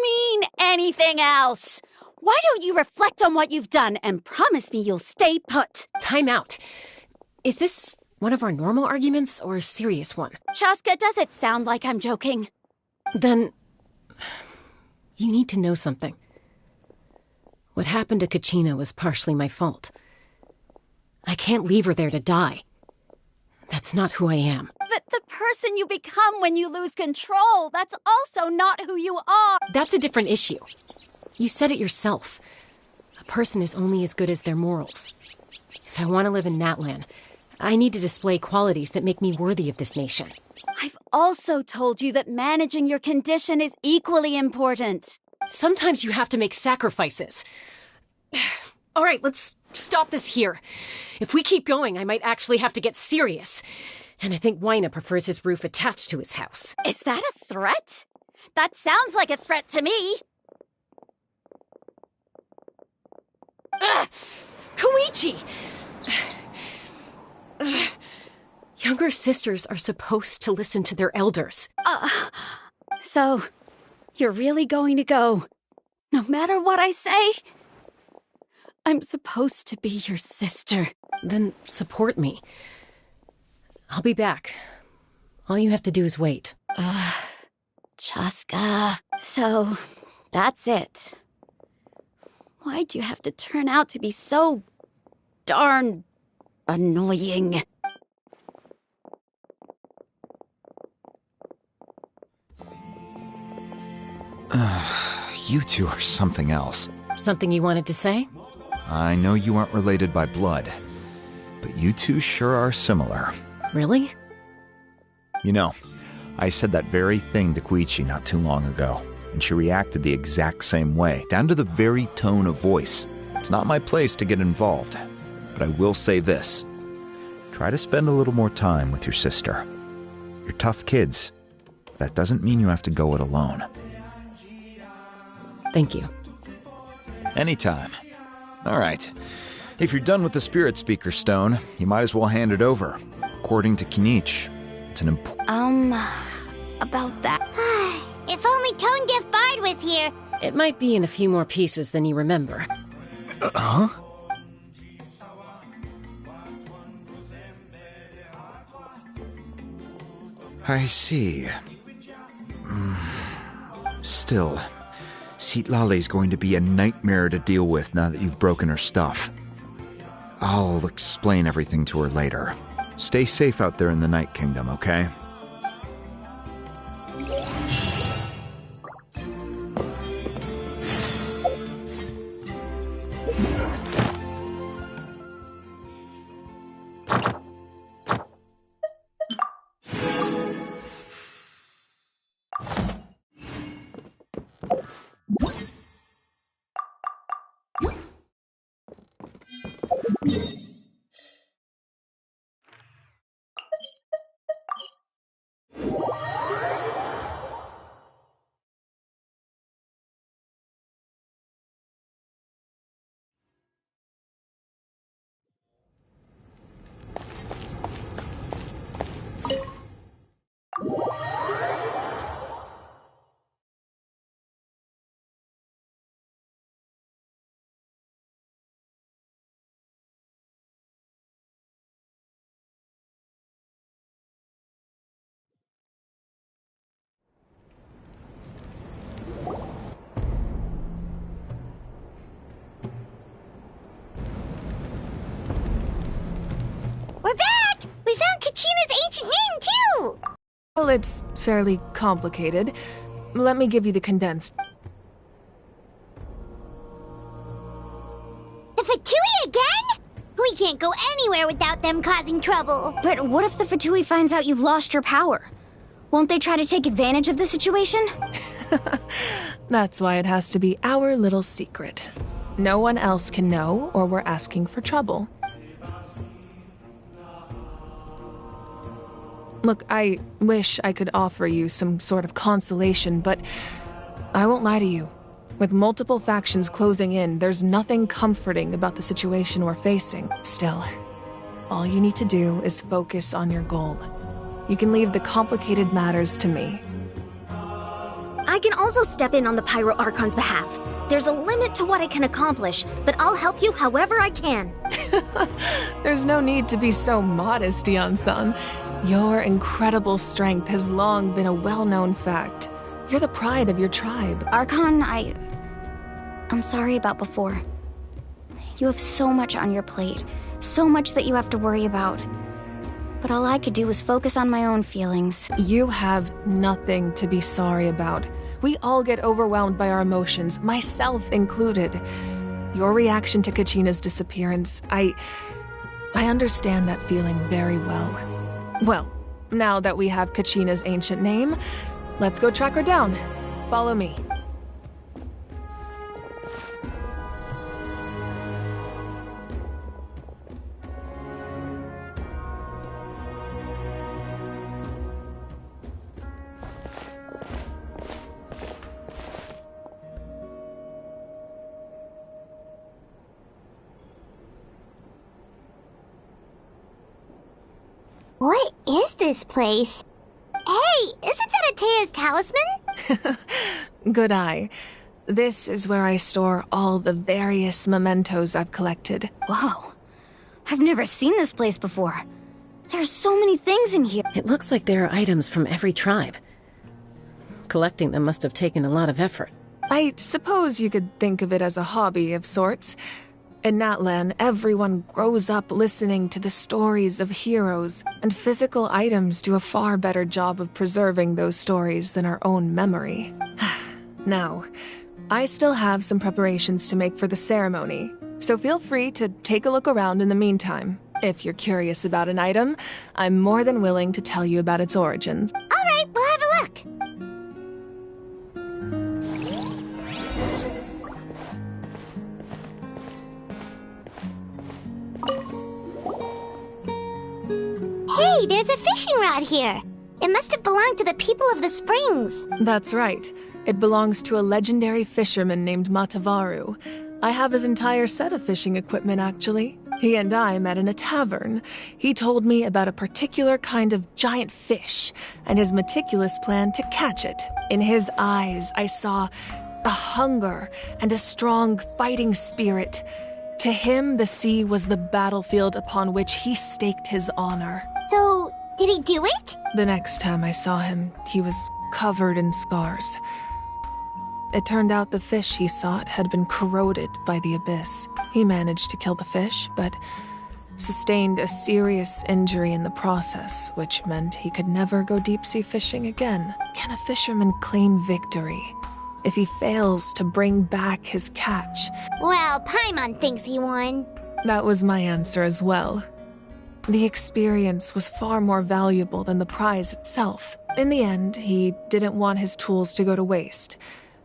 mean, anything else? Why don't you reflect on what you've done and promise me you'll stay put? Time out. Is this one of our normal arguments or a serious one? Chaska, does it sound like I'm joking? Then you need to know something. What happened to Kachina was partially my fault. I can't leave her there to die. That's not who I am. But the person you become when you lose control, that's also not who you are. That's a different issue. You said it yourself. A person is only as good as their morals. If I want to live in Natlan, I need to display qualities that make me worthy of this nation. I've also told you that managing your condition is equally important. Sometimes you have to make sacrifices. All right, let's stop this here. If we keep going, I might actually have to get serious. And I think Wina prefers his roof attached to his house. Is that a threat? That sounds like a threat to me. Koichi! Younger sisters are supposed to listen to their elders. So, you're really going to go, no matter what I say, I'm supposed to be your sister. Then support me. I'll be back. All you have to do is wait. Chaska. So, that's it. Why'd you have to turn out to be so darn annoying? You two are something else. Something you wanted to say? I know you aren't related by blood, but you two sure are similar. Really? You know, I said that very thing to Koichi not too long ago, and she reacted the exact same way, down to the very tone of voice. It's not my place to get involved, but I will say this. Try to spend a little more time with your sister. You're tough kids. That doesn't mean you have to go it alone. Thank you. Anytime. All right. If you're done with the Spirit Speaker Stone, you might as well hand it over. According to Kinich, it's an important... About that. If only Tone Gift Bard was here. It might be in a few more pieces than you remember. Huh? I see. Still, Citlali's going to be a nightmare to deal with now that you've broken her stuff. I'll explain everything to her later. Stay safe out there in the Night Kingdom, okay? We're back! We found Kachina's ancient name, too! Well, it's fairly complicated. Let me give you the condensed. The Fatui again? We can't go anywhere without them causing trouble. But what if the Fatui finds out you've lost your power? Won't they try to take advantage of the situation? That's why it has to be our little secret. No one else can know, or we're asking for trouble. Look, I wish I could offer you some sort of consolation, but I won't lie to you. With multiple factions closing in, there's nothing comforting about the situation we're facing. Still, all you need to do is focus on your goal. You can leave the complicated matters to me. I can also step in on the Pyro Archon's behalf. There's a limit to what I can accomplish, but I'll help you however I can. There's no need to be so modest, Yan-san. Your incredible strength has long been a well-known fact. You're the pride of your tribe. Archon, I'm sorry about before. You have so much on your plate, so much that you have to worry about. But all I could do was focus on my own feelings. You have nothing to be sorry about. We all get overwhelmed by our emotions, myself included. Your reaction to Kachina's disappearance, I understand that feeling very well. Well, now that we have Kachina's ancient name, let's go track her down. Follow me. What is this place? Hey, isn't that Atea's talisman? Good eye. This is where I store all the various mementos I've collected. Whoa. I've never seen this place before. There's so many things in here. It looks like there are items from every tribe. Collecting them must have taken a lot of effort. I suppose you could think of it as a hobby of sorts. In Natlan, everyone grows up listening to the stories of heroes, and physical items do a far better job of preserving those stories than our own memory. Now, I still have some preparations to make for the ceremony, so feel free to take a look around in the meantime. If you're curious about an item, I'm more than willing to tell you about its origins. All right, we'll have a look. Hey, there's a fishing rod here. It must have belonged to the people of the springs. That's right. It belongs to a legendary fisherman named Matavaru. I have his entire set of fishing equipment, actually. He and I met in a tavern. He told me about a particular kind of giant fish and his meticulous plan to catch it. In his eyes, I saw a hunger and a strong fighting spirit. To him, the sea was the battlefield upon which he staked his honor. So, did he do it? The next time I saw him, he was covered in scars. It turned out the fish he sought had been corroded by the abyss. He managed to kill the fish, but sustained a serious injury in the process, which meant he could never go deep-sea fishing again. Can a fisherman claim victory if he fails to bring back his catch? Well, Paimon thinks he won. That was my answer as well. The experience was far more valuable than the prize itself. In the end, he didn't want his tools to go to waste,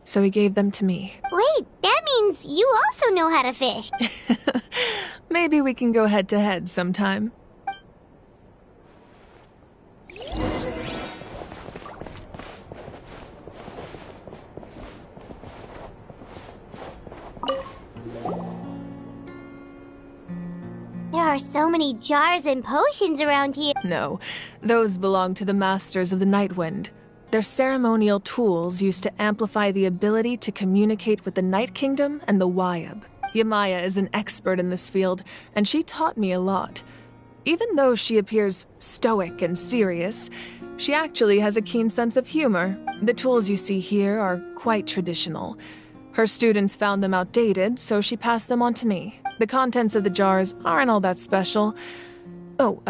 so he gave them to me. Wait, that means you also know how to fish. Maybe we can go head-to-head sometime. There are so many jars and potions around here. No, those belong to the Masters of the Nightwind. They're ceremonial tools used to amplify the ability to communicate with the Night Kingdom and the Wyab. Yamaya is an expert in this field, and she taught me a lot. Even though she appears stoic and serious, she actually has a keen sense of humor. The tools you see here are quite traditional. Her students found them outdated, so she passed them on to me. The contents of the jars aren't all that special. Oh,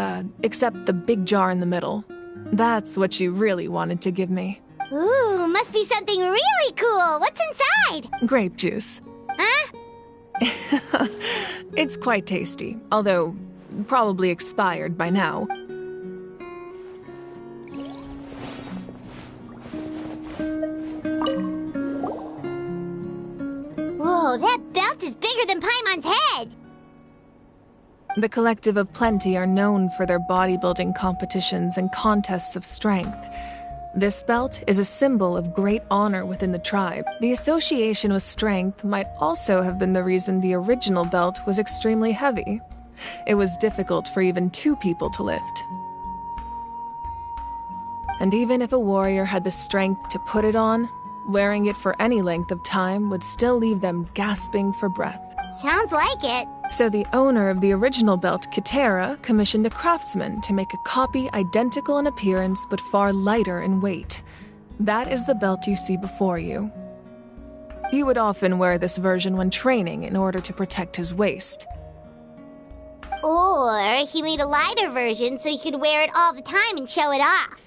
except the big jar in the middle. That's what she really wanted to give me. Ooh, must be something really cool. What's inside? Grape juice. Huh? It's quite tasty, although probably expired by now. Whoa, that belt is bigger than Paimon's head! The Collective of Plenty are known for their bodybuilding competitions and contests of strength. This belt is a symbol of great honor within the tribe. The association with strength might also have been the reason the original belt was extremely heavy. It was difficult for even two people to lift. And even if a warrior had the strength to put it on, wearing it for any length of time would still leave them gasping for breath. Sounds like it. So the owner of the original belt, Kitera, commissioned a craftsman to make a copy identical in appearance but far lighter in weight. That is the belt you see before you. He would often wear this version when training in order to protect his waist. Or he made a lighter version so he could wear it all the time and show it off.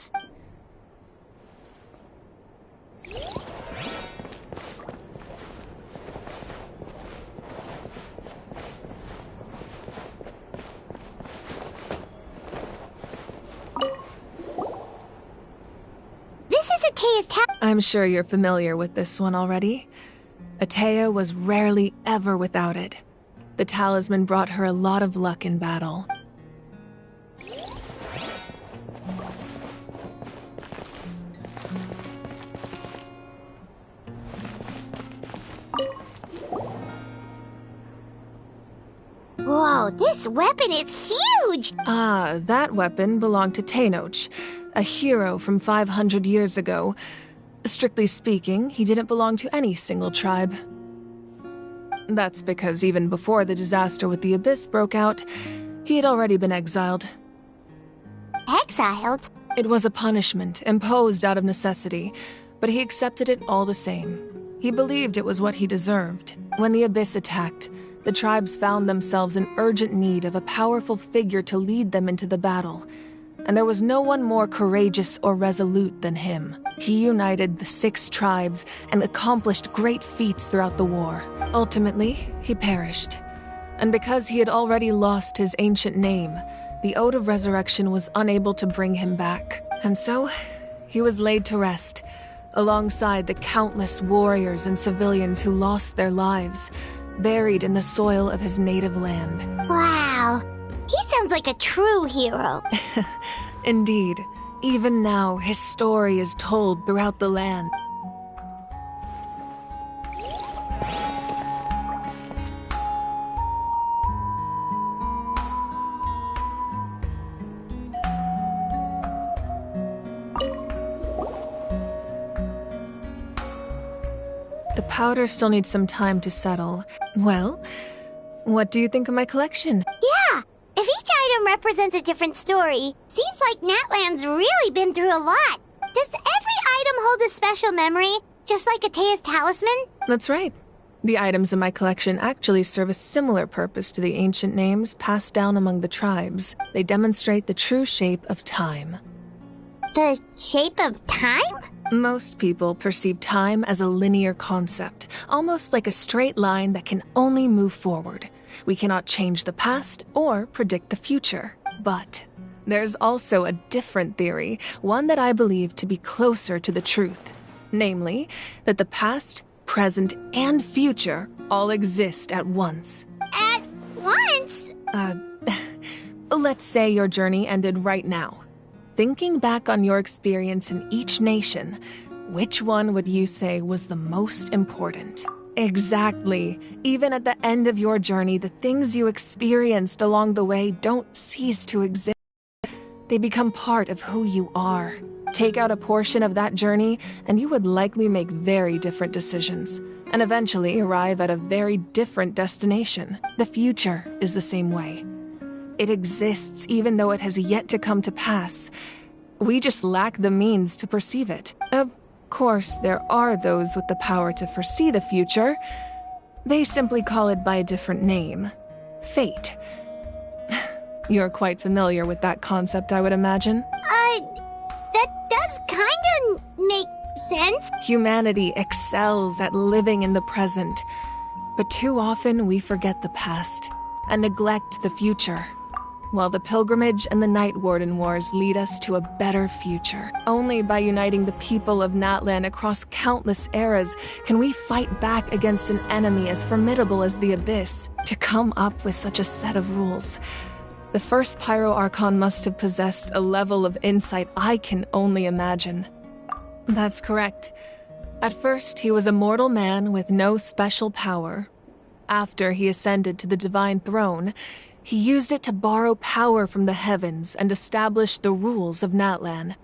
I'm sure you're familiar with this one already. Atea was rarely ever without it. The talisman brought her a lot of luck in battle. Whoa, this weapon is huge! Ah, that weapon belonged to Tenoch, a hero from 500 years ago. Strictly speaking, he didn't belong to any single tribe. That's because even before the disaster with the Abyss broke out, he had already been exiled. Exiled? It was a punishment imposed out of necessity, but he accepted it all the same. He believed it was what he deserved. When the Abyss attacked, the tribes found themselves in urgent need of a powerful figure to lead them into the battle, and there was no one more courageous or resolute than him. He united the 6 tribes and accomplished great feats throughout the war. Ultimately, he perished, and because he had already lost his ancient name, the Ode of Resurrection was unable to bring him back. And so, he was laid to rest, alongside the countless warriors and civilians who lost their lives, buried in the soil of his native land. Wow, he sounds like a true hero. Indeed, even now his story is told throughout the land. The powder still needs some time to settle. Well, what do you think of my collection? Yeah, if each item represents a different story, seems like Natlan's really been through a lot. Does every item hold a special memory, just like Atea's talisman? That's right. The items in my collection actually serve a similar purpose to the ancient names passed down among the tribes. They demonstrate the true shape of time. The shape of time? Most people perceive time as a linear concept, almost like a straight line that can only move forward. We cannot change the past or predict the future. But there's also a different theory, one that I believe to be closer to the truth. Namely, that the past, present, and future all exist at once. At once? Let's say your journey ended right now. Thinking back on your experience in each nation, which one would you say was the most important? Exactly. Even at the end of your journey, the things you experienced along the way don't cease to exist. They become part of who you are. Take out a portion of that journey, and you would likely make very different decisions, and eventually arrive at a very different destination. The future is the same way. It exists even though it has yet to come to pass. We just lack the means to perceive it. Of course, there are those with the power to foresee the future. They simply call it by a different name. Fate. You're quite familiar with that concept, I would imagine. That does kinda make sense. Humanity excels at living in the present, but too often we forget the past and neglect the future. While the pilgrimage and the Night Warden Wars lead us to a better future. Only by uniting the people of Natlan across countless eras can we fight back against an enemy as formidable as the Abyss. To come up with such a set of rules, the first Pyro Archon must have possessed a level of insight I can only imagine. That's correct. At first, he was a mortal man with no special power. After he ascended to the Divine Throne, he used it to borrow power from the heavens and establish the rules of Natlan.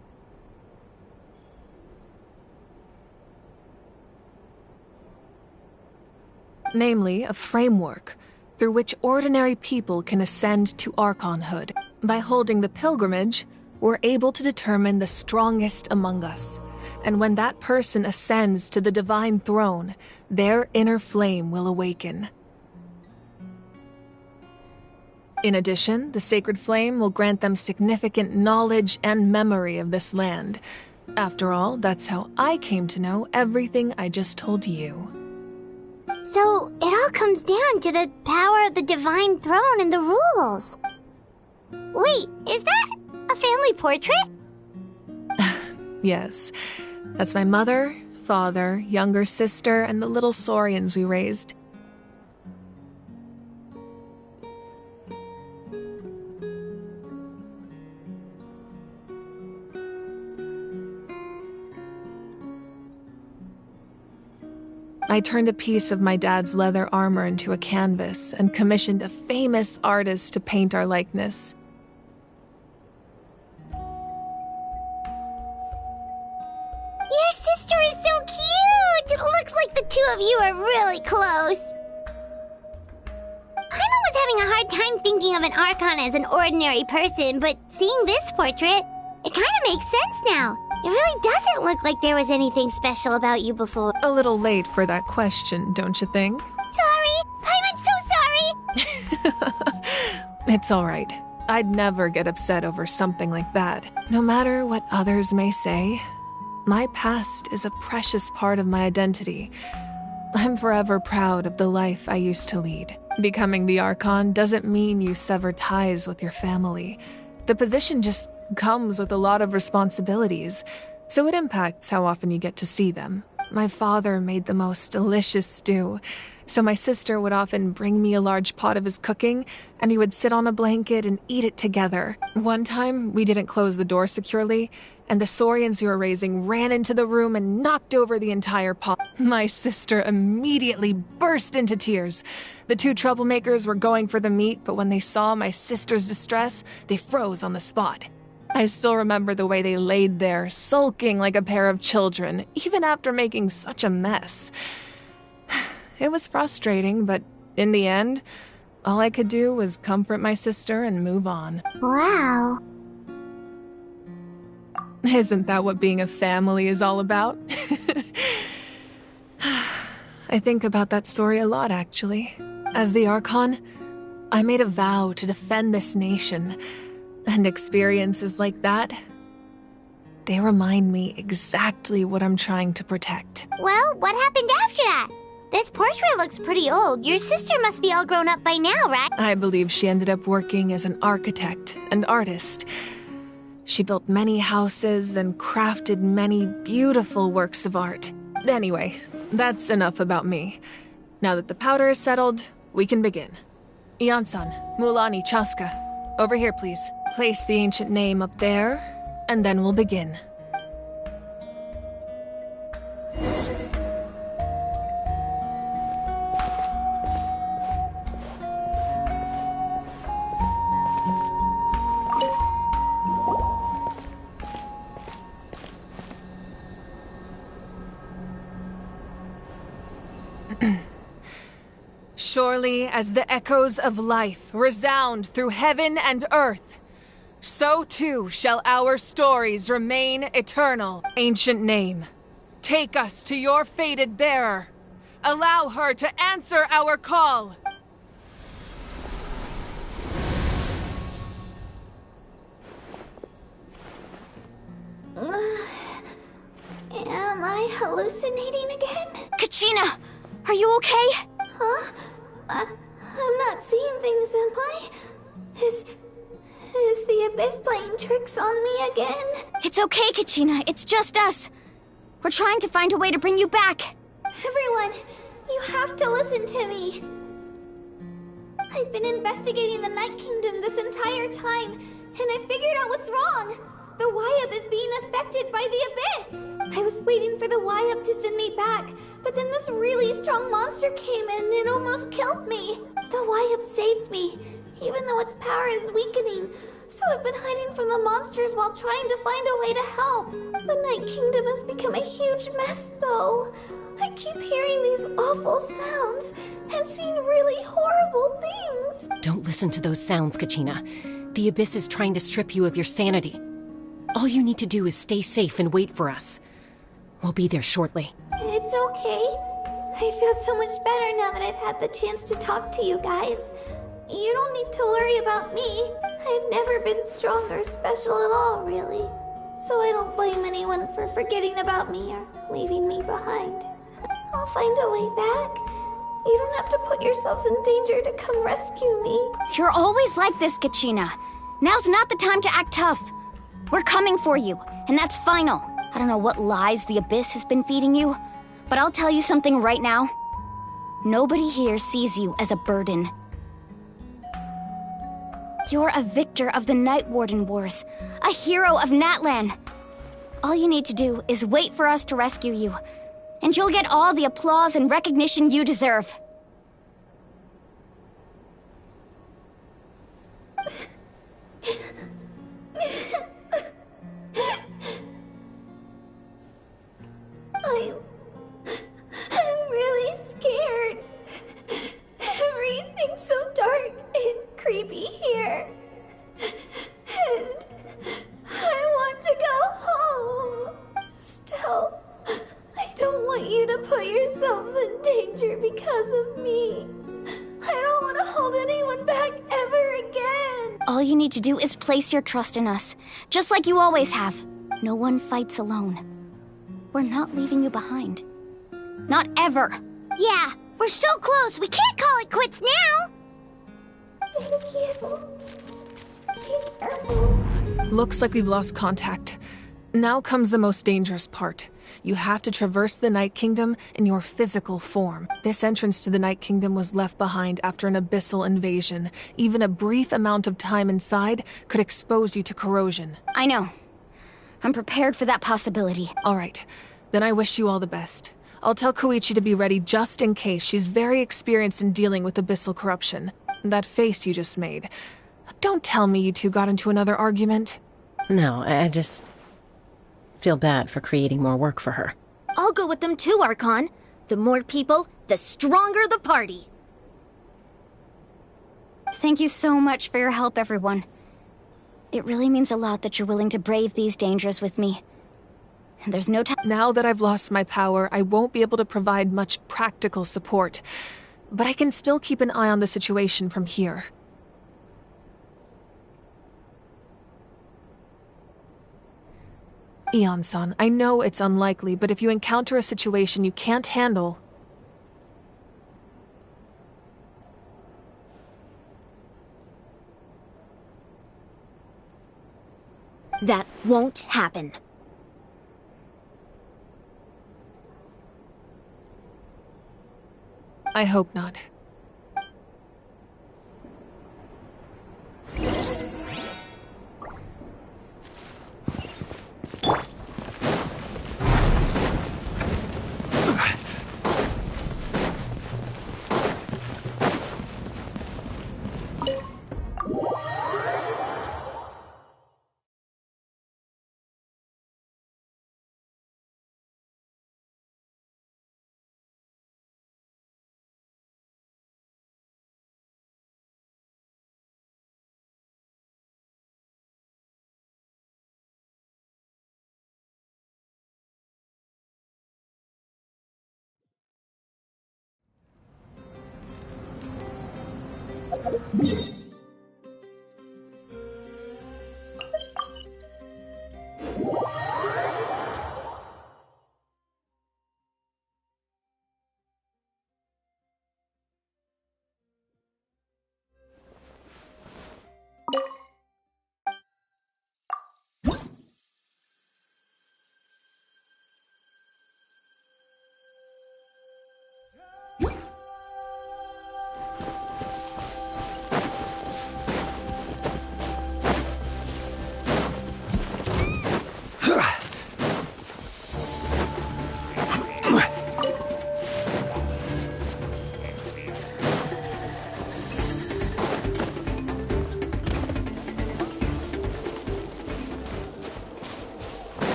Namely, a framework through which ordinary people can ascend to Archonhood. By holding the pilgrimage, we're able to determine the strongest among us. And when that person ascends to the Divine Throne, their inner flame will awaken. In addition, the sacred flame will grant them significant knowledge and memory of this land. After all, that's how I came to know everything I just told you. So, it all comes down to the power of the Divine Throne and the rules. Wait, is that a family portrait? Yes. That's my mother, father, younger sister, and the little Saurians we raised. I turned a piece of my dad's leather armor into a canvas and commissioned a famous artist to paint our likeness. Your sister is of you are really close. I'm always having a hard time thinking of an Archon as an ordinary person, but seeing this portrait, it kind of makes sense now. It really doesn't look like there was anything special about you before. A little late for that question, don't you think? Sorry! I'm so sorry! It's alright. I'd never get upset over something like that. No matter what others may say, my past is a precious part of my identity. I'm forever proud of the life I used to lead. Becoming the Archon doesn't mean you sever ties with your family. The position just comes with a lot of responsibilities, so it impacts how often you get to see them. My father made the most delicious stew, so my sister would often bring me a large pot of his cooking, and we would sit on a blanket and eat it together. One time, we didn't close the door securely, and the Saurians we were raising ran into the room and knocked over the entire pot. My sister immediately burst into tears. The two troublemakers were going for the meat, but when they saw my sister's distress, they froze on the spot. I still remember the way they laid there, sulking like a pair of children, even after making such a mess. It was frustrating, but in the end, all I could do was comfort my sister and move on. Wow. Isn't that what being a family is all about? I think about that story a lot, actually. As the Archon, I made a vow to defend this nation, and experiences like that, they remind me exactly what I'm trying to protect. Well, what happened after that? This portrait looks pretty old. Your sister must be all grown up by now, right? I believe she ended up working as an architect and artist. She built many houses and crafted many beautiful works of art. Anyway, that's enough about me. Now that the powder is settled, we can begin. Ian-san, Mulani, Chaska, over here please. Place the ancient name up there, and then we'll begin. Surely as the echoes of life resound through heaven and earth, so too shall our stories remain eternal. Ancient name, take us to your fated bearer. Allow her to answer our call. Am I hallucinating again? Kachina, are you okay? Huh? I'm not seeing things, am I? Is the Abyss playing tricks on me again? It's okay, Kachina. It's just us. We're trying to find a way to bring you back. Everyone, you have to listen to me. I've been investigating the Night Kingdom this entire time, and I figured out what's wrong. The Wyup is being affected by the Abyss. I was waiting for the Wyup to send me back, but then this really strong monster came in and it almost killed me. The Wyup saved me, even though its power is weakening. So I've been hiding from the monsters while trying to find a way to help. The Night Kingdom has become a huge mess, though. I keep hearing these awful sounds and seeing really horrible things. Don't listen to those sounds, Kachina. The Abyss is trying to strip you of your sanity. All you need to do is stay safe and wait for us. We'll be there shortly. It's okay. I feel so much better now that I've had the chance to talk to you guys. You don't need to worry about me. I've never been strong or special at all, really. So I don't blame anyone for forgetting about me or leaving me behind. I'll find a way back. You don't have to put yourselves in danger to come rescue me. You're always like this, Kachina. Now's not the time to act tough. We're coming for you, and that's final. I don't know what lies the Abyss has been feeding you, but I'll tell you something right now. Nobody here sees you as a burden. You're a victor of the Night Warden Wars, a hero of Natlan. All you need to do is wait for us to rescue you, and you'll get all the applause and recognition you deserve. I'm really themselves in danger because of me. I don't want to hold anyone back ever again. All you need to do is place your trust in us, just like you always have. No one fights alone. We're not leaving you behind. Not ever. Yeah, we're so close, we can't call it quits now! Thank you. Be careful. Looks like we've lost contact. Now comes the most dangerous part. You have to traverse the Night Kingdom in your physical form. This entrance to the Night Kingdom was left behind after an abyssal invasion. Even a brief amount of time inside could expose you to corrosion. I know. I'm prepared for that possibility. All right. Then I wish you all the best. I'll tell Koichi to be ready just in case. She's very experienced in dealing with abyssal corruption. That face you just made. Don't tell me you two got into another argument. No, I just feel bad for creating more work for her. I'll go with them too, Archon. The more people, the stronger the party. Thank you so much for your help, everyone. It really means a lot that you're willing to brave these dangers with me. And there's no time. Now that I've lost my power, I won't be able to provide much practical support. But I can still keep an eye on the situation from here. Eon-san, I know it's unlikely, but if you encounter a situation you can't handle... That won't happen. I hope not.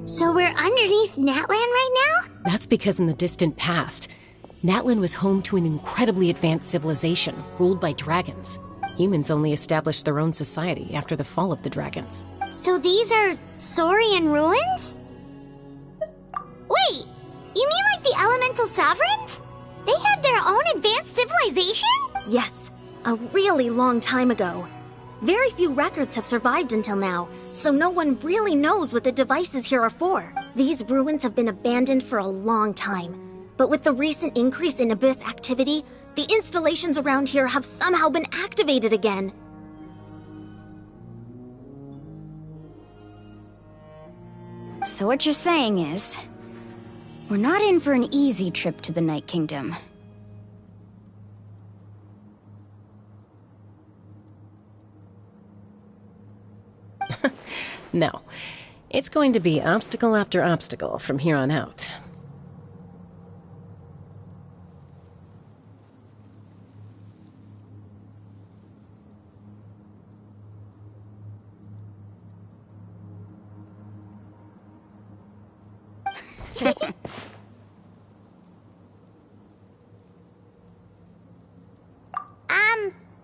So we're underneath Natlan right now? That's because in the distant past, Natlan was home to an incredibly advanced civilization ruled by dragons. Humans only established their own society after the fall of the dragons. So these are Saurian ruins? Wait, you mean like the elemental sovereigns? They had their own advanced civilization? Yes, a really long time ago. Very few records have survived until now, so no one really knows what the devices here are for. These ruins have been abandoned for a long time, but with the recent increase in Abyss activity, the installations around here have somehow been activated again. So what you're saying is, we're not in for an easy trip to the Night Kingdom. No. It's going to be obstacle after obstacle from here on out.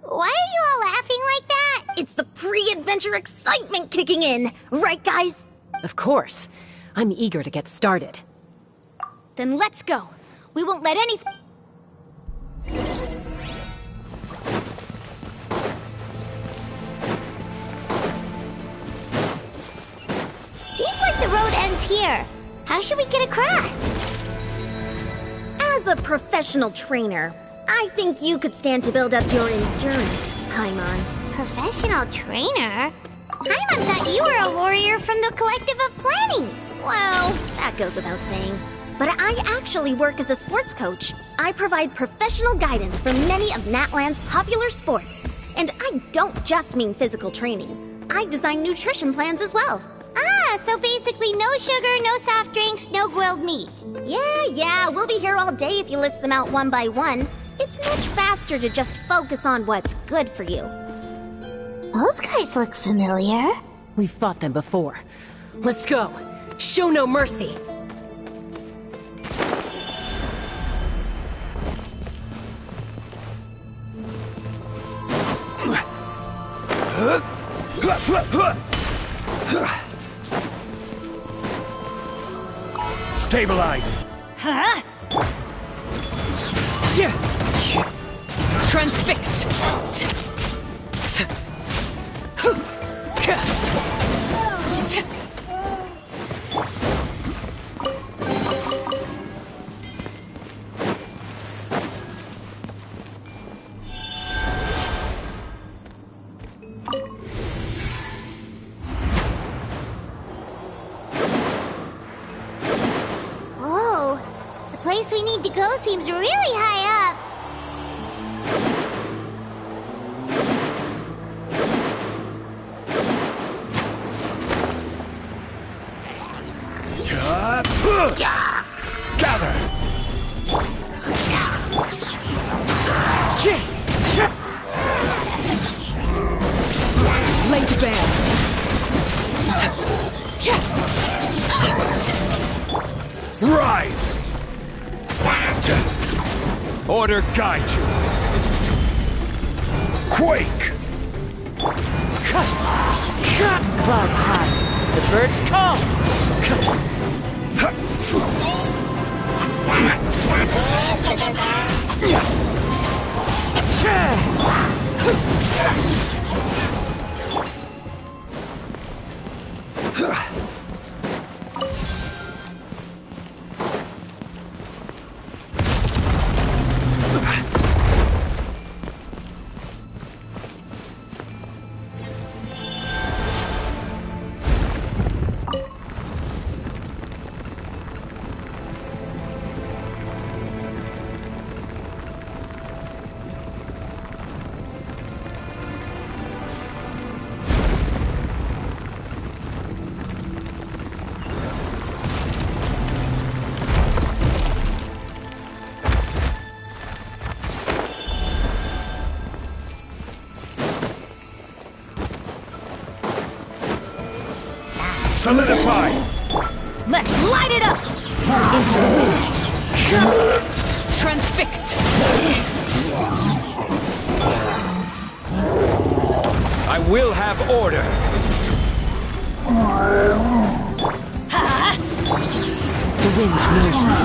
Why are you all laughing like that? It's the pre-adventure excitement kicking in, right guys? Of course. I'm eager to get started. Then let's go. We won't let anything... Seems like the road ends here. How should we get across? As a professional trainer, I think you could stand to build up your endurance, Paimon. Professional trainer? Paimon thought you were a warrior from the Collective of Planning. Well, that goes without saying. But I actually work as a sports coach. I provide professional guidance for many of Natlan's popular sports. And I don't just mean physical training. I design nutrition plans as well. Ah, so basically no sugar, no soft drinks, no grilled meat. Yeah, we'll be here all day if you list them out one by one. It's much faster to just focus on what's good for you. Those guys look familiar. We've fought them before. Let's go. Show no mercy. Stabilize! Huh? Transfixed! Whoa, the place we need to go seems really high up. Gather! Lay to bear! Rise! Order guide you! Quake! Clouds high, the birds come! Solidify! Let's light it up! Into the wind. Transfixed. I will have order. The wind knows me.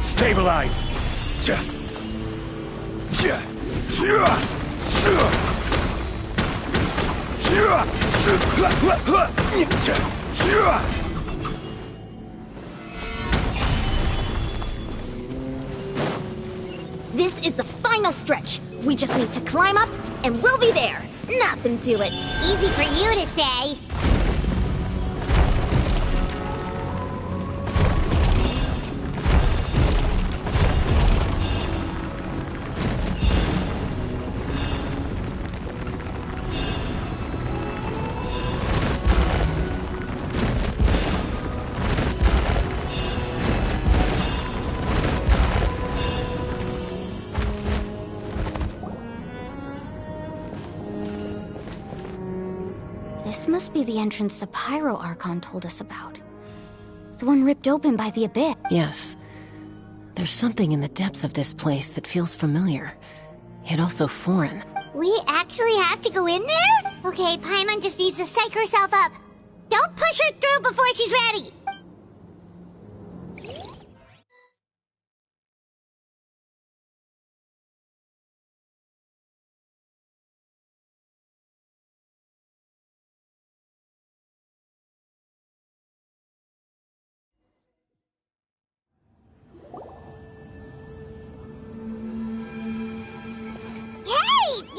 Stabilize! This is the final stretch. We just need to climb up, and we'll be there. Nothing to it. Easy for you to say. This must be the entrance the Pyro Archon told us about. The one ripped open by the Abyss. Yes. There's something in the depths of this place that feels familiar, yet also foreign. We actually have to go in there? Okay, Paimon just needs to psych herself up. Don't push her through before she's ready.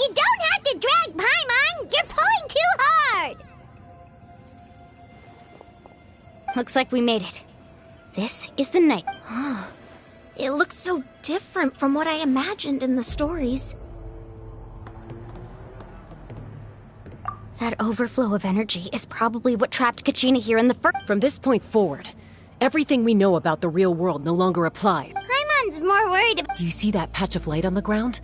You don't have to drag Paimon! You're pulling too hard! Looks like we made it. This is the night. It looks so different from what I imagined in the stories. That overflow of energy is probably what trapped Kachina here in the first. From this point forward, everything we know about the real world no longer applies. Paimon's more worried about— Do you see that patch of light on the ground?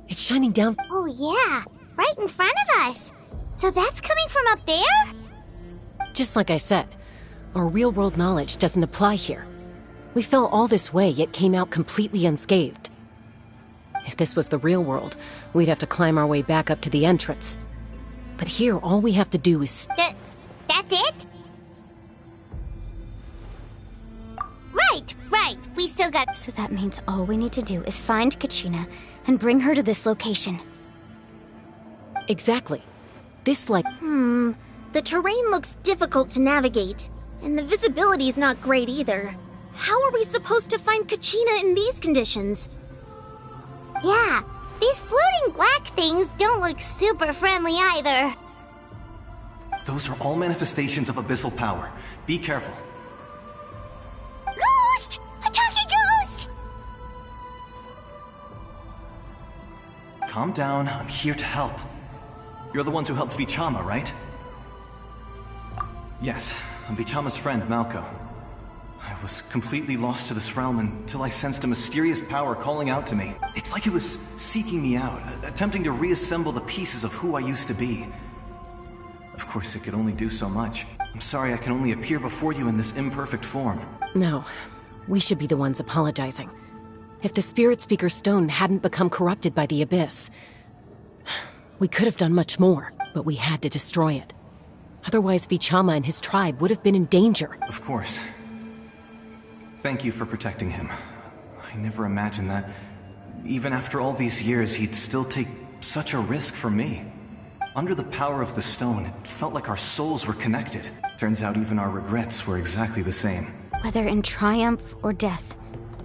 It's shining down. Oh yeah, right in front of us. So that's coming from up there? Just like I said, our real-world knowledge doesn't apply here. We fell all this way, yet came out completely unscathed. If this was the real world, we'd have to climb our way back up to the entrance. But here, all we have to do is... That's it? Right. We still got... So that means all we need to do is find Kachina and bring her to this location. Exactly. This, like... The terrain looks difficult to navigate, and the visibility's not great either. How are we supposed to find Kachina in these conditions? Yeah, these floating black things don't look super friendly either. Those are all manifestations of abyssal power. Be careful. Ghost! A talking ghost! Calm down, I'm here to help. You're the ones who helped Vichama, right? Yes, I'm Vichama's friend, Malko. I was completely lost to this realm until I sensed a mysterious power calling out to me. It's like it was seeking me out, attempting to reassemble the pieces of who I used to be. Of course, it could only do so much. I'm sorry I can only appear before you in this imperfect form. No, we should be the ones apologizing. If the Spirit Speaker's stone hadn't become corrupted by the Abyss, we could have done much more, but we had to destroy it. Otherwise, Vichama and his tribe would have been in danger. Of course. Thank you for protecting him. I never imagined that, even after all these years, he'd still take such a risk for me. Under the power of the stone, it felt like our souls were connected. Turns out even our regrets were exactly the same. Whether in triumph or death,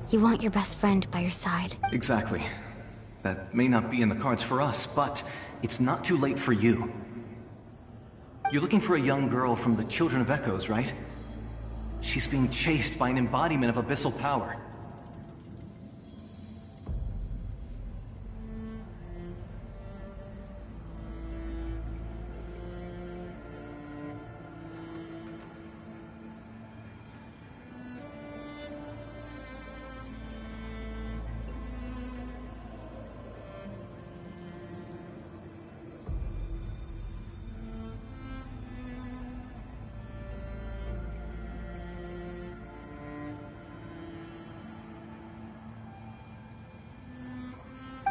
you want your best friend by your side. Exactly. That may not be in the cards for us, but it's not too late for you. You're looking for a young girl from the Children of Echoes, right? She's being chased by an embodiment of abyssal power.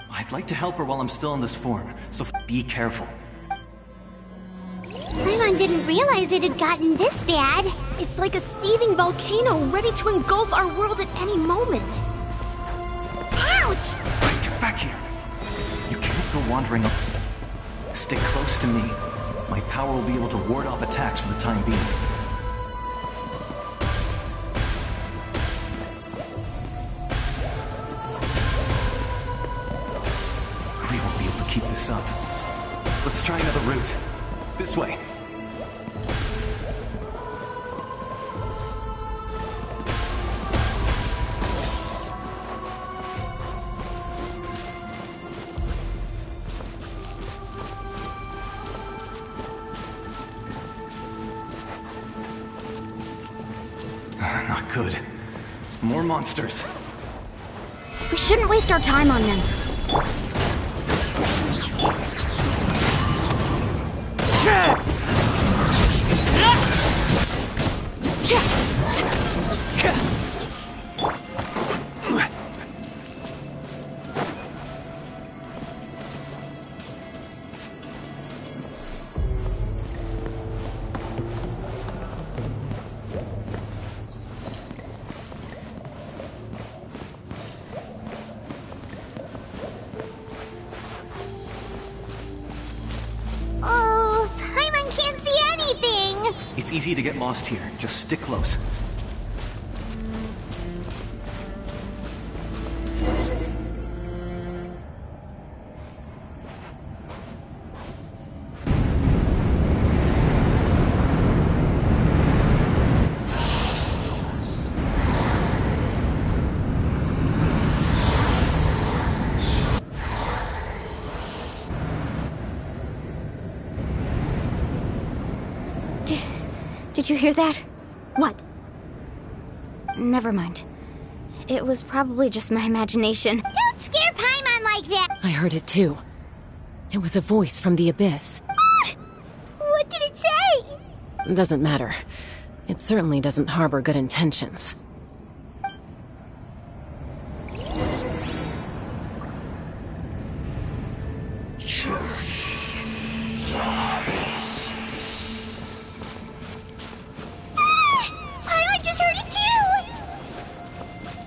I'd like to help her while I'm still in this form, so be careful. Paimon didn't realize it had gotten this bad. It's like a seething volcano ready to engulf our world at any moment. Ouch! Get back here! You can't go wandering up. Stick close to me. My power will be able to ward off attacks for the time being. Keep this up. Let's try another route. This way. Not good. More monsters. We shouldn't waste our time on them. It's easy to get lost here. Just stick close. Did you hear that? What? Never mind. It was probably just my imagination. Don't scare Paimon like that! I heard it too. It was a voice from the abyss. What did it say? Doesn't matter. It certainly doesn't harbor good intentions.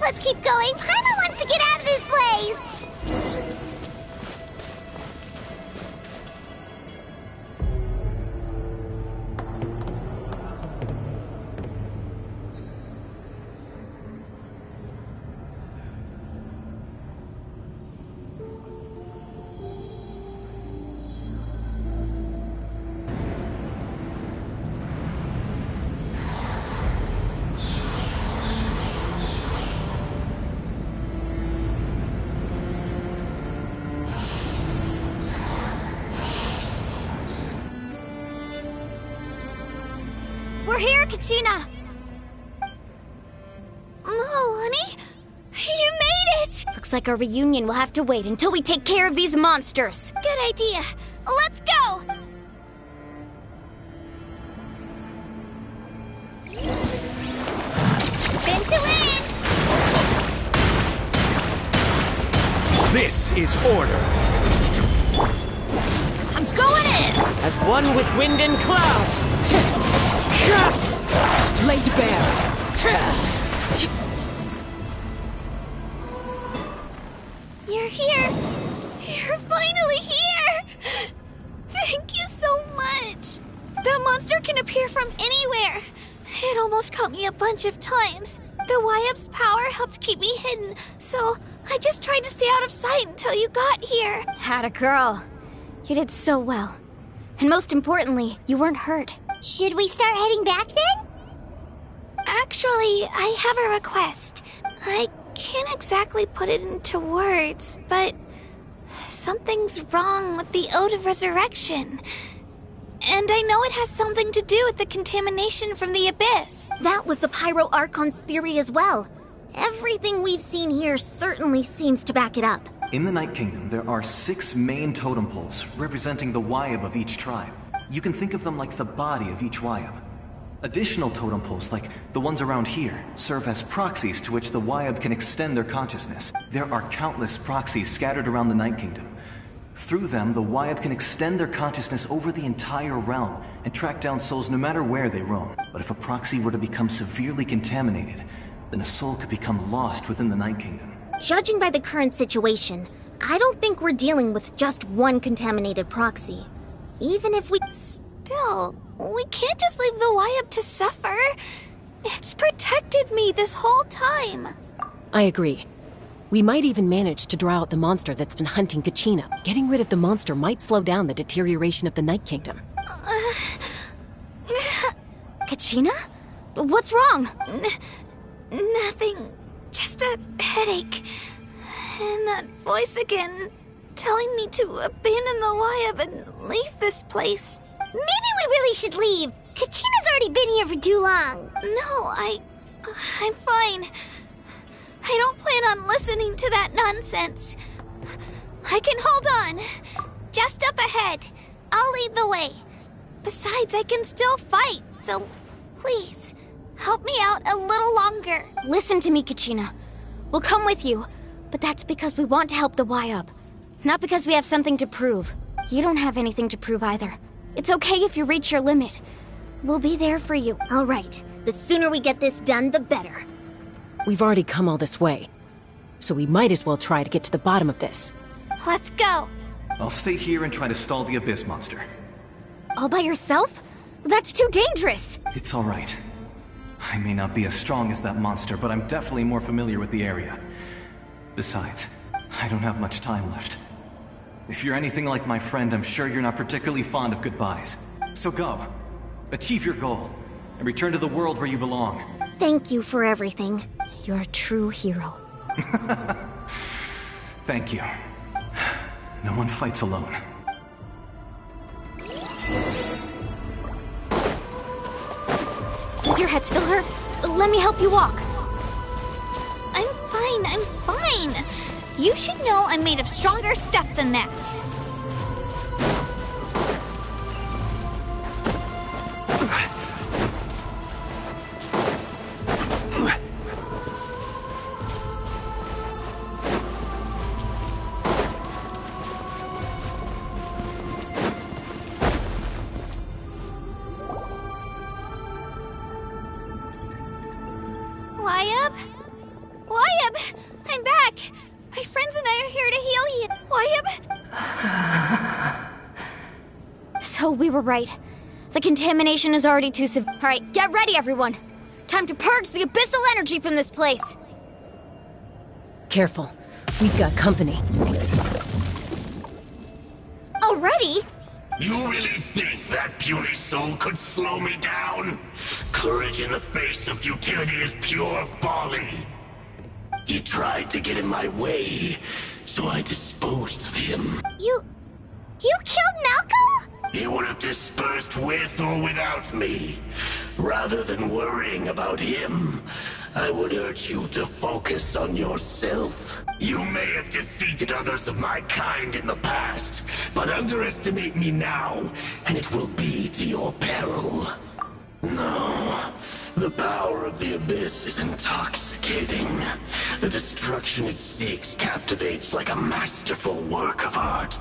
Let's keep going. Paimon wants to get out of this place. We're here, Kachina! Oh, honey? You made it! Looks like our reunion will have to wait until we take care of these monsters. Good idea. Let's go! Spin to win! This is order. I'm going in! As one with wind and cloud! Laid bare! You're here! You're finally here! Thank you so much! That monster can appear from anywhere! It almost caught me a bunch of times. The Y-Up's power helped keep me hidden, so I just tried to stay out of sight until you got here. Atta girl. You did so well. And most importantly, you weren't hurt. Should we start heading back then? Actually, I have a request. I can't exactly put it into words, but something's wrong with the Ode of Resurrection. And I know it has something to do with the contamination from the Abyss. That was the Pyro Archon's theory as well. Everything we've seen here certainly seems to back it up. In the Night Kingdom, there are 6 main totem poles representing the Wyab of each tribe. You can think of them like the body of each Wyab. Additional totem poles, like the ones around here, serve as proxies to which the Wyab can extend their consciousness. There are countless proxies scattered around the Night Kingdom. Through them, the Wyab can extend their consciousness over the entire realm and track down souls no matter where they roam. But if a proxy were to become severely contaminated, then a soul could become lost within the Night Kingdom. Judging by the current situation, I don't think we're dealing with just one contaminated proxy. Even if we... Still, we can't just leave the Wyab to suffer. It's protected me this whole time. I agree. We might even manage to draw out the monster that's been hunting Kachina. Getting rid of the monster might slow down the deterioration of the Night Kingdom. Kachina? What's wrong? Nothing. Just a headache. And that voice again, telling me to abandon the Wyab and leave this place. Maybe we really should leave. Kachina's already been here for too long. No, I'm fine. I don't plan on listening to that nonsense. I can hold on. Just up ahead. I'll lead the way. Besides, I can still fight, so please, help me out a little longer. Listen to me, Kachina. We'll come with you, but that's because we want to help the Wyab. Not because we have something to prove. You don't have anything to prove either. It's okay if you reach your limit. We'll be there for you. All right. The sooner we get this done, the better. We've already come all this way, so we might as well try to get to the bottom of this. Let's go. I'll stay here and try to stall the Abyss monster. All by yourself? That's too dangerous. It's all right. I may not be as strong as that monster, but I'm definitely more familiar with the area. Besides, I don't have much time left. If you're anything like my friend, I'm sure you're not particularly fond of goodbyes. So go. Achieve your goal, and return to the world where you belong. Thank you for everything. You're a true hero. Thank you. No one fights alone. Does your head still hurt? Let me help you walk. I'm fine. You should know I'm made of stronger stuff than that. Wyab! I'm back! My friends and I are here to heal you. Wyab! So we were right. The contamination is already too severe. Alright, get ready, everyone! Time to purge the abyssal energy from this place! Careful. We've got company. Already? You really think that puny soul could slow me down? Courage in the face of futility is pure folly. He tried to get in my way, so I disposed of him. You killed Malco? He would have dispersed with or without me. Rather than worrying about him, I would urge you to focus on yourself. You may have defeated others of my kind in the past, but underestimate me now, and it will be to your peril. No, the power of the Abyss is intoxicating. The destruction it seeks captivates like a masterful work of art.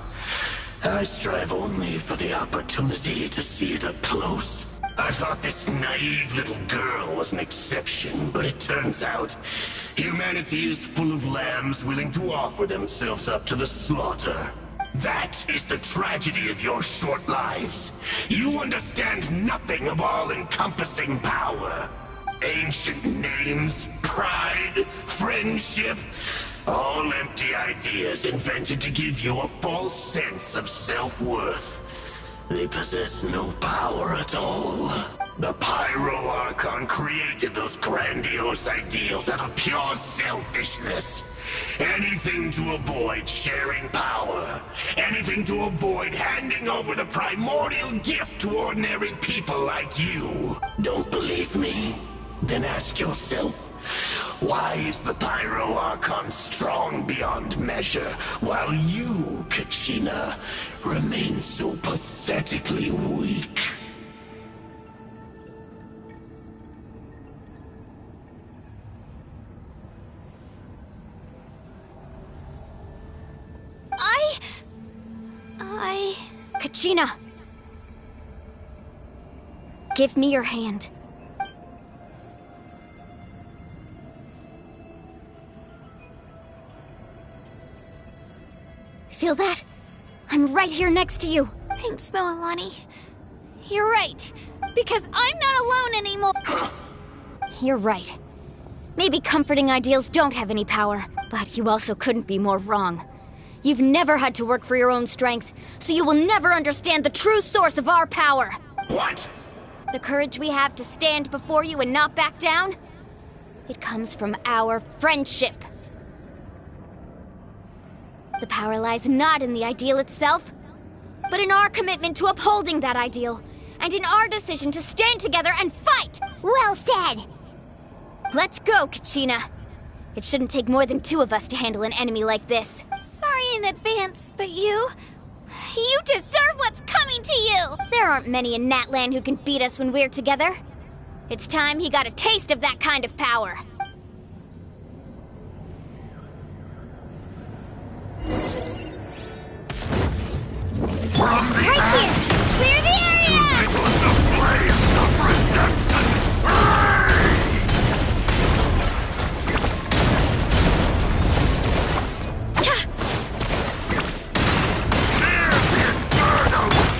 I strive only for the opportunity to see it up close. I thought this naive little girl was an exception, but it turns out humanity is full of lambs willing to offer themselves up to the slaughter. That is the tragedy of your short lives. You understand nothing of all-encompassing power. Ancient names, pride, friendship, all empty ideas invented to give you a false sense of self-worth. They possess no power at all. The Pyro Archon created those grandiose ideals out of pure selfishness. Anything to avoid sharing power. Anything to avoid handing over the primordial gift to ordinary people like you. Don't believe me? Then ask yourself, why is the Pyro Archon strong beyond measure, while you, Kachina, remain so pathetically weak? Kachina! Give me your hand. Feel that? I'm right here next to you. Thanks, Moalani. You're right, because I'm not alone anymore. You're right. Maybe comforting ideals don't have any power, but you also couldn't be more wrong. You've never had to work for your own strength, so you will never understand the true source of our power. What? The courage we have to stand before you and not back down? It comes from our friendship. The power lies not in the ideal itself, but in our commitment to upholding that ideal, and in our decision to stand together and fight! Well said! Let's go, Kachina. It shouldn't take more than 2 of us to handle an enemy like this. Sorry in advance, but you deserve what's coming to you! There aren't many in Natlan who can beat us when we're together. It's time he got a taste of that kind of power. Right here! Clear the area! It was the flames of redemption!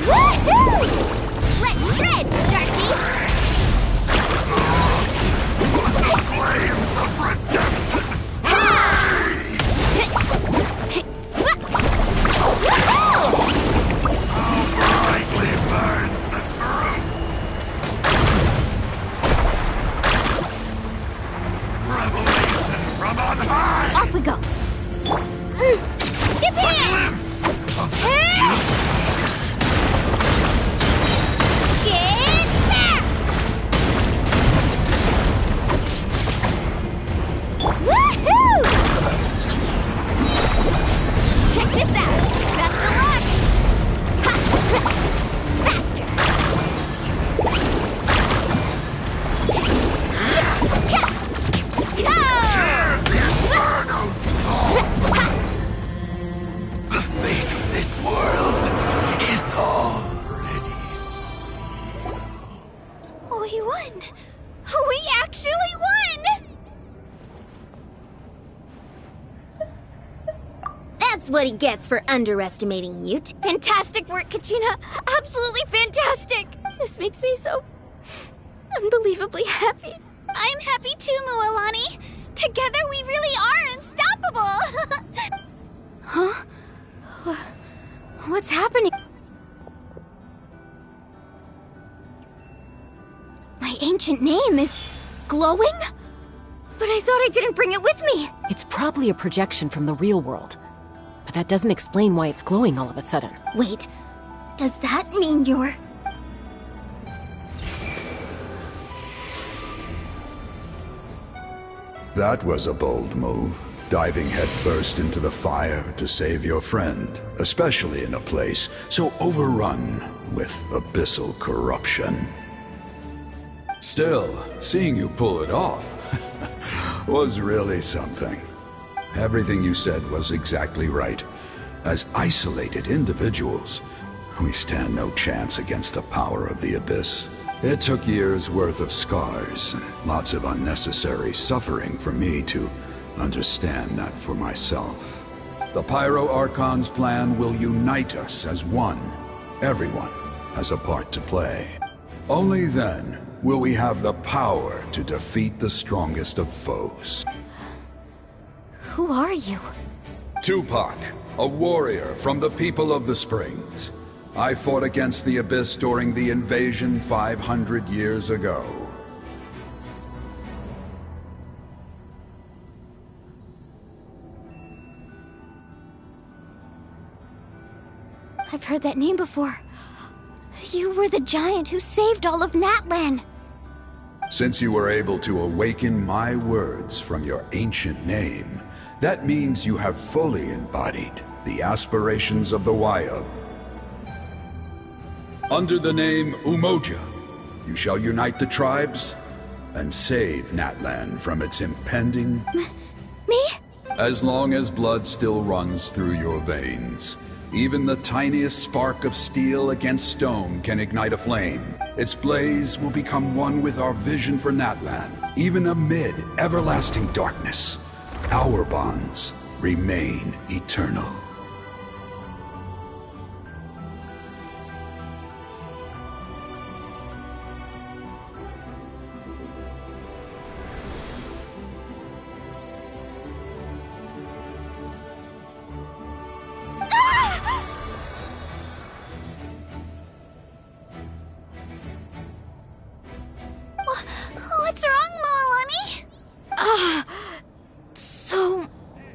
Woohoo! Let's shred, Sharky! The flames of redemption! How brightly burns the truth! Revelation from on high! Off we go! Ship here! Get back! Woohoo! Check this out! Best of luck! Ha! Faster! Go! The fate of this world is already... We won! We actually won! That's what he gets for underestimating you. Fantastic work, Kachina! Absolutely fantastic! This makes me so unbelievably happy. I'm happy too, Moalani. Together we really are unstoppable! Huh? What's happening? My ancient name is glowing? But I thought I didn't bring it with me. It's probably a projection from the real world. But that doesn't explain why it's glowing all of a sudden. Wait, does that mean you're... That was a bold move, diving headfirst into the fire to save your friend, especially in a place so overrun with abyssal corruption. Still, seeing you pull it off was really something. Everything you said was exactly right. As isolated individuals, we stand no chance against the power of the Abyss. It took years' worth of scars and lots of unnecessary suffering for me to understand that for myself. The Pyro Archon's plan will unite us as one. Everyone has a part to play. Only then will we have the power to defeat the strongest of foes. Who are you? Tupac, a warrior from the people of the Springs. I fought against the Abyss during the invasion 500 years ago. I've heard that name before. You were the giant who saved all of Natlan. Since you were able to awaken my words from your ancient name, that means you have fully embodied the aspirations of the Wayub. Under the name Umoja, you shall unite the tribes and save Natlan from its impending... Me? As long as blood still runs through your veins, even the tiniest spark of steel against stone can ignite a flame. Its blaze will become one with our vision for Natlan. Even amid everlasting darkness, our bonds remain eternal. What's wrong, Moalani? So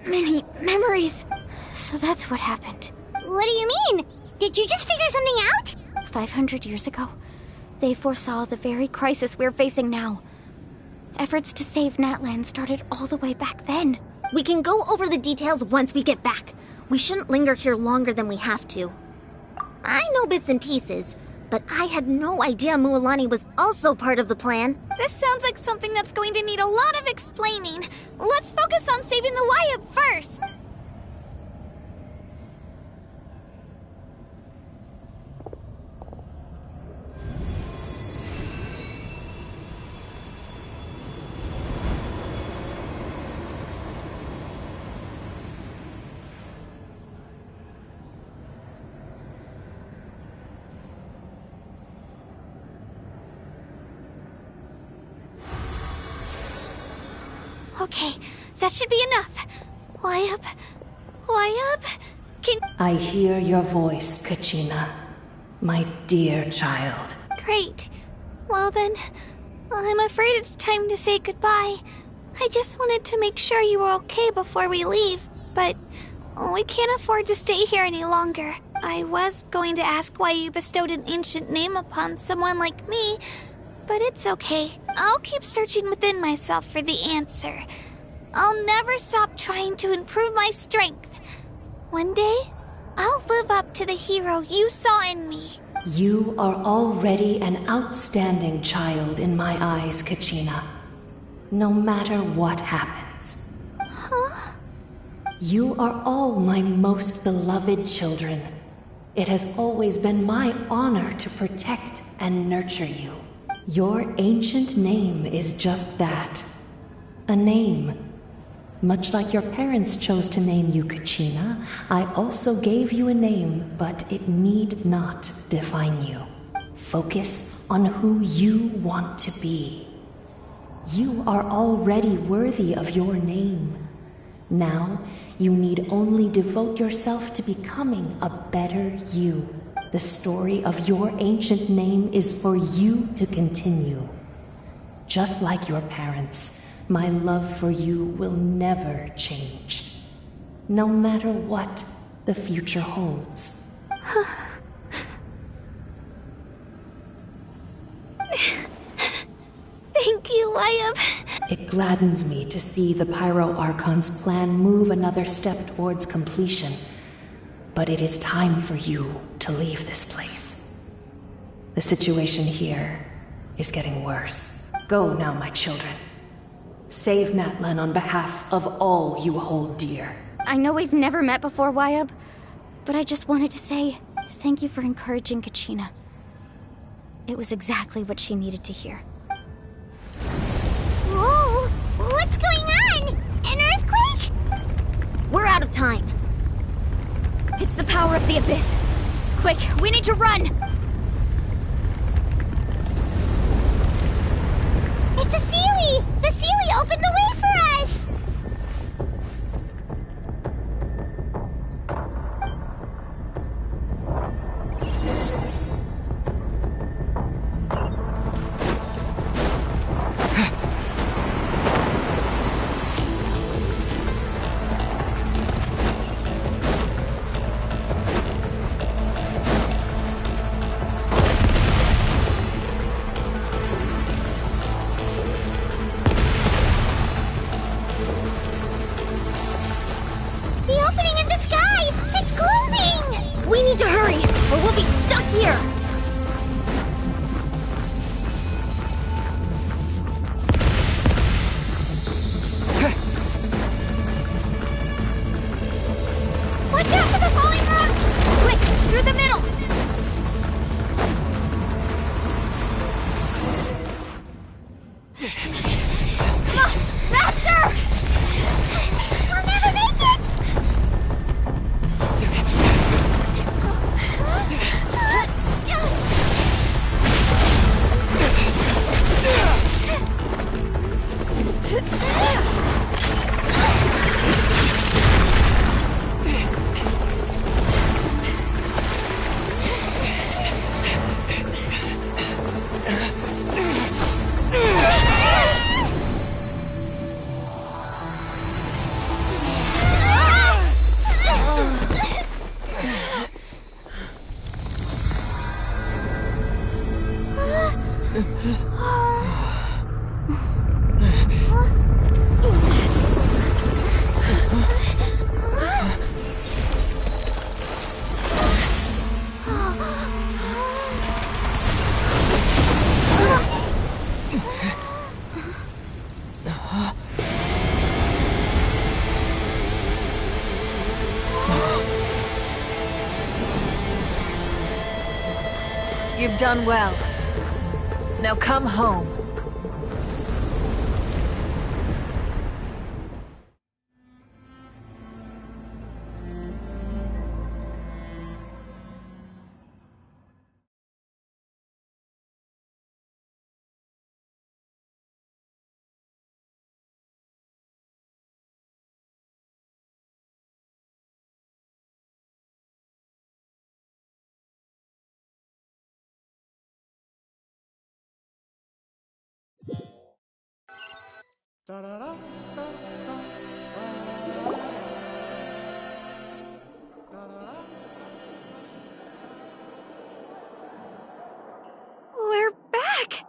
many memories. So that's what happened. What do you mean? Did you just figure something out? 500 years ago, they foresaw the very crisis we're facing now. Efforts to save Natlan started all the way back then. We can go over the details once we get back. We shouldn't linger here longer than we have to. I know bits and pieces, but I had no idea Mualani was also part of the plan. This sounds like something that's going to need a lot of explaining. Let's focus on saving the Wayub first. Okay, that should be enough. Wayub, can... I hear your voice, Kachina, my dear child. Great. Well then, I'm afraid it's time to say goodbye. I just wanted to make sure you were okay before we leave, but we can't afford to stay here any longer. I was going to ask why you bestowed an ancient name upon someone like me, but it's okay. I'll keep searching within myself for the answer. I'll never stop trying to improve my strength. One day, I'll live up to the hero you saw in me. You are already an outstanding child in my eyes, Kachina. No matter what happens. Huh? You are all my most beloved children. It has always been my honor to protect and nurture you. Your ancient name is just that. A name. Much like your parents chose to name you Kachina, I also gave you a name, but it need not define you. Focus on who you want to be. You are already worthy of your name. Now, you need only devote yourself to becoming a better you. The story of your ancient name is for you to continue. Just like your parents, my love for you will never change. No matter what the future holds. Thank you, Wayub. It gladdens me to see the Pyro Archon's plan move another step towards completion. But it is time for you to leave this place. The situation here is getting worse. Go now, my children. Save Natlan on behalf of all you hold dear. I know we've never met before, Wayub, but I just wanted to say thank you for encouraging Kachina. It was exactly what she needed to hear. Whoa! What's going on? An earthquake? We're out of time. It's the power of the Abyss. Quick, we need to run! It's a Sealy! The Sealy opened the way for us! need to hurry, or we'll be stuck here! Watch out for the falling rocks! Quick, through the middle! Come on, faster! We'll never make it! You've done well. Now come home. We're back!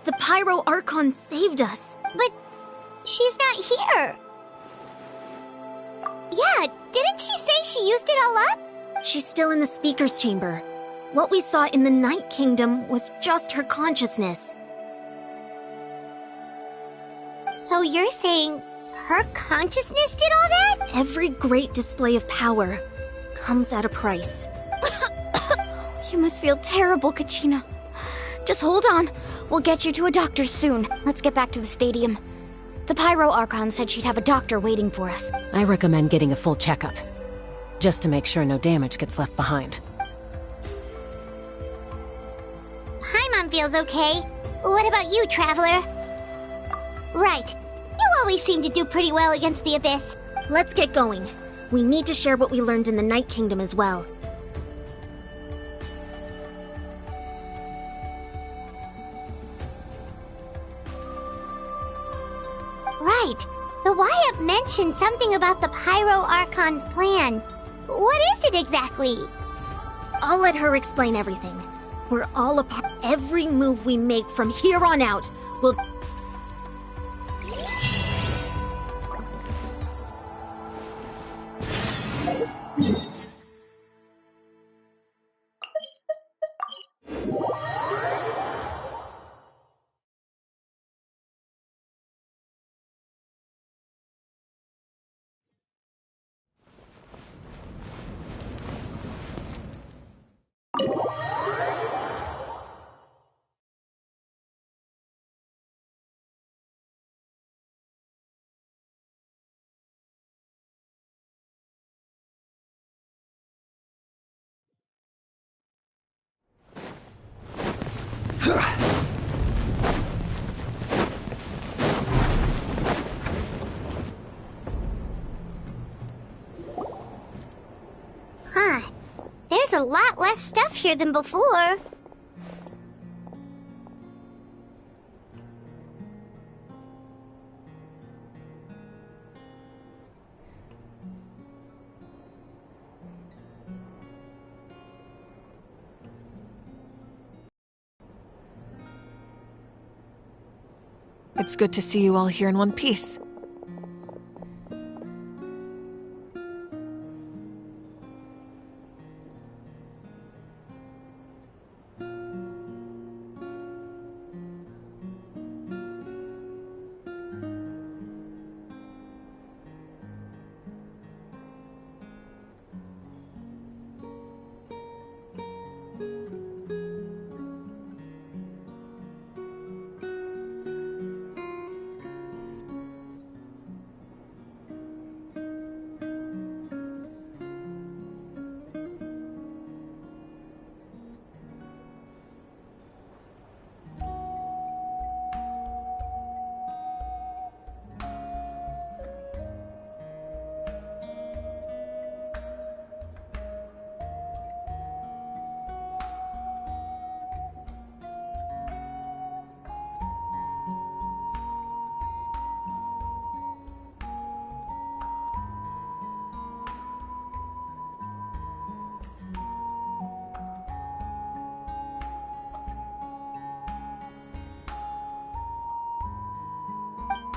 The Pyro Archon saved us. But she's not here. Yeah, didn't she say she used it all up? She's still in the Speaker's Chamber. What we saw in the Night Kingdom was just her consciousness. So you're saying her consciousness did all that? Every great display of power comes at a price. You must feel terrible, Kachina. Just hold on. We'll get you to a doctor soon. Let's get back to the stadium. The Pyro Archon said she'd have a doctor waiting for us. I recommend getting a full checkup, just to make sure no damage gets left behind. Paimon feels okay. What about you, Traveler? Right. You always seem to do pretty well against the Abyss. Let's get going. We need to share what we learned in the Night Kingdom as well. Right. The YUP mentioned something about the Pyro Archon's plan. What is it exactly? I'll let her explain everything. We're all a part. Every move we make from here on out will... Huh. There's a lot less stuff here than before. It's good to see you all here in one piece.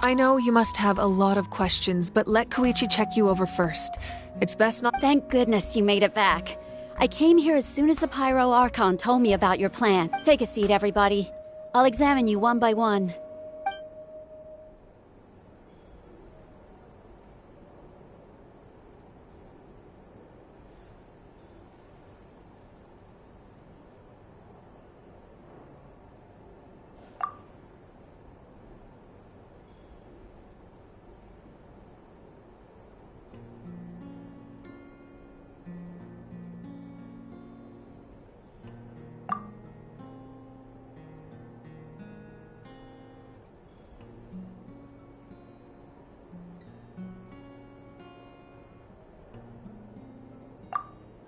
I know you must have a lot of questions, but let Koichi check you over first. It's best not— Thank goodness you made it back. I came here as soon as the Pyro Archon told me about your plan. Take a seat, everybody. I'll examine you one by one.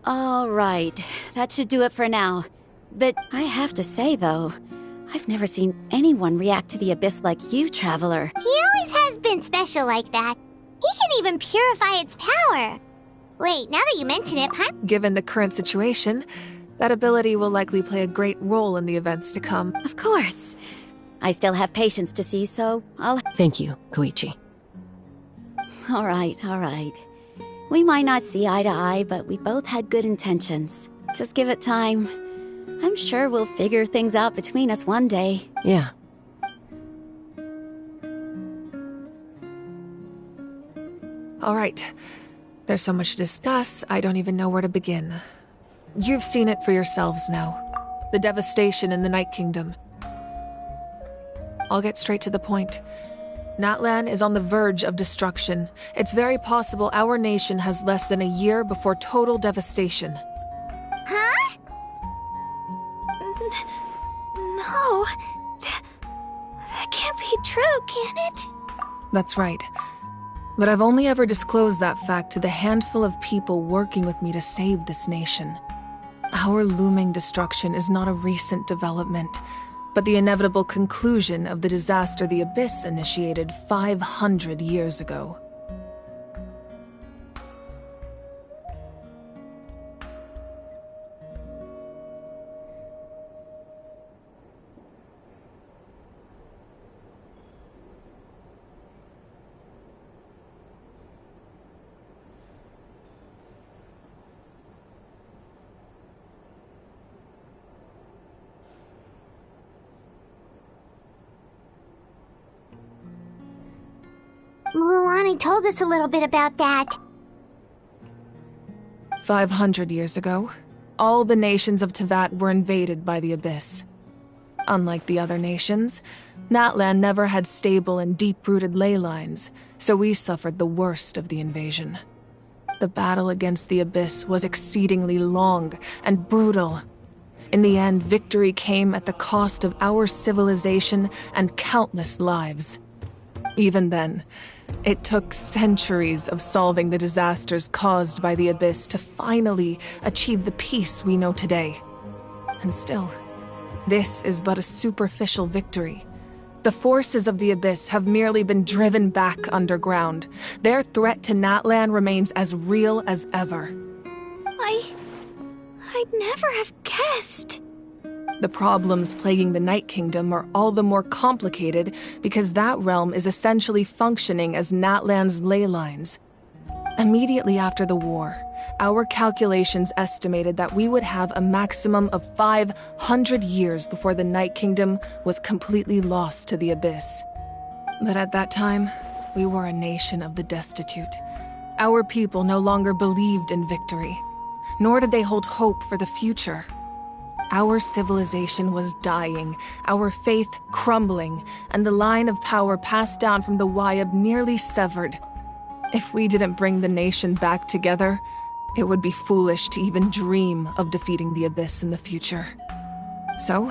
All right, that should do it for now. But I have to say, though, I've never seen anyone react to the Abyss like you, Traveler. He always has been special like that. He can even purify its power. Wait, now that you mention it, Given the current situation, that ability will likely play a great role in the events to come. Of course. I still have patience to see, so I'll— Thank you, Koichi. All right, all right. We might not see eye to eye, but we both had good intentions. Just give it time. I'm sure we'll figure things out between us one day. Yeah. All right. There's so much to discuss, I don't even know where to begin. You've seen it for yourselves now. The devastation in the Night Kingdom. I'll get straight to the point. Natlan is on the verge of destruction. It's very possible our nation has less than a year before total devastation. Huh? No. That can't be true, can it? That's right. But I've only ever disclosed that fact to the handful of people working with me to save this nation. Our looming destruction is not a recent development, but the inevitable conclusion of the disaster the Abyss initiated 500 years ago. Mulan told us a little bit about that. 500 years ago, all the nations of Teyvat were invaded by the Abyss. Unlike the other nations, Natlan never had stable and deep-rooted ley lines, so we suffered the worst of the invasion. The battle against the Abyss was exceedingly long and brutal. In the end, victory came at the cost of our civilization and countless lives. Even then, it took centuries of solving the disasters caused by the Abyss to finally achieve the peace we know today. And still, this is but a superficial victory. The forces of the Abyss have merely been driven back underground. Their threat to Natlan remains as real as ever. I'd never have guessed. The problems plaguing the Night Kingdom are all the more complicated because that realm is essentially functioning as Natlan's ley lines. Immediately after the war, our calculations estimated that we would have a maximum of 500 years before the Night Kingdom was completely lost to the Abyss. But at that time, we were a nation of the destitute. Our people no longer believed in victory, nor did they hold hope for the future. Our civilization was dying, our faith crumbling, and the line of power passed down from the Wayab nearly severed. If we didn't bring the nation back together, it would be foolish to even dream of defeating the Abyss in the future. So,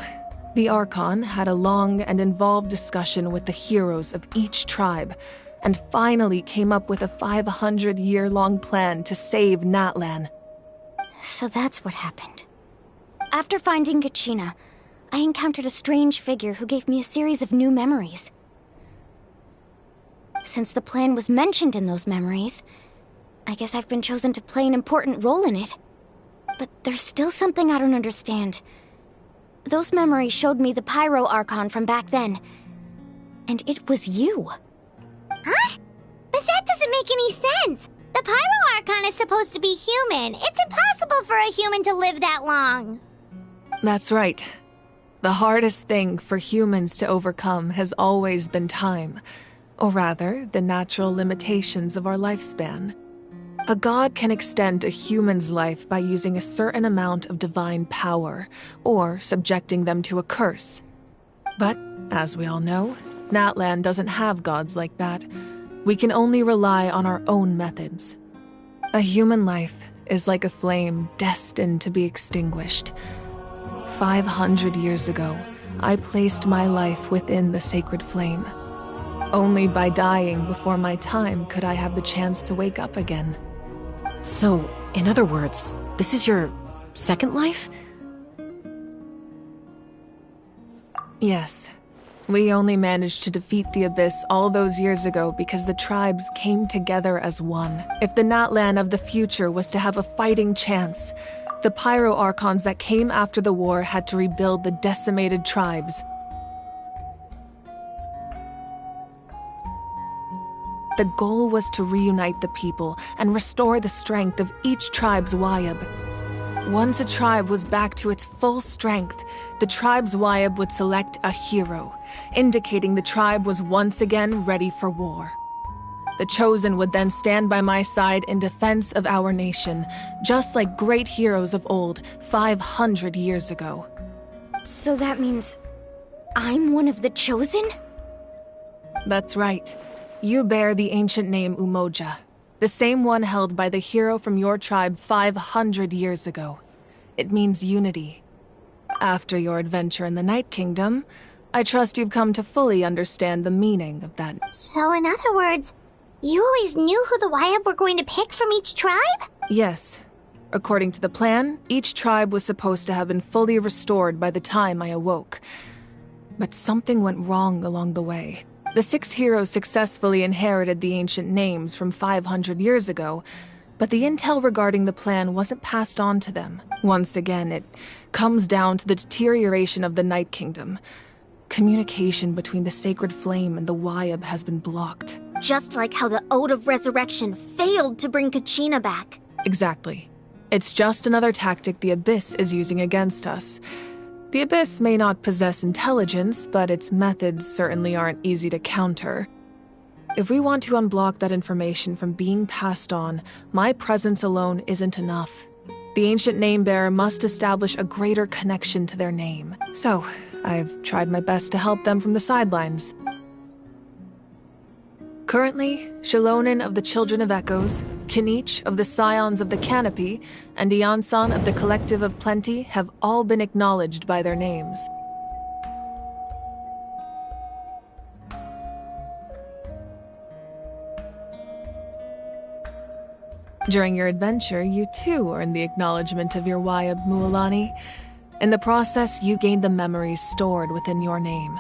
the Archon had a long and involved discussion with the heroes of each tribe, and finally came up with a 500-year-long plan to save Natlan. So that's what happened. After finding Kachina, I encountered a strange figure who gave me a series of new memories. Since the plan was mentioned in those memories, I guess I've been chosen to play an important role in it. But there's still something I don't understand. Those memories showed me the Pyro Archon from back then. And it was you. But that doesn't make any sense. The Pyro Archon is supposed to be human. It's impossible for a human to live that long. That's right. The hardest thing for humans to overcome has always been time. Or rather, the natural limitations of our lifespan. A god can extend a human's life by using a certain amount of divine power, or subjecting them to a curse. But, as we all know, Natlan doesn't have gods like that. We can only rely on our own methods. A human life is like a flame destined to be extinguished. 500 years ago, I placed my life within the sacred flame. Only by dying before my time could I have the chance to wake up again. So, in other words, this is your second life? Yes. We only managed to defeat the Abyss all those years ago because the tribes came together as one. If the Natlan of the future was to have a fighting chance, the Pyro Archons that came after the war had to rebuild the decimated tribes. The goal was to reunite the people and restore the strength of each tribe's Wayab. Once a tribe was back to its full strength, the tribe's Wayab would select a hero, indicating the tribe was once again ready for war. The Chosen would then stand by my side in defense of our nation, just like great heroes of old, 500 years ago. So that means I'm one of the Chosen? That's right. You bear the ancient name Umoja, the same one held by the hero from your tribe 500 years ago. It means unity. After your adventure in the Night Kingdom, I trust you've come to fully understand the meaning of that. So in other words, you always knew who the Wayab were going to pick from each tribe? Yes. According to the plan, each tribe was supposed to have been fully restored by the time I awoke. But something went wrong along the way. The 6 heroes successfully inherited the ancient names from 500 years ago, but the intel regarding the plan wasn't passed on to them. Once again, it comes down to the deterioration of the Night Kingdom. Communication between the Sacred Flame and the Wayab has been blocked. Just like how the Ode of Resurrection failed to bring Kachina back. Exactly. It's just another tactic the Abyss is using against us. The Abyss may not possess intelligence, but its methods certainly aren't easy to counter. If we want to unblock that information from being passed on, my presence alone isn't enough. The ancient name-bearer must establish a greater connection to their name. So, I've tried my best to help them from the sidelines. Currently, Shilonin of the Children of Echoes, Kinich of the Scions of the Canopy, and Iansan of the Collective of Plenty have all been acknowledged by their names. During your adventure, you too earned the acknowledgement of your Wayab, Mualani. In the process, you gained the memories stored within your name.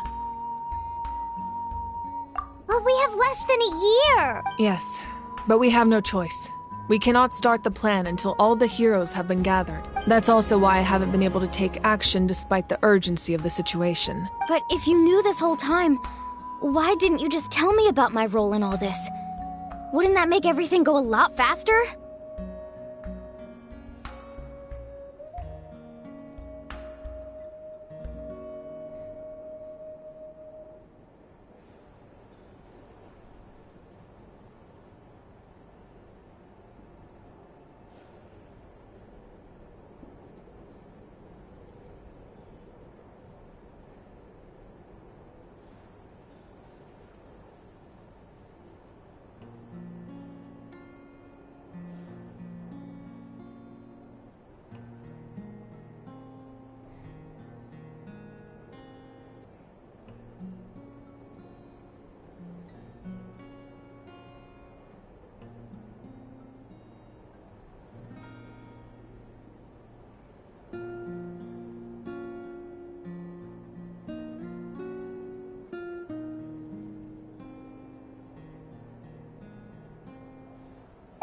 But we have less than a year! Yes, but we have no choice. We cannot start the plan until all the heroes have been gathered. That's also why I haven't been able to take action despite the urgency of the situation. But if you knew this whole time, why didn't you just tell me about my role in all this? Wouldn't that make everything go a lot faster?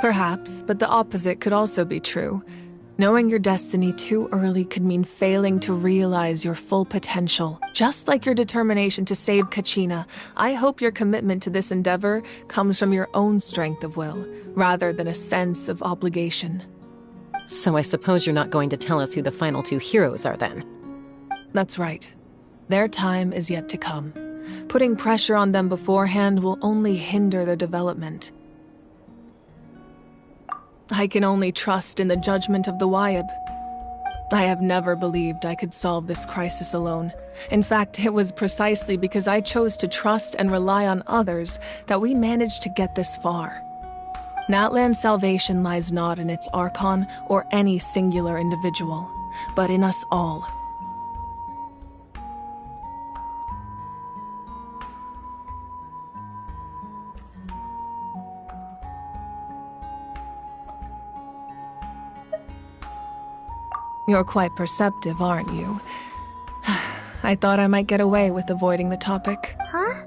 Perhaps, but the opposite could also be true. Knowing your destiny too early could mean failing to realize your full potential. Just like your determination to save Kachina, I hope your commitment to this endeavor comes from your own strength of will, rather than a sense of obligation. So I suppose you're not going to tell us who the final two heroes are then? That's right. Their time is yet to come. Putting pressure on them beforehand will only hinder their development. I can only trust in the judgment of the Wyab. I have never believed I could solve this crisis alone. In fact, it was precisely because I chose to trust and rely on others that we managed to get this far. Natlan's salvation lies not in its Archon or any singular individual, but in us all. You're quite perceptive, aren't you? I thought I might get away with avoiding the topic. Huh?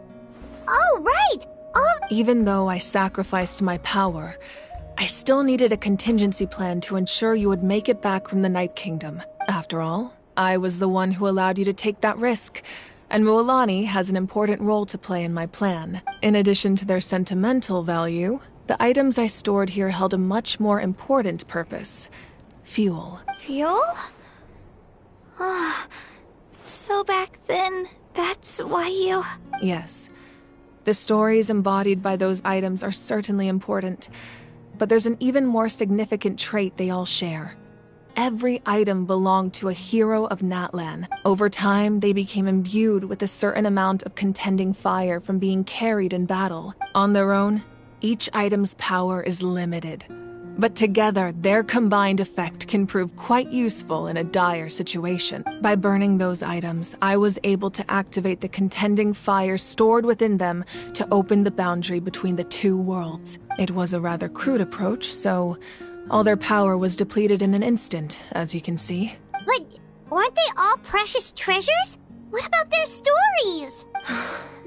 Oh, right! Oh! Even though I sacrificed my power, I still needed a contingency plan to ensure you would make it back from the Night Kingdom. After all, I was the one who allowed you to take that risk, and Mualani has an important role to play in my plan. In addition to their sentimental value, the items I stored here held a much more important purpose. Fuel. Fuel? Ah, so back then, that's why you... Yes. The stories embodied by those items are certainly important, but there's an even more significant trait they all share. Every item belonged to a hero of Natlan. Over time, they became imbued with a certain amount of contending fire from being carried in battle. On their own, each item's power is limited. But together, their combined effect can prove quite useful in a dire situation. By burning those items, I was able to activate the contending fire stored within them to open the boundary between the two worlds. It was a rather crude approach, so all their power was depleted in an instant, as you can see. But weren't they all precious treasures? What about their stories?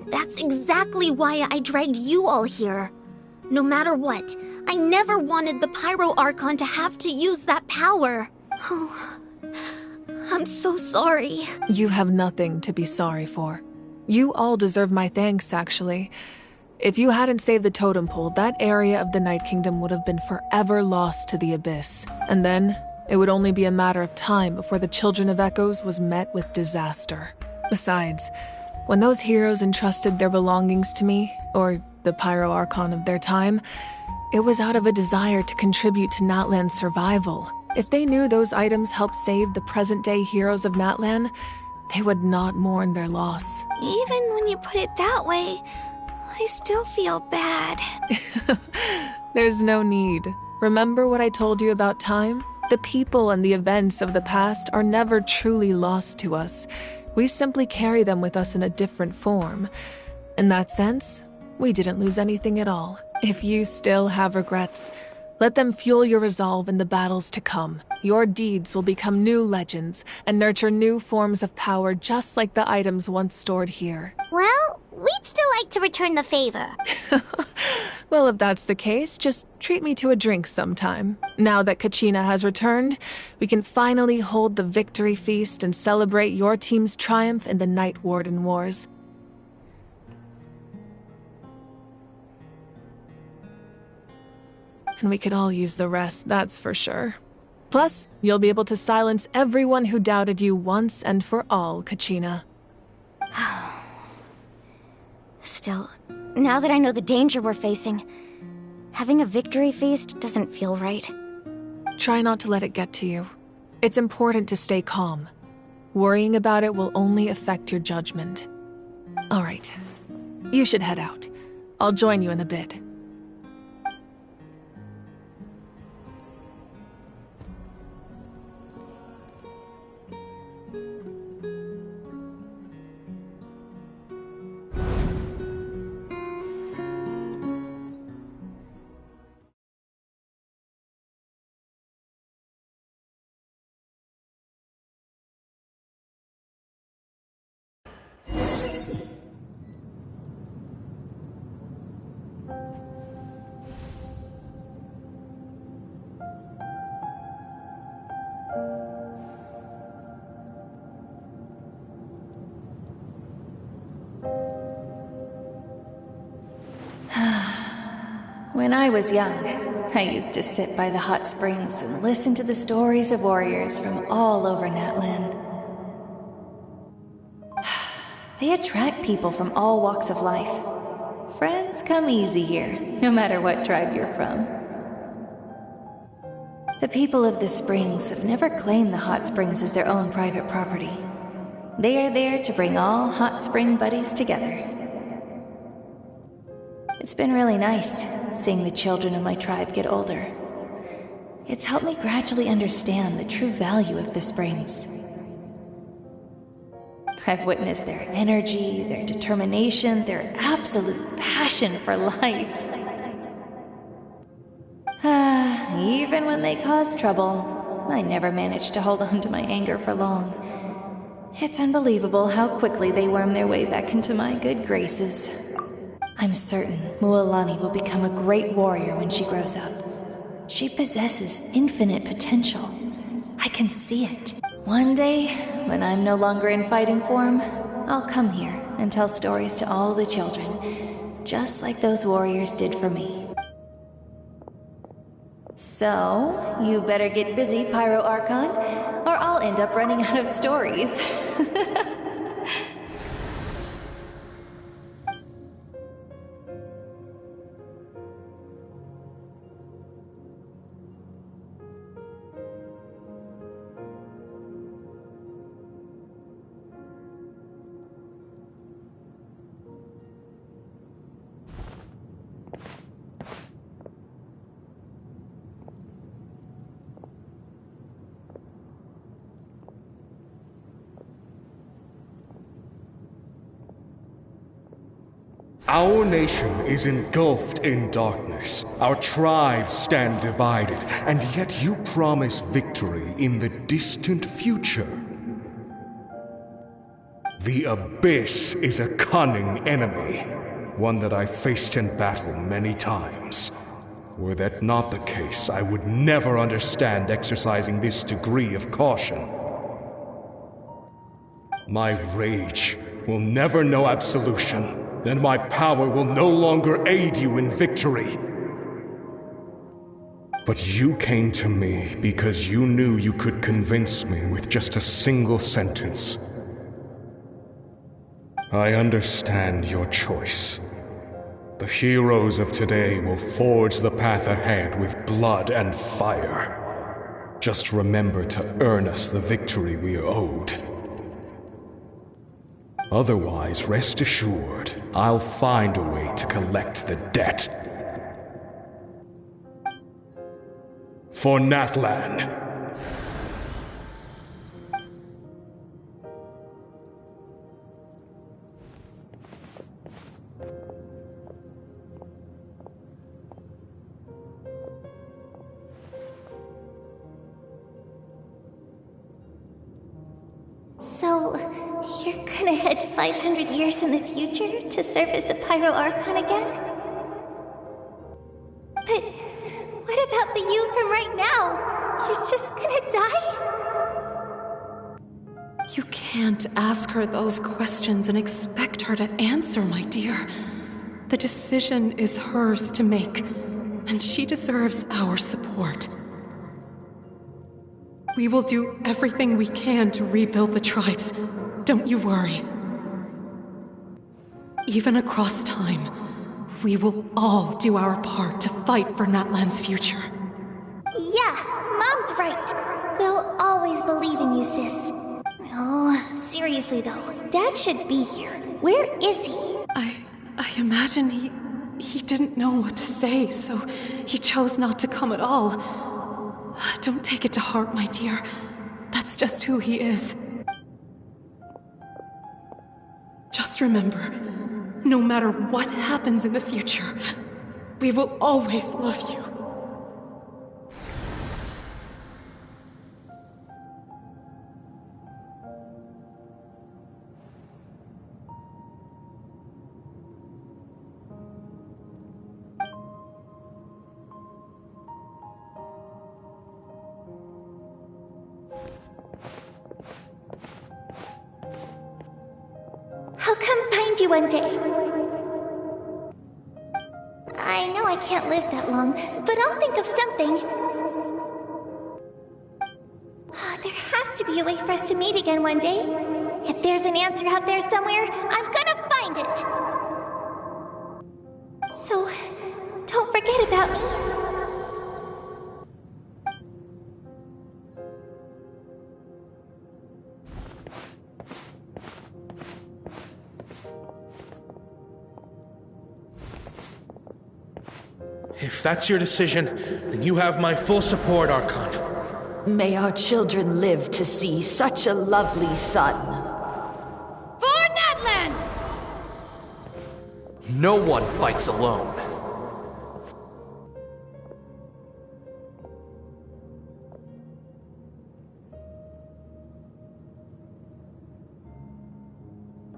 That's exactly why I dragged you all here. No matter what, I never wanted the Pyro Archon to have to use that power. Oh, I'm so sorry. You have nothing to be sorry for. You all deserve my thanks, actually. If you hadn't saved the totem pole, that area of the Night Kingdom would have been forever lost to the Abyss. And then, it would only be a matter of time before the Children of Echoes was met with disaster. Besides, when those heroes entrusted their belongings to me, or the Pyro Archon of their time, it was out of a desire to contribute to Natlan's survival. If they knew those items helped save the present-day heroes of Natlan, they would not mourn their loss. Even when you put it that way, I still feel bad. There's no need. Remember what I told you about time? The people and the events of the past are never truly lost to us. We simply carry them with us in a different form. In that sense, we didn't lose anything at all. If you still have regrets, let them fuel your resolve in the battles to come. Your deeds will become new legends and nurture new forms of power just like the items once stored here. Well, we'd still like to return the favor. Well, if that's the case, just treat me to a drink sometime. Now that Kachina has returned, we can finally hold the victory feast and celebrate your team's triumph in the Night Warden Wars. And we could all use the rest, that's for sure. Plus, you'll be able to silence everyone who doubted you once and for all, Kachina. Still, now that I know the danger we're facing, having a victory feast doesn't feel right. Try not to let it get to you. It's important to stay calm. Worrying about it will only affect your judgment. All right, you should head out. I'll join you in a bit. When I was young, I used to sit by the hot springs and listen to the stories of warriors from all over Natlan. They attract people from all walks of life. Friends come easy here, no matter what tribe you're from. The people of the springs have never claimed the hot springs as their own private property. They are there to bring all hot spring buddies together. It's been really nice, seeing the children of my tribe get older. It's helped me gradually understand the true value of the springs. I've witnessed their energy, their determination, their absolute passion for life. Even when they cause trouble, I never managed to hold on to my anger for long. It's unbelievable how quickly they worm their way back into my good graces. I'm certain Mualani will become a great warrior when she grows up. She possesses infinite potential. I can see it. One day, when I'm no longer in fighting form, I'll come here and tell stories to all the children, just like those warriors did for me. So, you better get busy, Pyro Archon, or I'll end up running out of stories. Our nation is engulfed in darkness. Our tribes stand divided, and yet you promise victory in the distant future. The Abyss is a cunning enemy, one that I've faced in battle many times. Were that not the case, I would never understand exercising this degree of caution. My rage will never know absolution. Then my power will no longer aid you in victory. But you came to me because you knew you could convince me with just a single sentence. I understand your choice. The heroes of today will forge the path ahead with blood and fire. Just remember to earn us the victory we are owed. Otherwise, rest assured, I'll find a way to collect the debt. For Natlan. So, you're gonna head 500 years in the future to serve as the Pyro Archon again? But what about the you from right now? You're just gonna die? You can't ask her those questions and expect her to answer, my dear. The decision is hers to make, and she deserves our support. We will do everything we can to rebuild the tribes. Don't you worry. Even across time, we will all do our part to fight for Natlan's future. Yeah, Mom's right. We'll always believe in you, sis. Oh, seriously though, Dad should be here. Where is he? I imagine he didn't know what to say, so he chose not to come at all. Don't take it to heart, my dear. That's just who he is. Just remember, no matter what happens in the future, we will always love you. I'll come find you one day. I know I I can't live that long, but I'll think of something. There has to be a way for us to meet again one day. If there's an answer out there somewhere, I'm gonna find it. So, don't forget about me. If that's your decision, then you have my full support, Archon. May our children live to see such a lovely son. For Natlan! No one fights alone.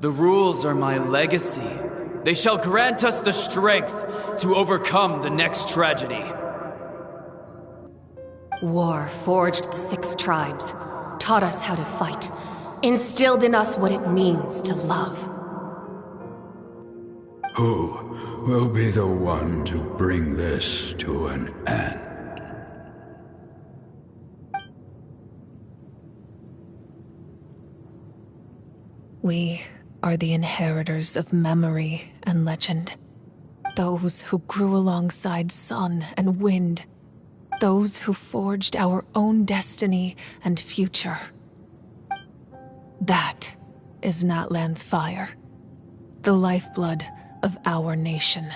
The rules are my legacy. They shall grant us the strength to overcome the next tragedy. War forged the 6 tribes, taught us how to fight, instilled in us what it means to love. Who will be the one to bring this to an end? We are the inheritors of memory and legend. Those who grew alongside sun and wind. Those who forged our own destiny and future. That is Natlan's fire. The lifeblood of our nation.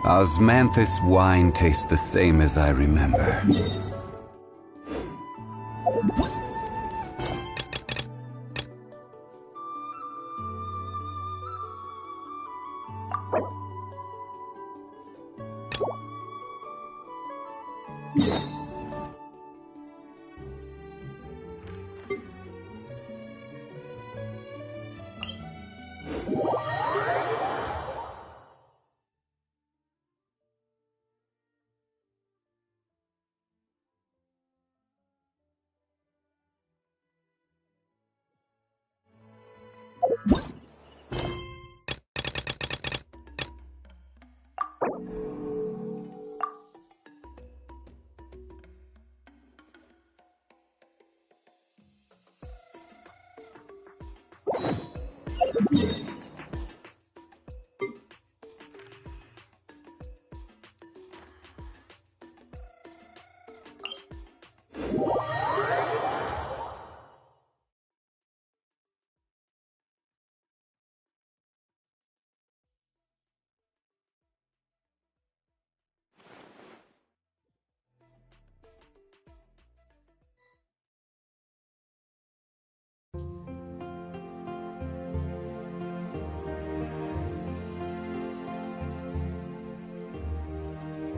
Osmanthus wine tastes the same as I remember.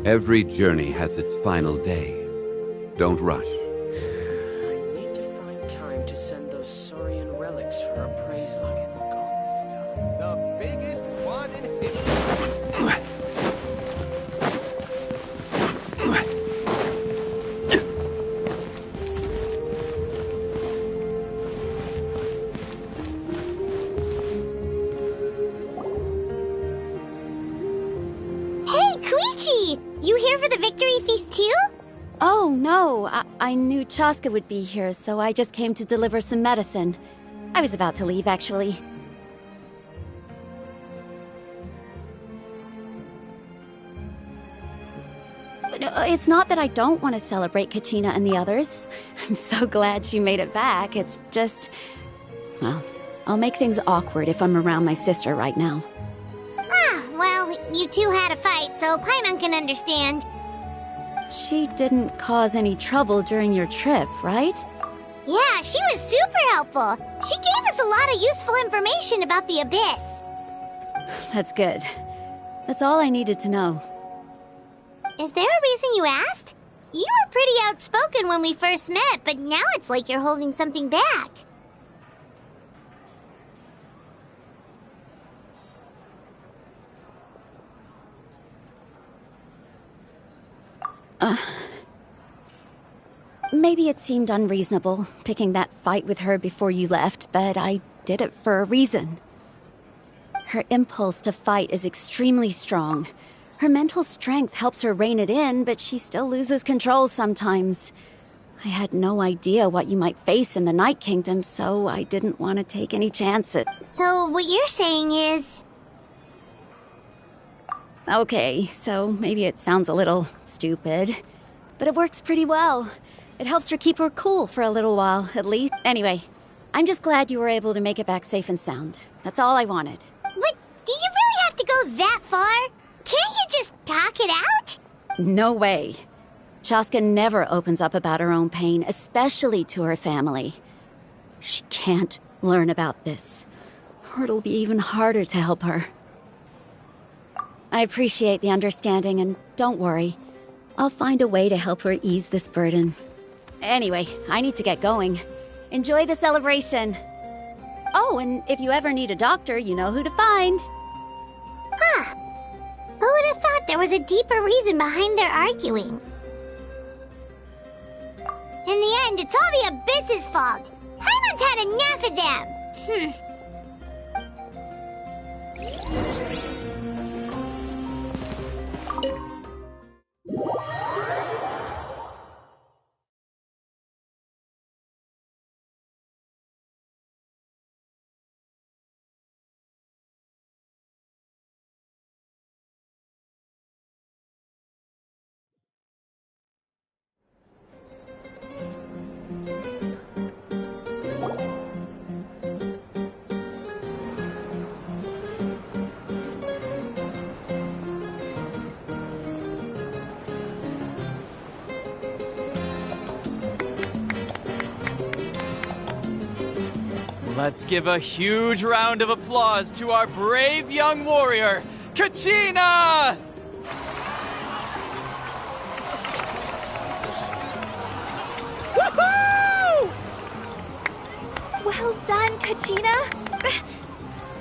Every journey has its final day. Don't rush. I need to find time to send those Saurian relics for appraisal. The biggest one in history. Hey, Koichi! You here for the victory feast too? Oh, no. I knew Chaska would be here, so I just came to deliver some medicine. I was about to leave, actually. It's not that I don't want to celebrate Kachina and the others. I'm so glad she made it back. It's just... well, I'll make things awkward if I'm around my sister right now. Ah, well, you two had a fight, so Paimon can understand. She didn't cause any trouble during your trip, right? Yeah, she was super helpful. She gave us a lot of useful information about the Abyss. That's good. That's all I needed to know. Is there a reason you asked? You were pretty outspoken when we first met, but now it's like you're holding something back. Maybe it seemed unreasonable, picking that fight with her before you left, but I did it for a reason. Her impulse to fight is extremely strong. Her mental strength helps her rein it in, but she still loses control sometimes. I had no idea what you might face in the Night Kingdom, so I didn't want to take any chances. So what you're saying is... Okay, so maybe it sounds a little stupid, but it works pretty well. It helps her keep her cool for a little while, at least. Anyway, I'm just glad you were able to make it back safe and sound. That's all I wanted. But do you really have to go that far? Can't you just talk it out? No way. Chaska never opens up about her own pain, especially to her family. She can't learn about this, or it'll be even harder to help her. I appreciate the understanding, and don't worry. I'll find a way to help her ease this burden. Anyway, I need to get going. Enjoy the celebration. Oh, and if you ever need a doctor, you know who to find. Huh. Who would have thought there was a deeper reason behind their arguing? In the end, it's all the Abyss's fault. Paimon's had enough of them. Let's give a huge round of applause to our brave young warrior, Kachina! Woohoo! Well done, Kachina.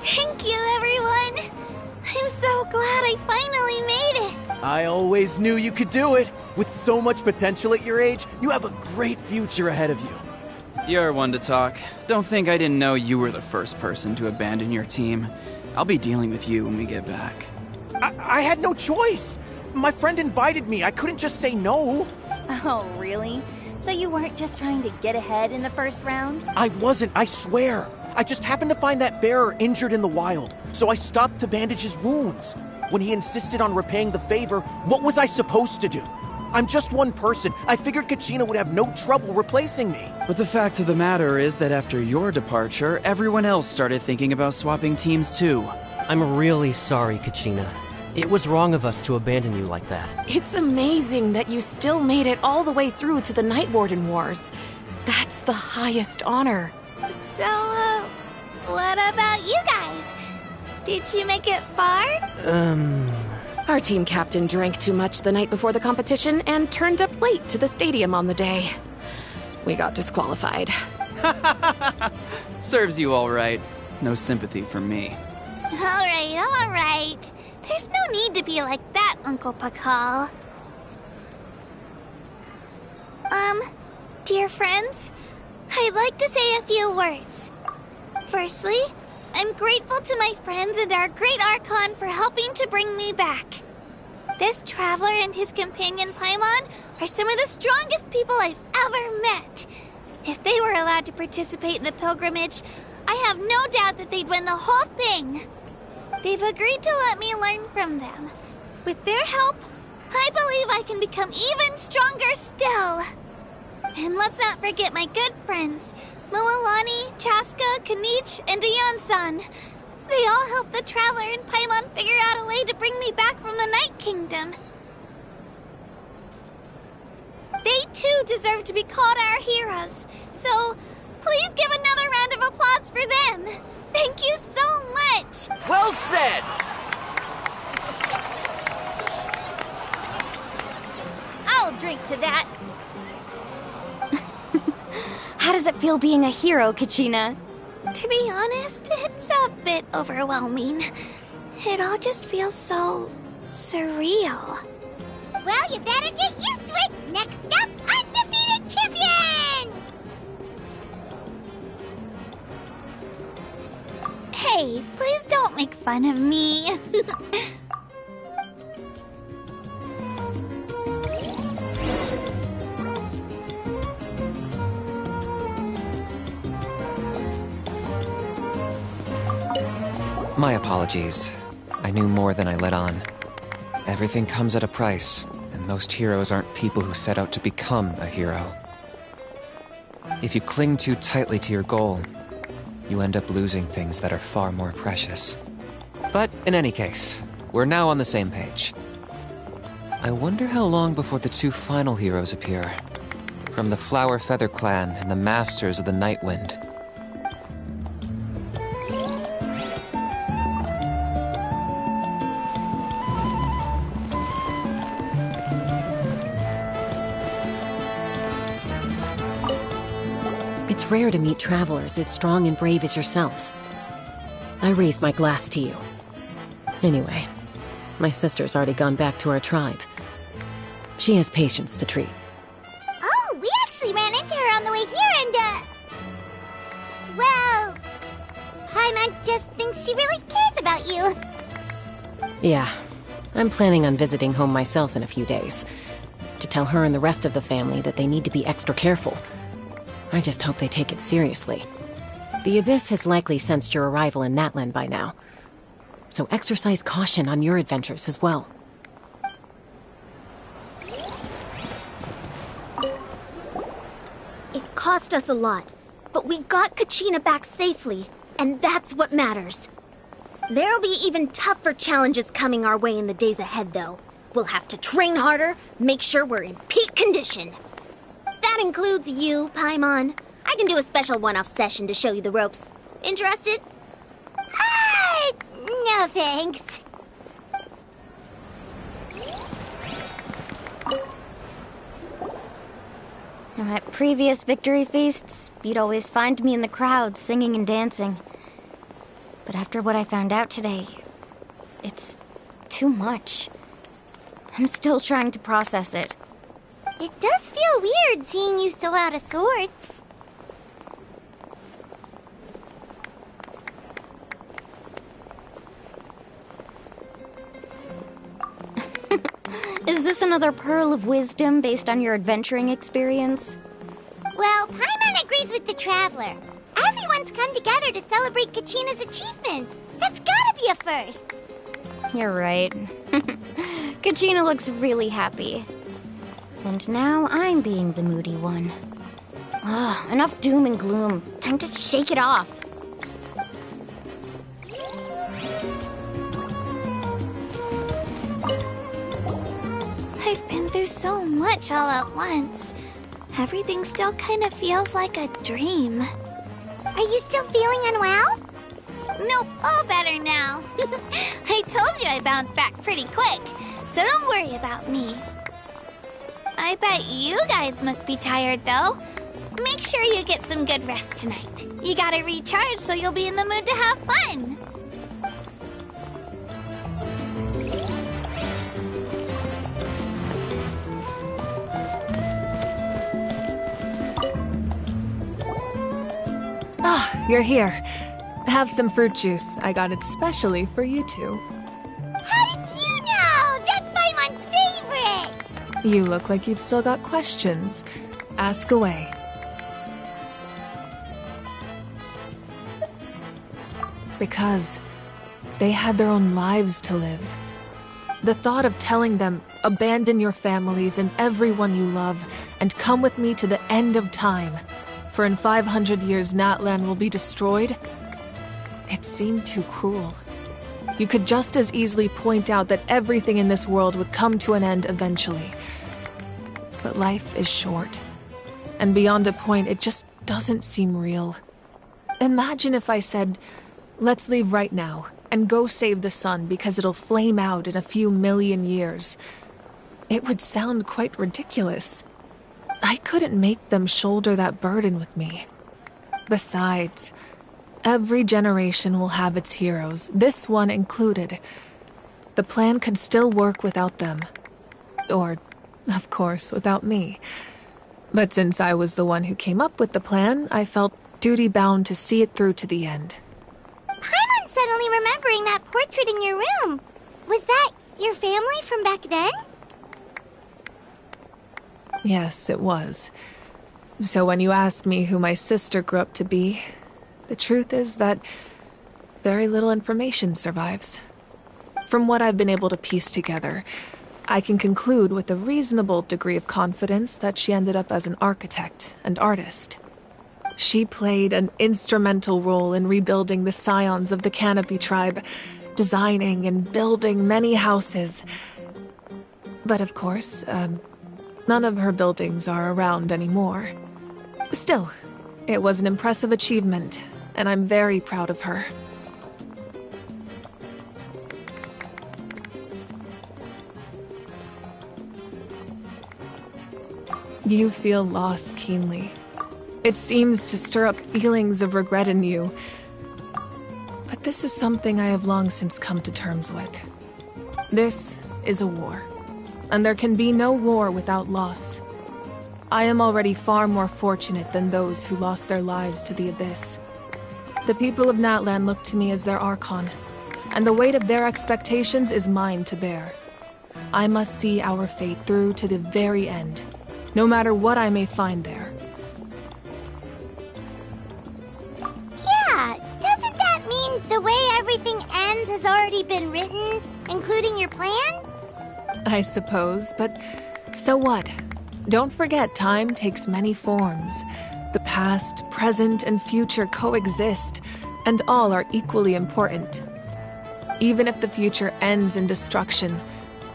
Thank you, everyone. I'm so glad I finally made it. I always knew you could do it. With so much potential at your age, you have a great future ahead of you. You're one to talk. Don't think I didn't know you were the first person to abandon your team. I'll be dealing with you when we get back. I had no choice. My friend invited me. I couldn't just say no. Oh, really? So you weren't just trying to get ahead in the first round? I wasn't, I swear. I just happened to find that bearer injured in the wild, so I stopped to bandage his wounds. When he insisted on repaying the favor, what was I supposed to do? I'm just one person. I figured Kachina would have no trouble replacing me. But the fact of the matter is that after your departure, everyone else started thinking about swapping teams too. I'm really sorry, Kachina. It was wrong of us to abandon you like that. It's amazing that you still made it all the way through to the Night Warden Wars. That's the highest honor. So, what about you guys? Did you make it far? Our team captain drank too much the night before the competition and turned up late to the stadium on the day. We got disqualified. Serves you all right. No sympathy from me. All right. There's no need to be like that, Uncle Pakal. Dear friends, I'd like to say a few words. Firstly, I'm grateful to my friends and our great Archon for helping to bring me back. This traveler and his companion Paimon are some of the strongest people I've ever met. If they were allowed to participate in the pilgrimage, I have no doubt that they'd win the whole thing. They've agreed to let me learn from them. With their help, I believe I can become even stronger still. And let's not forget my good friends, Moalani, Chaska, Kanich, and Aeon-san. They all helped the Traveler and Paimon figure out a way to bring me back from the Night Kingdom. too deserve to be called our heroes. So, please give another round of applause for them. Thank you so much. Well said! I'll drink to that. How does it feel being a hero, Kachina? To be honest, it's a bit overwhelming. It all just feels so surreal. Well, you better get used to it. Next up, undefeated champion! Hey, please don't make fun of me. My apologies. I knew more than I let on. Everything comes at a price, and most heroes aren't people who set out to become a hero. If you cling too tightly to your goal, you end up losing things that are far more precious. But in any case, we're now on the same page. I wonder how long before the two final heroes appear. From the Flower Feather Clan and the Masters of the Night Wind. It's rare to meet travelers as strong and brave as yourselves. I raise my glass to you. Anyway, my sister's already gone back to our tribe. She has patients to treat. Oh, we actually ran into her on the way here and, well, Paimon just thinks she really cares about you. Yeah, I'm planning on visiting home myself in a few days. To tell her and the rest of the family that they need to be extra careful. I just hope they take it seriously. The Abyss has likely sensed your arrival in Natlan by now. So exercise caution on your adventures as well. It cost us a lot, but we got Kachina back safely, and that's what matters. There'll be even tougher challenges coming our way in the days ahead, though. We'll have to train harder, make sure we're in peak condition. That includes you, Paimon. I can do a special one-off session to show you the ropes. Interested? No thanks. Now, at previous victory feasts, you'd always find me in the crowd singing and dancing. But after what I found out today, it's too much. I'm still trying to process it. It does feel weird seeing you so out of sorts. Is this another pearl of wisdom based on your adventuring experience? Well, Paimon agrees with the Traveler. Everyone's come together to celebrate Kachina's achievements. That's gotta be a first. You're right. Kachina looks really happy. And now I'm being the moody one. Ugh, enough doom and gloom. Time to shake it off. I've been through so much all at once. Everything still kind of feels like a dream. Are you still feeling unwell? Nope, all better now. I told you I bounced back pretty quick, so don't worry about me. I bet you guys must be tired, though. Make sure you get some good rest tonight. You gotta recharge so you'll be in the mood to have fun. Ah, you're here. Have some fruit juice. I got it specially for you two. How did you know? That's Paimon's favorite! You look like you've still got questions. Ask away. Because they had their own lives to live. The thought of telling them, abandon your families and everyone you love, and come with me to the end of time, for in 500 years Natlan will be destroyed, it seemed too cruel. You could just as easily point out that everything in this world would come to an end eventually. but life is short. And beyond a point, it just doesn't seem real. Imagine if I said, let's leave right now and go save the sun because it'll flame out in a few million years. It would sound quite ridiculous. I couldn't make them shoulder that burden with me. Besides, every generation will have its heroes, this one included. The plan could still work without them. Or, of course, without me. But since I was the one who came up with the plan, I felt duty-bound to see it through to the end. Paimon's suddenly remembering that portrait in your room. Was that your family from back then? Yes, it was. So when you asked me who my sister grew up to be, the truth is that very little information survives. From what I've been able to piece together, I can conclude with a reasonable degree of confidence that she ended up as an architect and artist. She played an instrumental role in rebuilding the scions of the Canopy tribe, designing and building many houses. But of course, none of her buildings are around anymore. Still, it was an impressive achievement, and I'm very proud of her. You feel loss keenly. It seems to stir up feelings of regret in you. But this is something I have long since come to terms with. This is a war, and there can be no war without loss. I am already far more fortunate than those who lost their lives to the Abyss. The people of Natlan look to me as their Archon, and the weight of their expectations is mine to bear. I must see our fate through to the very end, no matter what I may find there. Yeah, doesn't that mean the way everything ends has already been written, including your plan? I suppose, but so what? Don't forget, time takes many forms. The past, present, and future coexist, and all are equally important. Even if the future ends in destruction,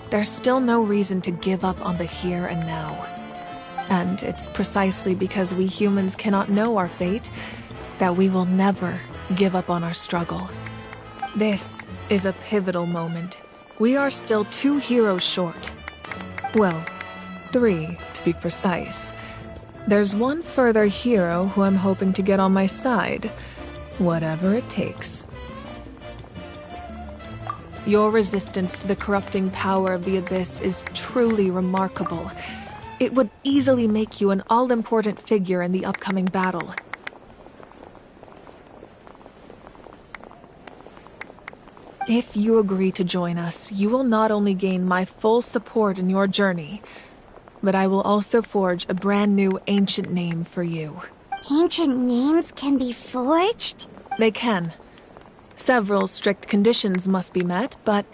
there's still no reason to give up on the here and now. And it's precisely because we humans cannot know our fate that we will never give up on our struggle. This is a pivotal moment. We are still 2 heroes short. Well, 3 to be precise. There's one further hero who I'm hoping to get on my side, whatever it takes. Your resistance to the corrupting power of the Abyss is truly remarkable. It would easily make you an all-important figure in the upcoming battle. If you agree to join us, you will not only gain my full support in your journey, but I will also forge a brand new ancient name for you. Ancient names can be forged? They can. Several strict conditions must be met, but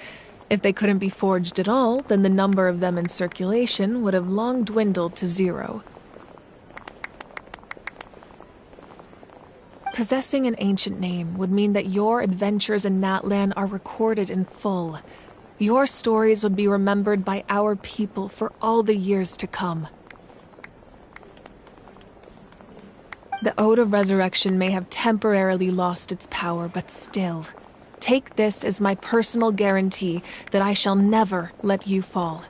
if they couldn't be forged at all, then the number of them in circulation would have long dwindled to 0. Possessing an ancient name would mean that your adventures in Natlan are recorded in full. Your stories would be remembered by our people for all the years to come. The Ode of Resurrection may have temporarily lost its power, but still, take this as my personal guarantee that I shall never let you fall.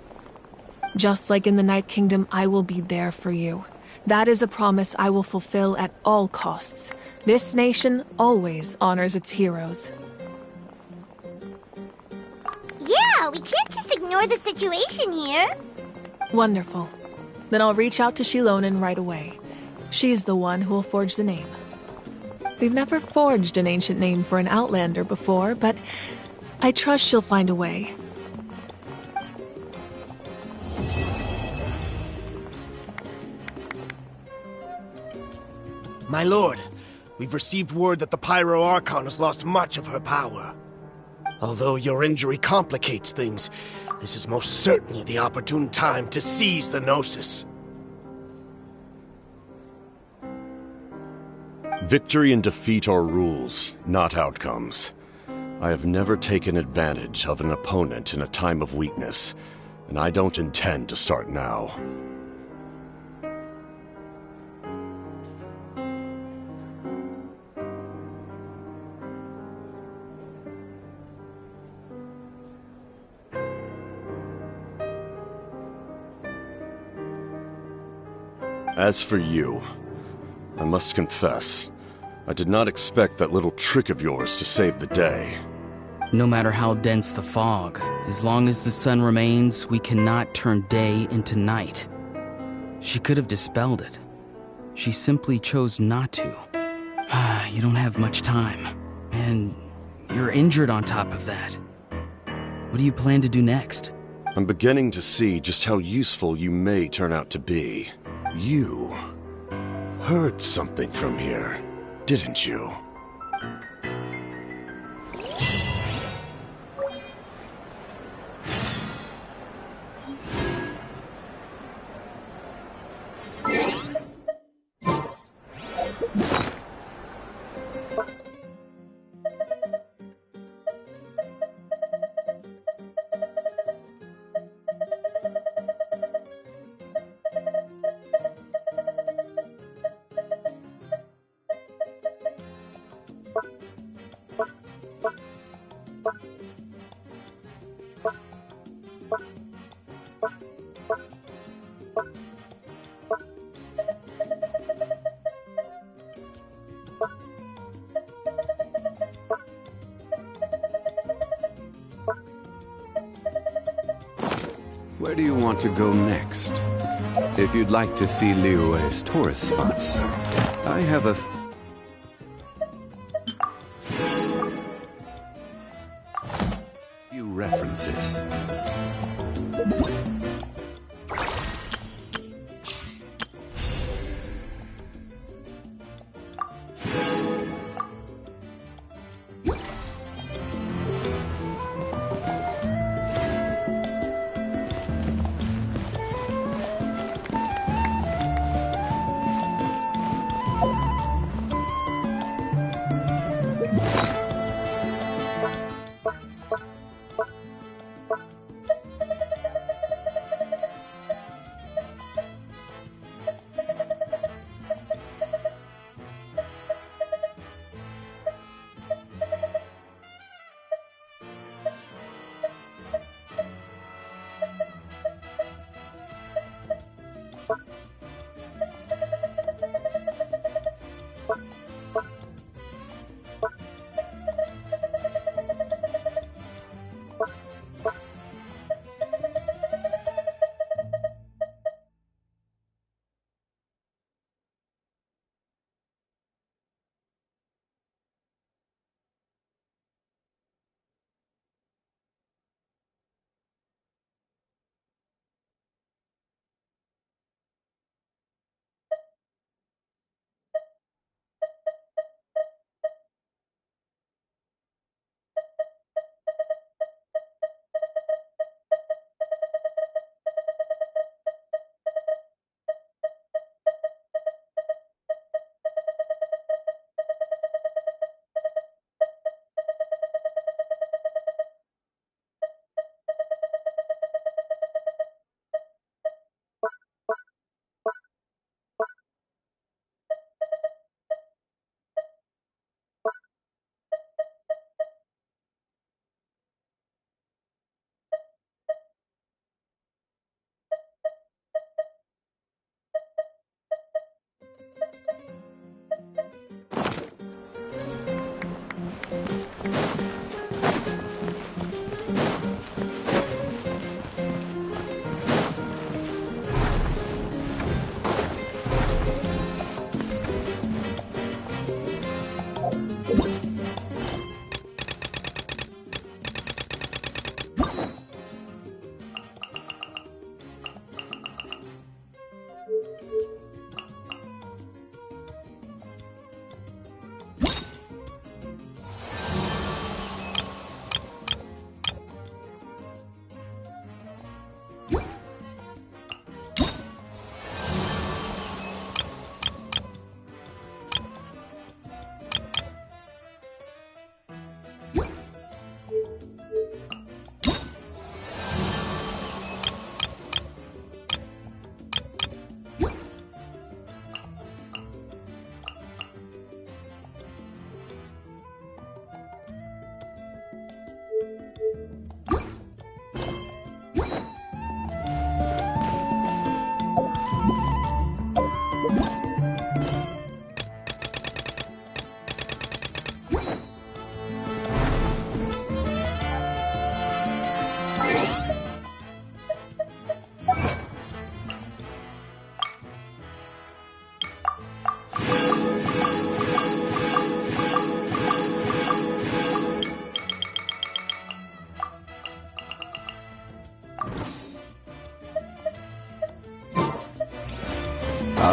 Just like in the Night Kingdom, I will be there for you. That is a promise I will fulfill at all costs. This nation always honors its heroes. Yeah, we can't just ignore the situation here. Wonderful. Then I'll reach out to Shilonen right away. She's the one who will forge the name. We've never forged an ancient name for an Outlander before, but I trust she'll find a way. My lord, we've received word that the Pyro Archon has lost much of her power. Although your injury complicates things, this is most certainly the opportune time to seize the Gnosis. Victory and defeat are rules, not outcomes. I have never taken advantage of an opponent in a time of weakness, and I don't intend to start now. As for you, I must confess, I did not expect that little trick of yours to save the day. No matter how dense the fog, as long as the sun remains, we cannot turn day into night. She could have dispelled it. She simply chose not to. You don't have much time, and you're injured on top of that. What do you plan to do next? I'm beginning to see just how useful you may turn out to be. You heard something from here, didn't you? Where do you want to go next? If you'd like to see Liyue's tourist spots, I have a few references.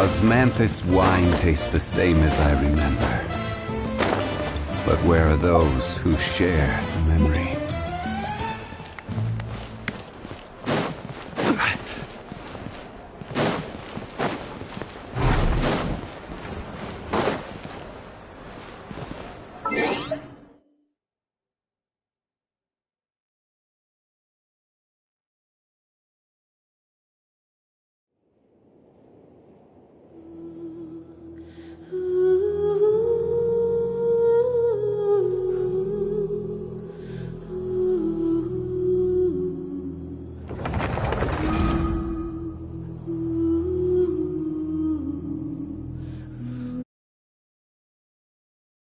Osmanthus wine tastes the same as I remember. But where are those who share the memory?